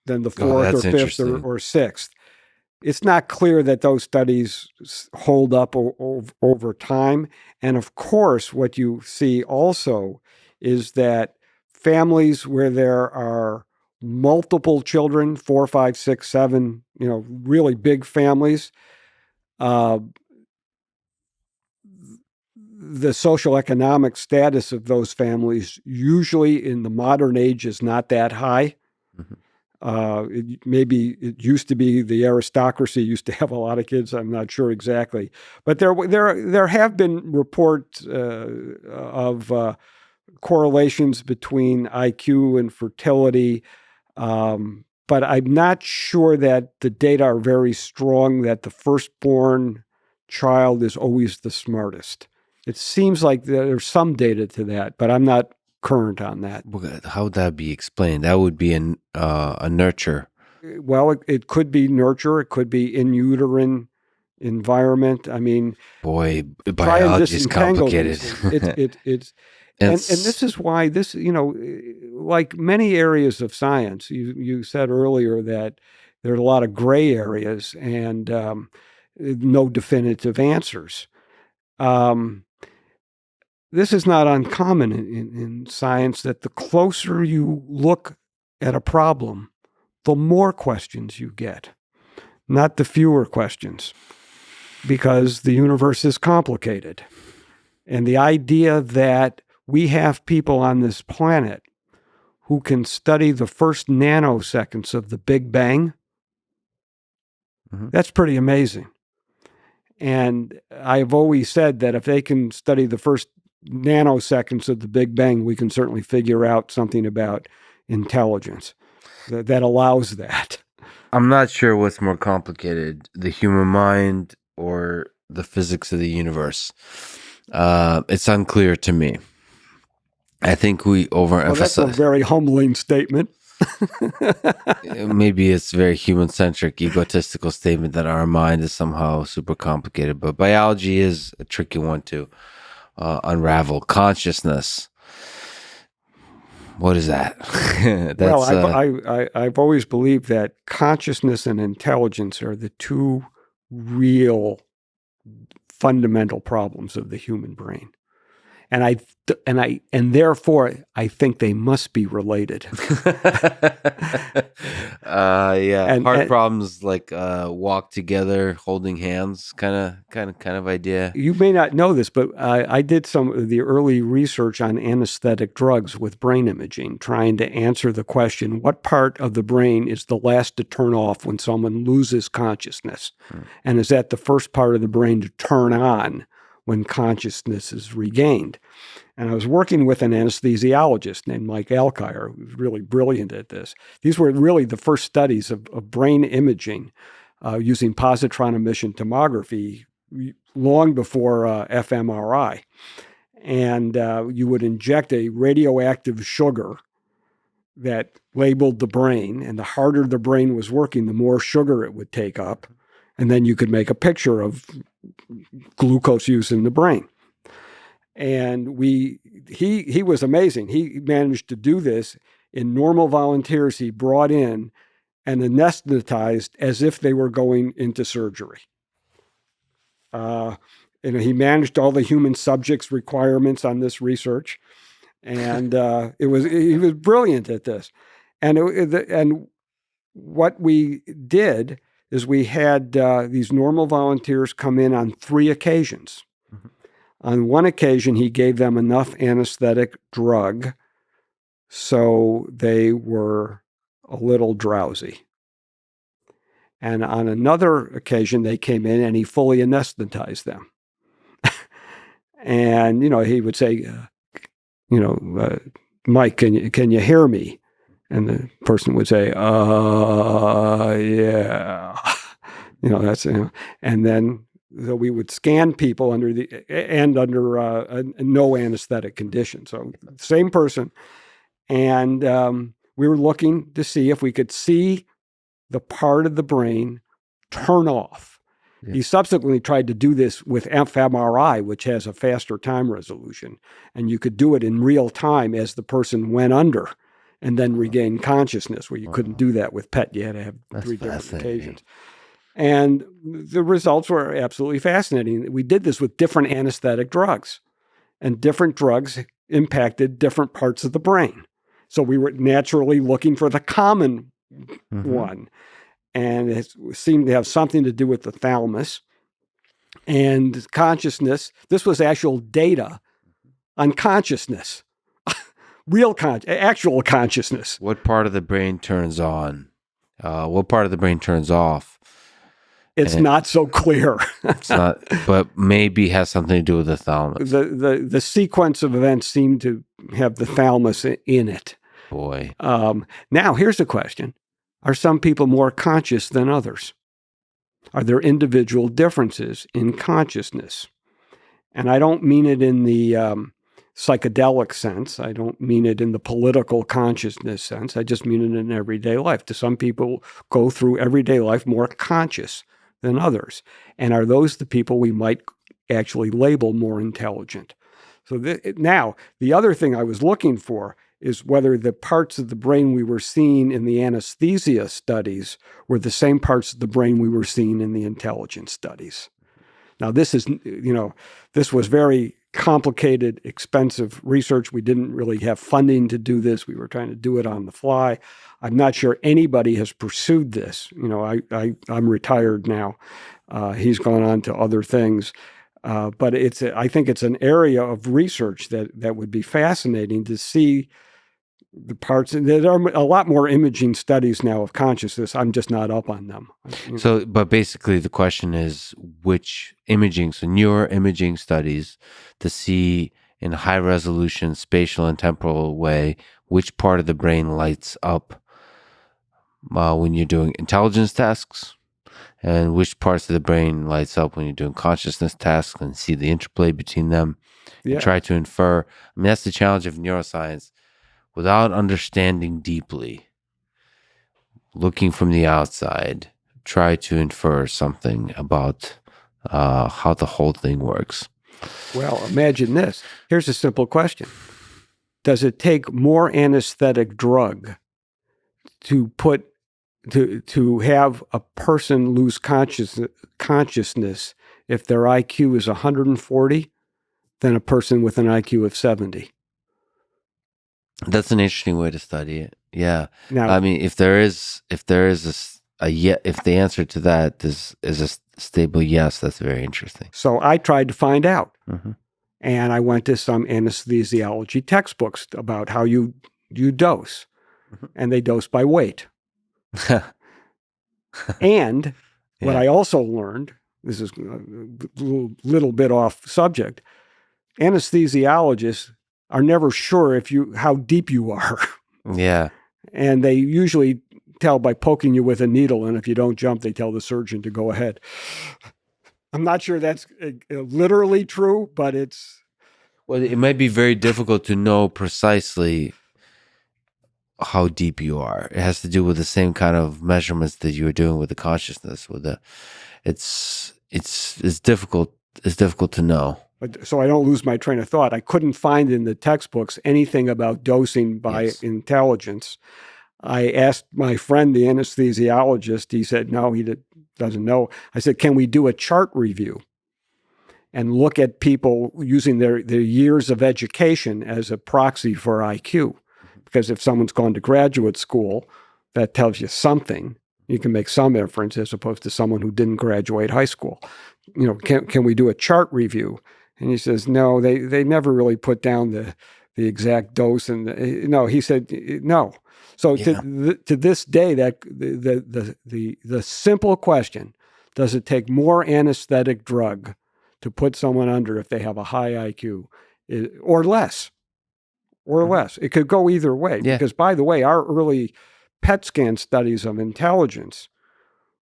than the fourth or fifth or sixth. It's not clear that those studies hold up over time. And of course, what you see also is that families where there are multiple children, 4, 5, 6, 7, really big families, the social economic status of those families usually in the modern age is not that high. Mm-hmm. It used to be the aristocracy used to have a lot of kids. I'm not sure exactly, but there have been reports of correlations between IQ and fertility, but I'm not sure that the data are very strong that the firstborn child is always the smartest. It seems like there's some data to that, but I'm not current on that. How would that be explained? That would be a nurture. Well, it could be nurture. It could be in uterine environment. I mean, boy, biology is complicated. And this is why this, like many areas of science, you said earlier that there are a lot of gray areas and no definitive answers. This is not uncommon in science that the closer you look at a problem, the more questions you get, not the fewer questions, because the universe is complicated. And the idea that we have people on this planet who can study the first nanoseconds of the Big Bang, that's pretty amazing. And I've always said that if they can study the first nanoseconds of the Big Bang, we can certainly figure out something about intelligence that allows that. I'm not sure what's more complicated, the human mind or the physics of the universe. It's unclear to me. I think we overemphasize. That's a very humbling statement. Maybe it's a very human-centric, egotistical statement that our mind is somehow super complicated, but biology is a tricky one to unravel. Consciousness. What is that? Well, That's I've always believed that consciousness and intelligence are the two real fundamental problems of the human brain. And therefore I think they must be related. yeah, heart And problems like walk together, holding hands, kind of idea. you may not know this, but I did some of the early research on anesthetic drugs with brain imaging, trying to answer the question, what part of the brain is the last to turn off when someone loses consciousness? And is that the first part of the brain to turn on when consciousness is regained? And I was working with an anesthesiologist named Mike Alkire, who was really brilliant at this. These were really the first studies of brain imaging using positron emission tomography long before fMRI. And you would inject a radioactive sugar that labeled the brain, and the harder the brain was working, the more sugar it would take up. And then you could make a picture of glucose use in the brain. And he was amazing. He managed to do this in normal volunteers he brought in and anesthetized as if they were going into surgery. He managed all the human subjects requirements on this research, and he was brilliant at this. And what we did is we had these normal volunteers come in on 3 occasions. Mm-hmm. On one occasion, he gave them enough anesthetic drug so they were a little drowsy. And on another occasion, they came in and he fully anesthetized them. And, he would say, Mike, can you hear me? And the person would say, yeah. And then so we would scan people under a no anesthetic condition. So same person. And we were looking to see if we could see the part of the brain turn off. Yeah. He subsequently tried to do this with fMRI, which has a faster time resolution. And you could do it in real time as the person went under and then regain consciousness, where you couldn't do that with PET. You had to have 3 different occasions. And the results were absolutely fascinating. We did this with different anesthetic drugs, and different drugs impacted different parts of the brain. So we were naturally looking for the common one. And it seemed to have something to do with the thalamus and consciousness. This was actual data on consciousness, actual consciousness. What part of the brain turns on? What part of the brain turns off? It's not so clear. It's not, but maybe has something to do with the thalamus. The sequence of events seem to have the thalamus in it. Boy. Now, here's the question. Are some people more conscious than others? Are there individual differences in consciousness? And I don't mean it in the psychedelic sense. I don't mean it in the political consciousness sense. I just mean it in everyday life. Do some people go through everyday life more conscious than others? And are those the people we might actually label more intelligent? So now, the other thing I was looking for is whether the parts of the brain we were seeing in the anesthesia studies were the same parts of the brain we were seeing in the intelligence studies. Now, this was very complicated, expensive research. We didn't really have funding to do this. We were trying to do it on the fly. I'm not sure anybody has pursued this. I'm retired now. He's gone on to other things. But I think it's an area of research that would be fascinating to see the parts. There are a lot more imaging studies now of consciousness. I'm just not up on them. So, but basically the question is which imaging, so neuroimaging studies to see in a high resolution spatial and temporal way, which part of the brain lights up when you're doing intelligence tasks, and which parts of the brain lights up when you're doing consciousness tasks, and see the interplay between them. Yeah. And try to infer. I mean, that's the challenge of neuroscience. Without understanding deeply, looking from the outside, try to infer something about how the whole thing works. Well, imagine this. Here's a simple question. does it take more anesthetic drug to put to have a person lose consciousness if their IQ is 140 than a person with an IQ of 70? That's an interesting way to study it. Yeah. Now, I mean, if there is if the answer to that is a stable yes, that's very interesting. so I tried to find out. Mhm. And I went to some anesthesiology textbooks about how you dose, and they dose by weight. And what Yeah. I also learned, this is a little bit off subject, anesthesiologists are never sure how deep you are. Yeah. And they usually tell by poking you with a needle, and if you don't jump, they tell the surgeon to go ahead. I'm not sure that's literally true, but it's... Well, it might be very difficult to know precisely how deep you are. It has to do with the same kind of measurements that you were doing with the consciousness. It's difficult. It's difficult to know. But so I don't lose my train of thought. I couldn't find in the textbooks anything about dosing by intelligence. I asked my friend, the anesthesiologist. He said, no, he doesn't know. I said, can we do a chart review and look at people using their years of education as a proxy for IQ? Because if someone's gone to graduate school, that tells you something. You can make some inference as opposed to someone who didn't graduate high school. Can we do a chart review? And he says, no, they never really put down the exact dose. And no, he said, no. So to this day, that the simple question, does it take more anesthetic drug to put someone under if they have a high IQ or less? Or less. It could go either way. Yeah. Because, by the way, our early PET scan studies of intelligence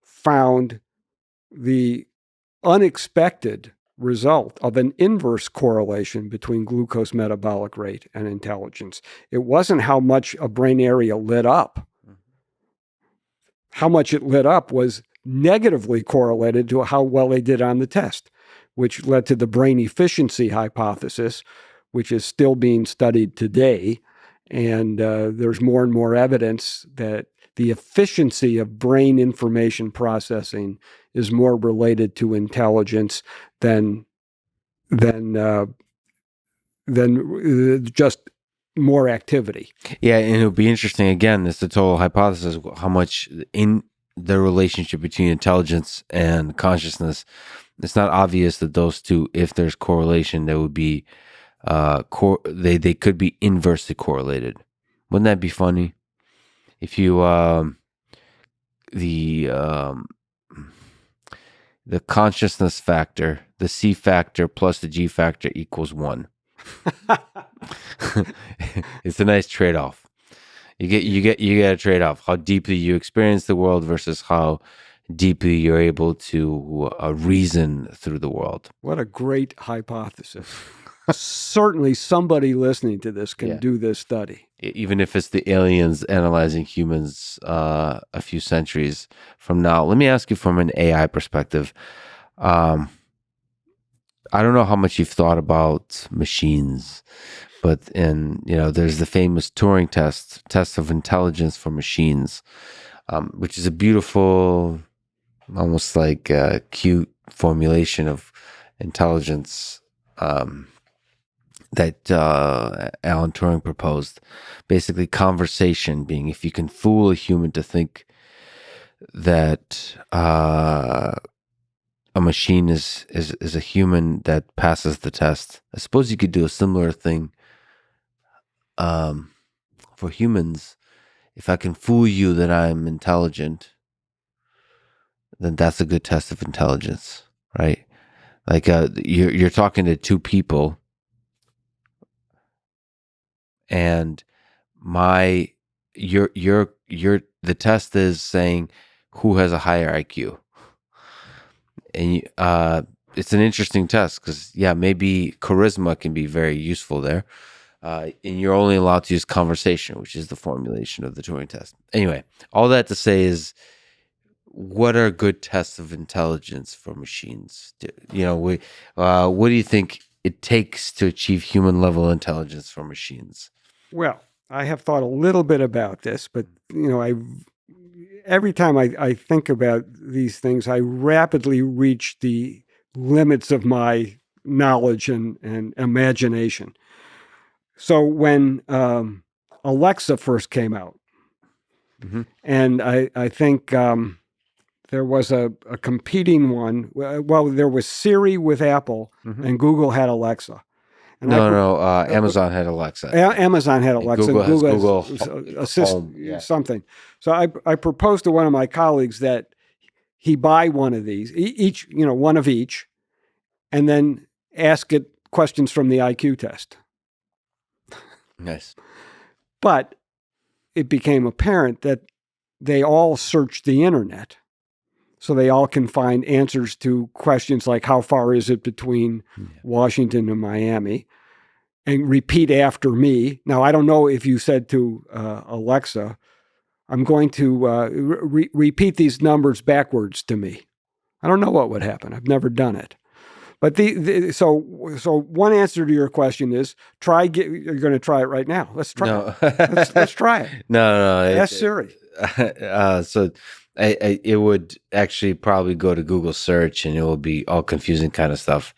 found the unexpected result of an inverse correlation between glucose metabolic rate and intelligence. It wasn't how much a brain area lit up. How much it lit up was negatively correlated to how well they did on the test, which led to the brain efficiency hypothesis, which is still being studied today. And there's more and more evidence that the efficiency of brain information processing is more related to intelligence than just more activity. Yeah, and it would be interesting, again, it's the total hypothesis, how much in the relationship between intelligence and consciousness, it's not obvious that those two, if there's correlation, there would be they could be inversely correlated. Wouldn't that be funny? If you the consciousness factor, the C factor plus the G factor equals 1. It's a nice trade-off. You get a trade-off. How deeply you experience the world versus how deeply you're able to reason through the world. What a great hypothesis. Certainly somebody listening to this can do this study. Even if it's the aliens analyzing humans a few centuries from now. Let me ask you from an AI perspective. I don't know how much you've thought about machines, but there's the famous Turing test of intelligence for machines, which is a beautiful, almost like a cute formulation of intelligence that Alan Turing proposed. Basically, conversation being, if you can fool a human to think that a machine is a human that passes the test. I suppose you could do a similar thing for humans. If I can fool you that I'm intelligent, then that's a good test of intelligence, right? Like you're talking to two people, and the test is saying who has a higher IQ. And it's an interesting test because, maybe charisma can be very useful there. And you're only allowed to use conversation, which is the formulation of the Turing test. Anyway, all that to say is, what are good tests of intelligence for machines? What do you think it takes to achieve human level intelligence for machines? Well, I have thought a little bit about this, but every time I think about these things, I rapidly reach the limits of my knowledge and imagination. So when Alexa first came out, Mm-hmm. and I think there was a competing one. Well, there was Siri with Apple, Mm-hmm. and Google had Alexa. And No, Amazon had Alexa. Amazon had And Alexa, Google and has Google has Google Assist Home. Yeah. something. So I proposed to one of my colleagues that he buy one of these, each, one of each, and then ask it questions from the IQ test. Nice. But it became apparent that they all search the internet. So they all can find answers to questions like how far is it between Washington and Miami, and repeat after me. Now, I don't know if you said to Alexa, I'm going to repeat these numbers backwards to me. I don't know what would happen. I've never done it. But so one answer to your question is you're going to try it right now. Let's try No. it. Let's try it. No. Ask Siri. So it would actually probably go to Google search, and it will be all confusing kind of stuff.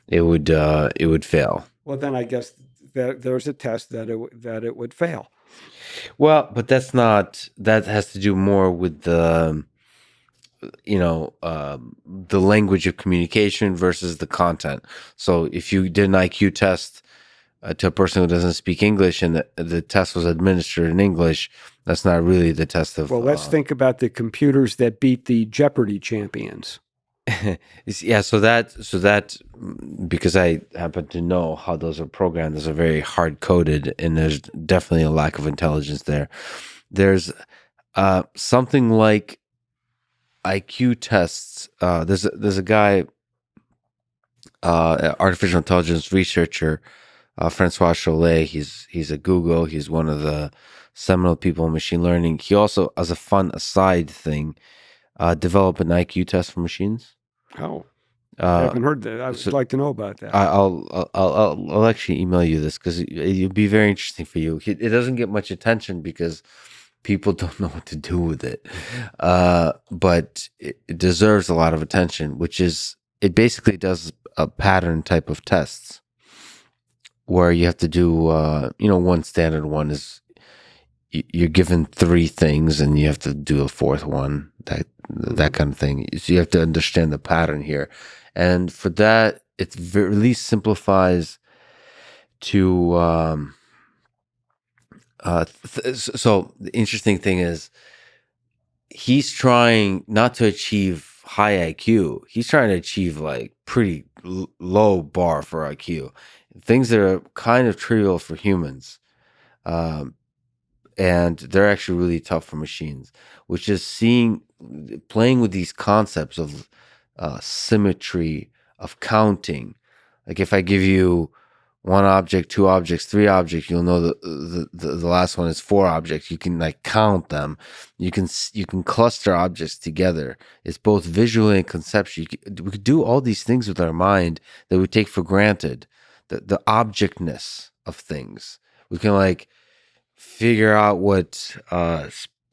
It would fail. Well, then I guess that there's a test that it would fail. Well, but that has to do more with the the language of communication versus the content. So if you did an IQ test to a person who doesn't speak English, and the test was administered in English, that's not really the test of. Well, let's think about the computers that beat the Jeopardy champions. Yeah, so that because I happen to know how those are programmed, those are very hard coded, and there's definitely a lack of intelligence there. There's something like IQ tests. There's a guy, artificial intelligence researcher, Francois Cholet. He's at Google. He's one of the seminal people in machine learning. He also, as a fun aside thing, developed an IQ test for machines. Oh, I haven't heard that. I would like to know about that. I'll actually email you this because it'll be very interesting for you. It doesn't get much attention because people don't know what to do with it, but it deserves a lot of attention. Which is, it basically does a pattern type of tests where you have to do, one standard one is you're given three things and you have to do a fourth one, that kind of thing. So you have to understand the pattern here. And for that, it really simplifies to, so the interesting thing is he's trying not to achieve high IQ. He's trying to achieve like pretty low bar for IQ. Things that are kind of trivial for humans. And they're actually really tough for machines, which is playing with these concepts of symmetry, of counting. Like if I give you one object, two objects, three objects, you'll know the last one is four objects. You can like count them. You can cluster objects together. It's both visually and conceptually. We could do all these things with our mind that we take for granted. The objectness of things. We can like figure out what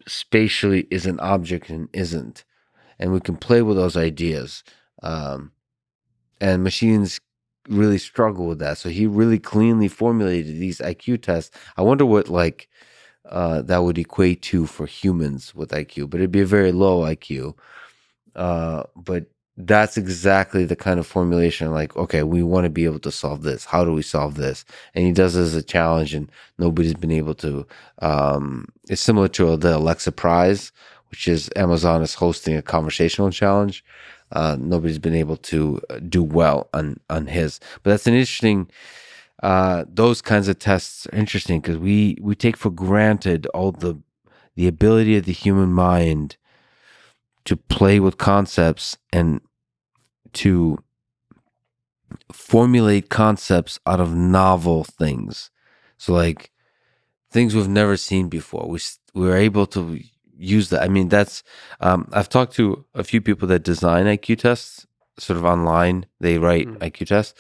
spatially is an object and isn't, and we can play with those ideas. And machines really struggle with that. So he really cleanly formulated these IQ tests. I wonder what that would equate to for humans with IQ, but it'd be a very low IQ. But that's exactly the kind of formulation, like, okay, we want to be able to solve this. How do we solve this? And he does it as a challenge, and nobody's been able to. It's similar to the Alexa Prize, which is Amazon is hosting a conversational challenge. Nobody's been able to do well on his. But that's an interesting. Those kinds of tests are interesting because we take for granted all the ability of the human mind to play with concepts and to formulate concepts out of novel things. So like things we've never seen before. We're able to use that. I mean, that's I've talked to a few people that design IQ tests sort of online. They write IQ tests,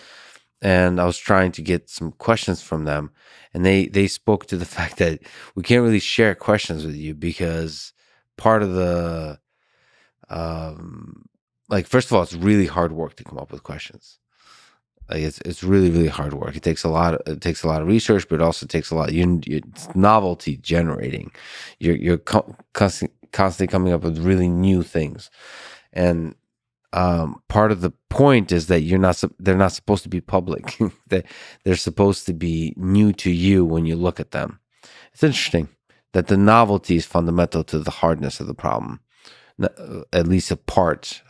and I was trying to get some questions from them, and they spoke to the fact that we can't really share questions with you because part of the like, first of all, it's really hard work to come up with questions. Like, it's really, really hard work. It takes a lot of research, but it also takes a lot. It's novelty generating. You're constantly coming up with really new things, and part of the point is that they're not supposed to be public. They're supposed to be new to you when you look at them. It's interesting that the novelty is fundamental to the hardness of the problem. At least a part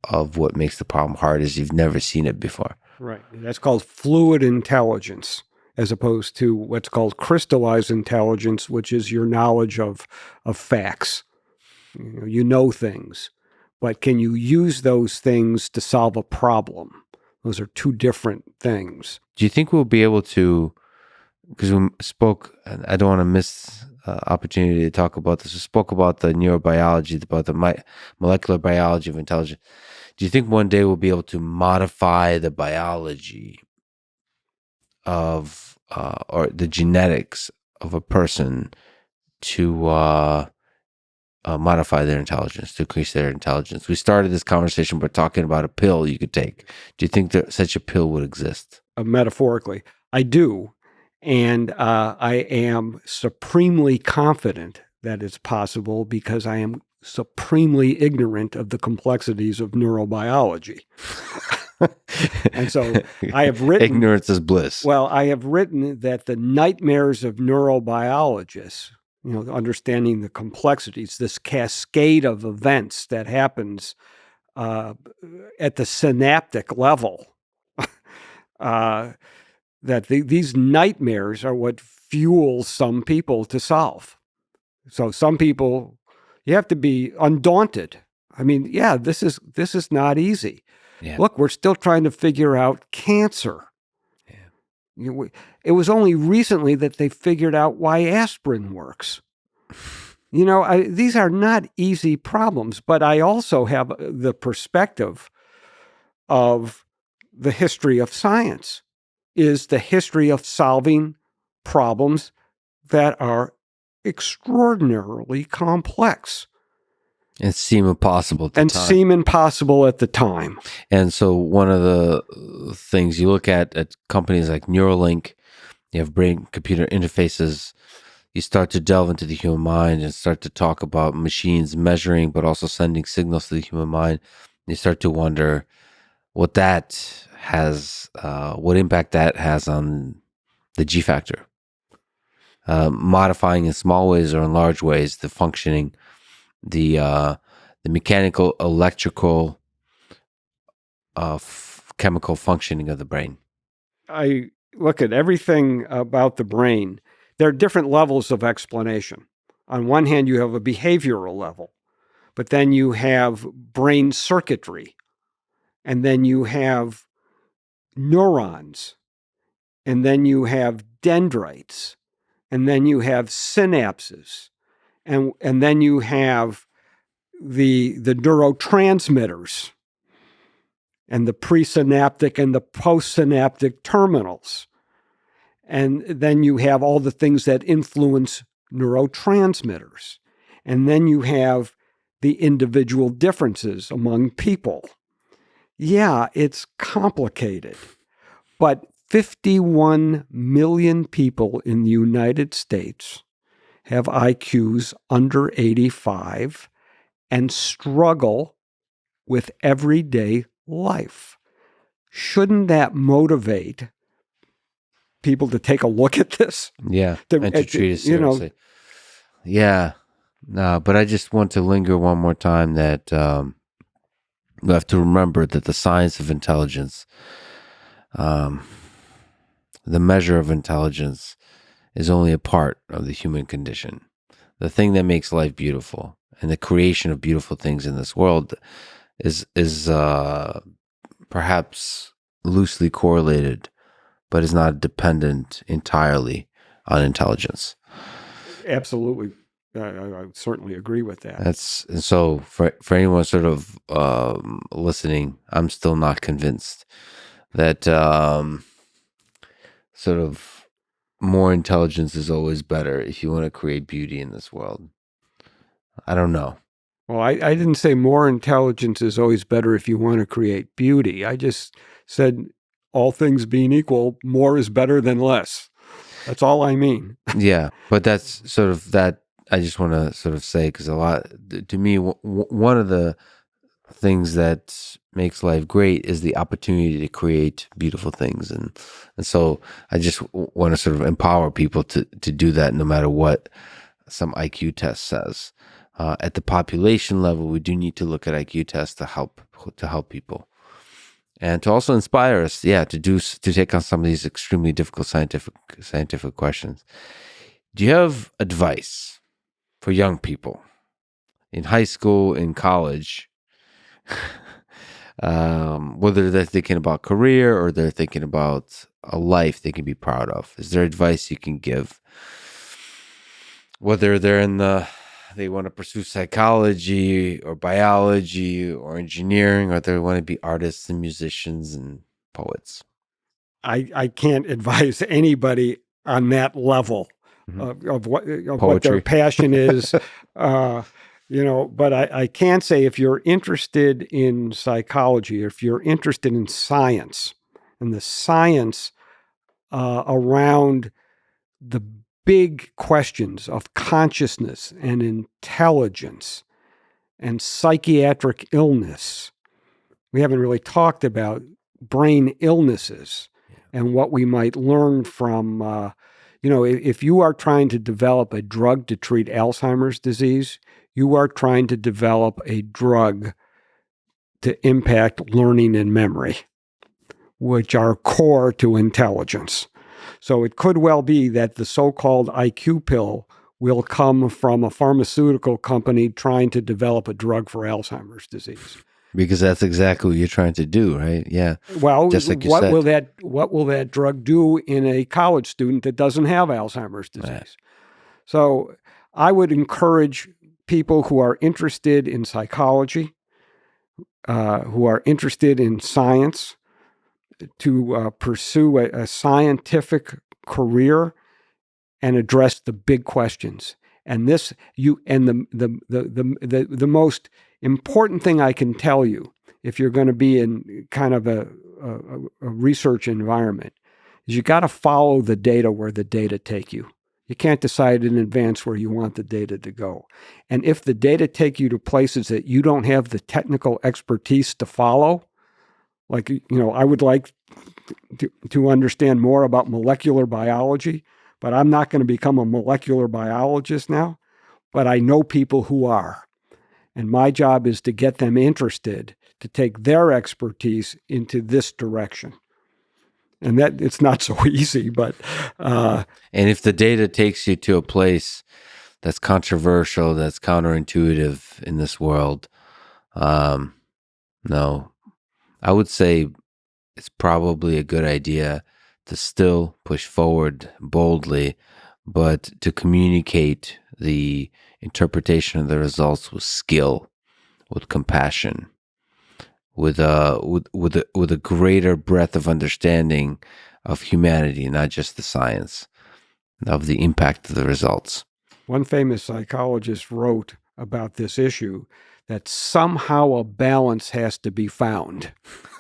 of what makes the problem hard is you've never seen it before. Right. That's called fluid intelligence, as opposed to what's called crystallized intelligence, which is your knowledge of facts. You know things, but can you use those things to solve a problem? Those are two different things. Do you think we'll be able to, because we spoke, and I don't want to miss opportunity to talk about this, we spoke about the neurobiology, about the molecular biology of intelligence. Do you think one day we'll be able to modify the biology of or the genetics of a person to modify their intelligence, to increase their intelligence? We started this conversation by talking about a pill you could take. Do you think that such a pill would exist? Metaphorically, I do. And I am supremely confident that it's possible because I am supremely ignorant of the complexities of neurobiology. And so I have written... Ignorance is bliss. Well, I have written that the nightmares of neurobiologists, understanding the complexities, this cascade of events that happens at the synaptic level, that these nightmares are what fuels some people to solve. So some people, you have to be undaunted. I mean, yeah, this is not easy. Yeah. Look, we're still trying to figure out cancer. Yeah. It was only recently that they figured out why aspirin works. These are not easy problems, but I also have the perspective of the history of science is the history of solving problems that are extraordinarily complex. And seem impossible at the time. And so one of the things you look at companies like Neuralink, you have brain-computer interfaces, you start to delve into the human mind and start to talk about machines measuring, but also sending signals to the human mind. You start to wonder what that has, what impact that has on the G factor. Modifying in small ways or in large ways the functioning, the mechanical, electrical, chemical functioning of the brain. I look at everything about the brain. There are different levels of explanation. On one hand, you have a behavioral level, but then you have brain circuitry, and then you have neurons, and then you have dendrites, and then you have synapses, and then you have the neurotransmitters and the presynaptic and the postsynaptic terminals. And then you have all the things that influence neurotransmitters. And then you have the individual differences among people. Yeah, it's complicated. But 51 million people in the United States have IQs under 85 and struggle with everyday life. Shouldn't that motivate people to take a look at this? Yeah, and to treat it seriously. Yeah, no, but I just want to linger one more time that we have to remember that the science of intelligence, the measure of intelligence, is only a part of the human condition. The thing that makes life beautiful and the creation of beautiful things in this world is perhaps loosely correlated, but is not dependent entirely on intelligence. Absolutely. I certainly agree with that. And so for anyone sort of listening, I'm still not convinced that sort of more intelligence is always better if you want to create beauty in this world. I don't know. Well, I didn't say more intelligence is always better if you want to create beauty. I just said, all things being equal, more is better than less. That's all I mean. Yeah, but that's sort of that. I just want to sort of say, because a lot, to me, one of the things that makes life great is the opportunity to create beautiful things, and so I just want to sort of empower people to do that, no matter what some IQ test says. At the population level, we do need to look at IQ tests to help people, and to also inspire us, to take on some of these extremely difficult scientific questions. Do you have advice for young people in high school, in college, whether they're thinking about career or they're thinking about a life they can be proud of? Is there advice you can give? Whether they want to pursue psychology or biology or engineering, or they want to be artists and musicians and poets. I can't advise anybody on that level of what their Poetry. passion is. But I can say, if you're interested in psychology, or if you're interested in science, and the science around the big questions of consciousness and intelligence and psychiatric illness, we haven't really talked about brain illnesses and what we might learn from, if you are trying to develop a drug to treat Alzheimer's disease, you are trying to develop a drug to impact learning and memory, which are core to intelligence. So it could well be that the so-called IQ pill will come from a pharmaceutical company trying to develop a drug for Alzheimer's disease. Because that's exactly what you're trying to do, right? Yeah. Well, just like you what said. will that drug do in a college student that doesn't have Alzheimer's disease? Right. So I would encourage people who are interested in psychology, who are interested in science, to pursue a scientific career and address the big questions. And the most important thing I can tell you, if you're going to be in kind of a research environment, is you got to follow the data where the data take you. You can't decide in advance where you want the data to go. And if the data take you to places that you don't have the technical expertise to follow, like, I would like to understand more about molecular biology, but I'm not going to become a molecular biologist now. But I know people who are. And my job is to get them interested, to take their expertise into this direction. And that it's not so easy, but... and if the data takes you to a place that's controversial, that's counterintuitive in this world, no, I would say it's probably a good idea to still push forward boldly, but to communicate the interpretation of the results with skill, with compassion, with a greater breadth of understanding of humanity, not just the science, of the impact of the results. One famous psychologist wrote about this issue that somehow a balance has to be found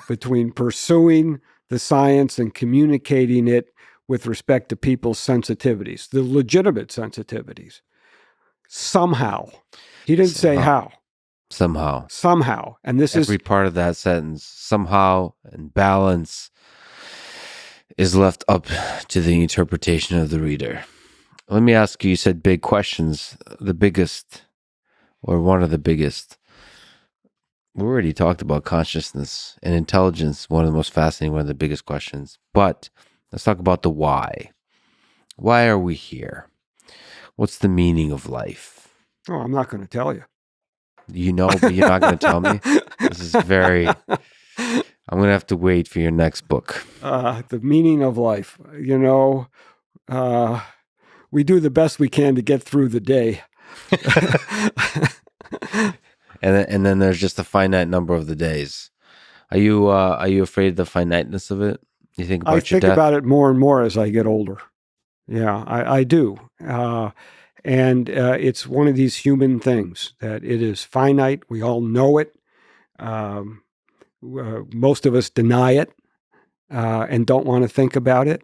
between pursuing the science and communicating it with respect to people's sensitivities, the legitimate sensitivities. Somehow. He didn't say how. Somehow. And this every part of that sentence, somehow, and balance is left up to the interpretation of the reader. Let me ask you, you said big questions, the biggest, or one of the biggest. We already talked about consciousness and intelligence, one of the most fascinating, one of the biggest questions. But let's talk about the why. Why are we here? What's the meaning of life? Oh, I'm not going to tell you. You know, but you're not going to tell me? This is very... I'm going to have to wait for your next book. The meaning of life. We do the best we can to get through the day. And then there's just a finite number of the days. Are you afraid of the finiteness of it? You think I about your think death? about it more and more as I get older. Yeah, I do. And it's one of these human things that it is finite. We all know it. Um, Most of us deny it and don't want to think about it.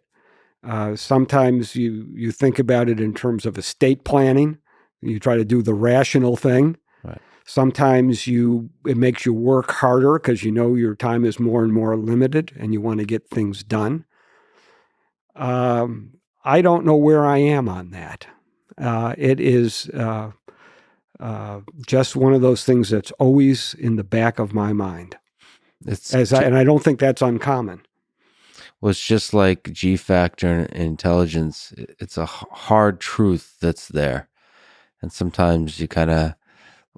Sometimes you think about it in terms of estate planning. You try to do the rational thing. Right. Sometimes it makes you work harder because you know your time is more and more limited and you want to get things done. I don't know where I am on that. It is just one of those things that's always in the back of my mind. And I don't think that's uncommon. Well, it's just like G factor and intelligence. It's a hard truth that's there, and sometimes you kind of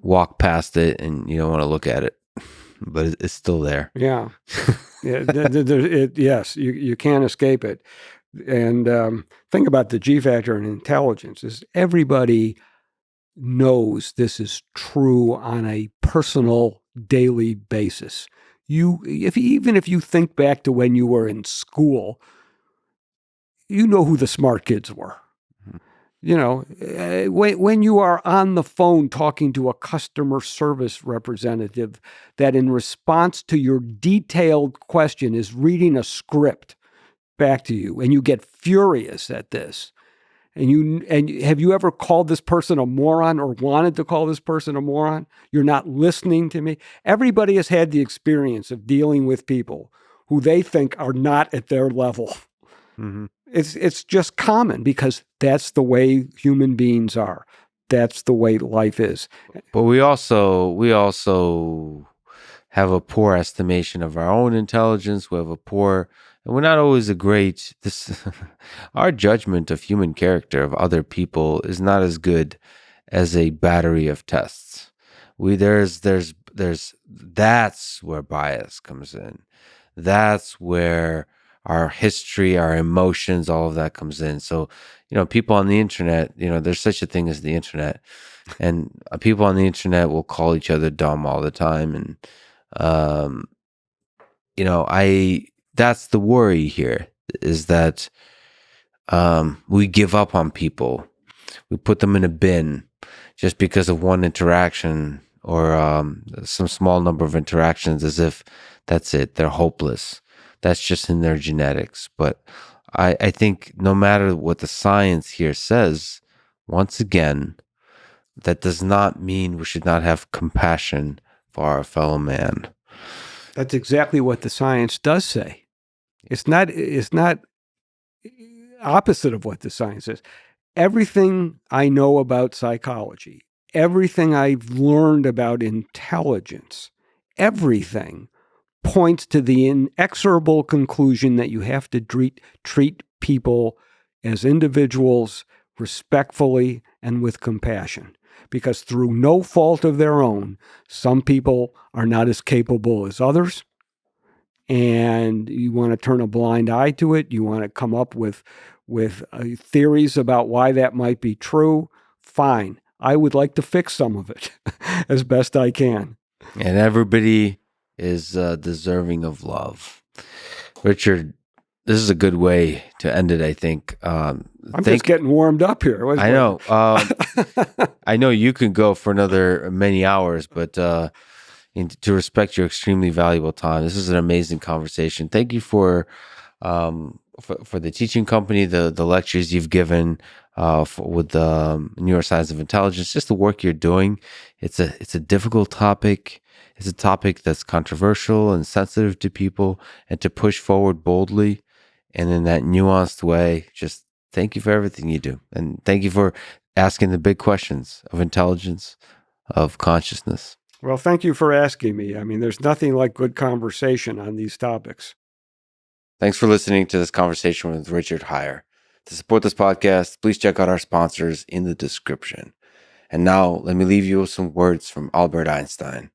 walk past it and you don't want to look at it, but it's still there. Yeah. Yes, you can't escape it. And thing about the G factor and intelligence is everybody knows this is true on a personal daily basis. Even if you think back to when you were in school, you know who the smart kids were. You know, when you are on the phone talking to a customer service representative that in response to your detailed question is reading a script back to you and you get furious at this. And have you ever called this person a moron or wanted to call this person a moron? You're not listening to me. Everybody has had the experience of dealing with people who they think are not at their level. Mm-hmm. It's just common because that's the way human beings are. That's the way life is. But we also have a poor estimation of our own intelligence. We have a poor, and we're not always a great. This our judgment of human character of other people is not as good as a battery of tests. There's that's where bias comes in. That's where our history, our emotions, all of that comes in. So, people on the internet, there's such a thing as the internet, and people on the internet will call each other dumb all the time. And, um, that's the worry here is that, we give up on people. We put them in a bin just because of one interaction or some small number of interactions as if that's it. They're hopeless. That's just in their genetics. But I think no matter what the science here says, once again, that does not mean we should not have compassion for our fellow man. That's exactly what the science does say. It's not opposite of what the science says. Everything I know about psychology, everything I've learned about intelligence, everything points to the inexorable conclusion that you have to treat people as individuals respectfully and with compassion. Because through no fault of their own, some people are not as capable as others. And you want to turn a blind eye to it. You want to come up with theories about why that might be true. Fine. I would like to fix some of it as best I can. And everybody is deserving of love. Richard, this is a good way to end it, I think. I'm just getting warmed up here. I know. I know you can go for another many hours, but to respect your extremely valuable time, this is an amazing conversation. Thank you for the teaching company, the lectures you've given with the neuroscience of intelligence, just the work you're doing. It's a difficult topic. It's a topic that's controversial and sensitive to people, and to push forward boldly and in that nuanced way. Just thank you for everything you do, and thank you for asking the big questions of intelligence, of consciousness. Well, thank you for asking me. I mean, there's nothing like good conversation on these topics. Thanks for listening to this conversation with Richard Heyer. To support this podcast, please check out our sponsors in the description. And now, let me leave you with some words from Albert Einstein.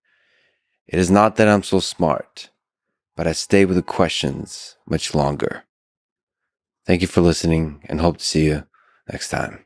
It is not that I'm so smart, but I stay with the questions much longer. Thank you for listening, and hope to see you next time.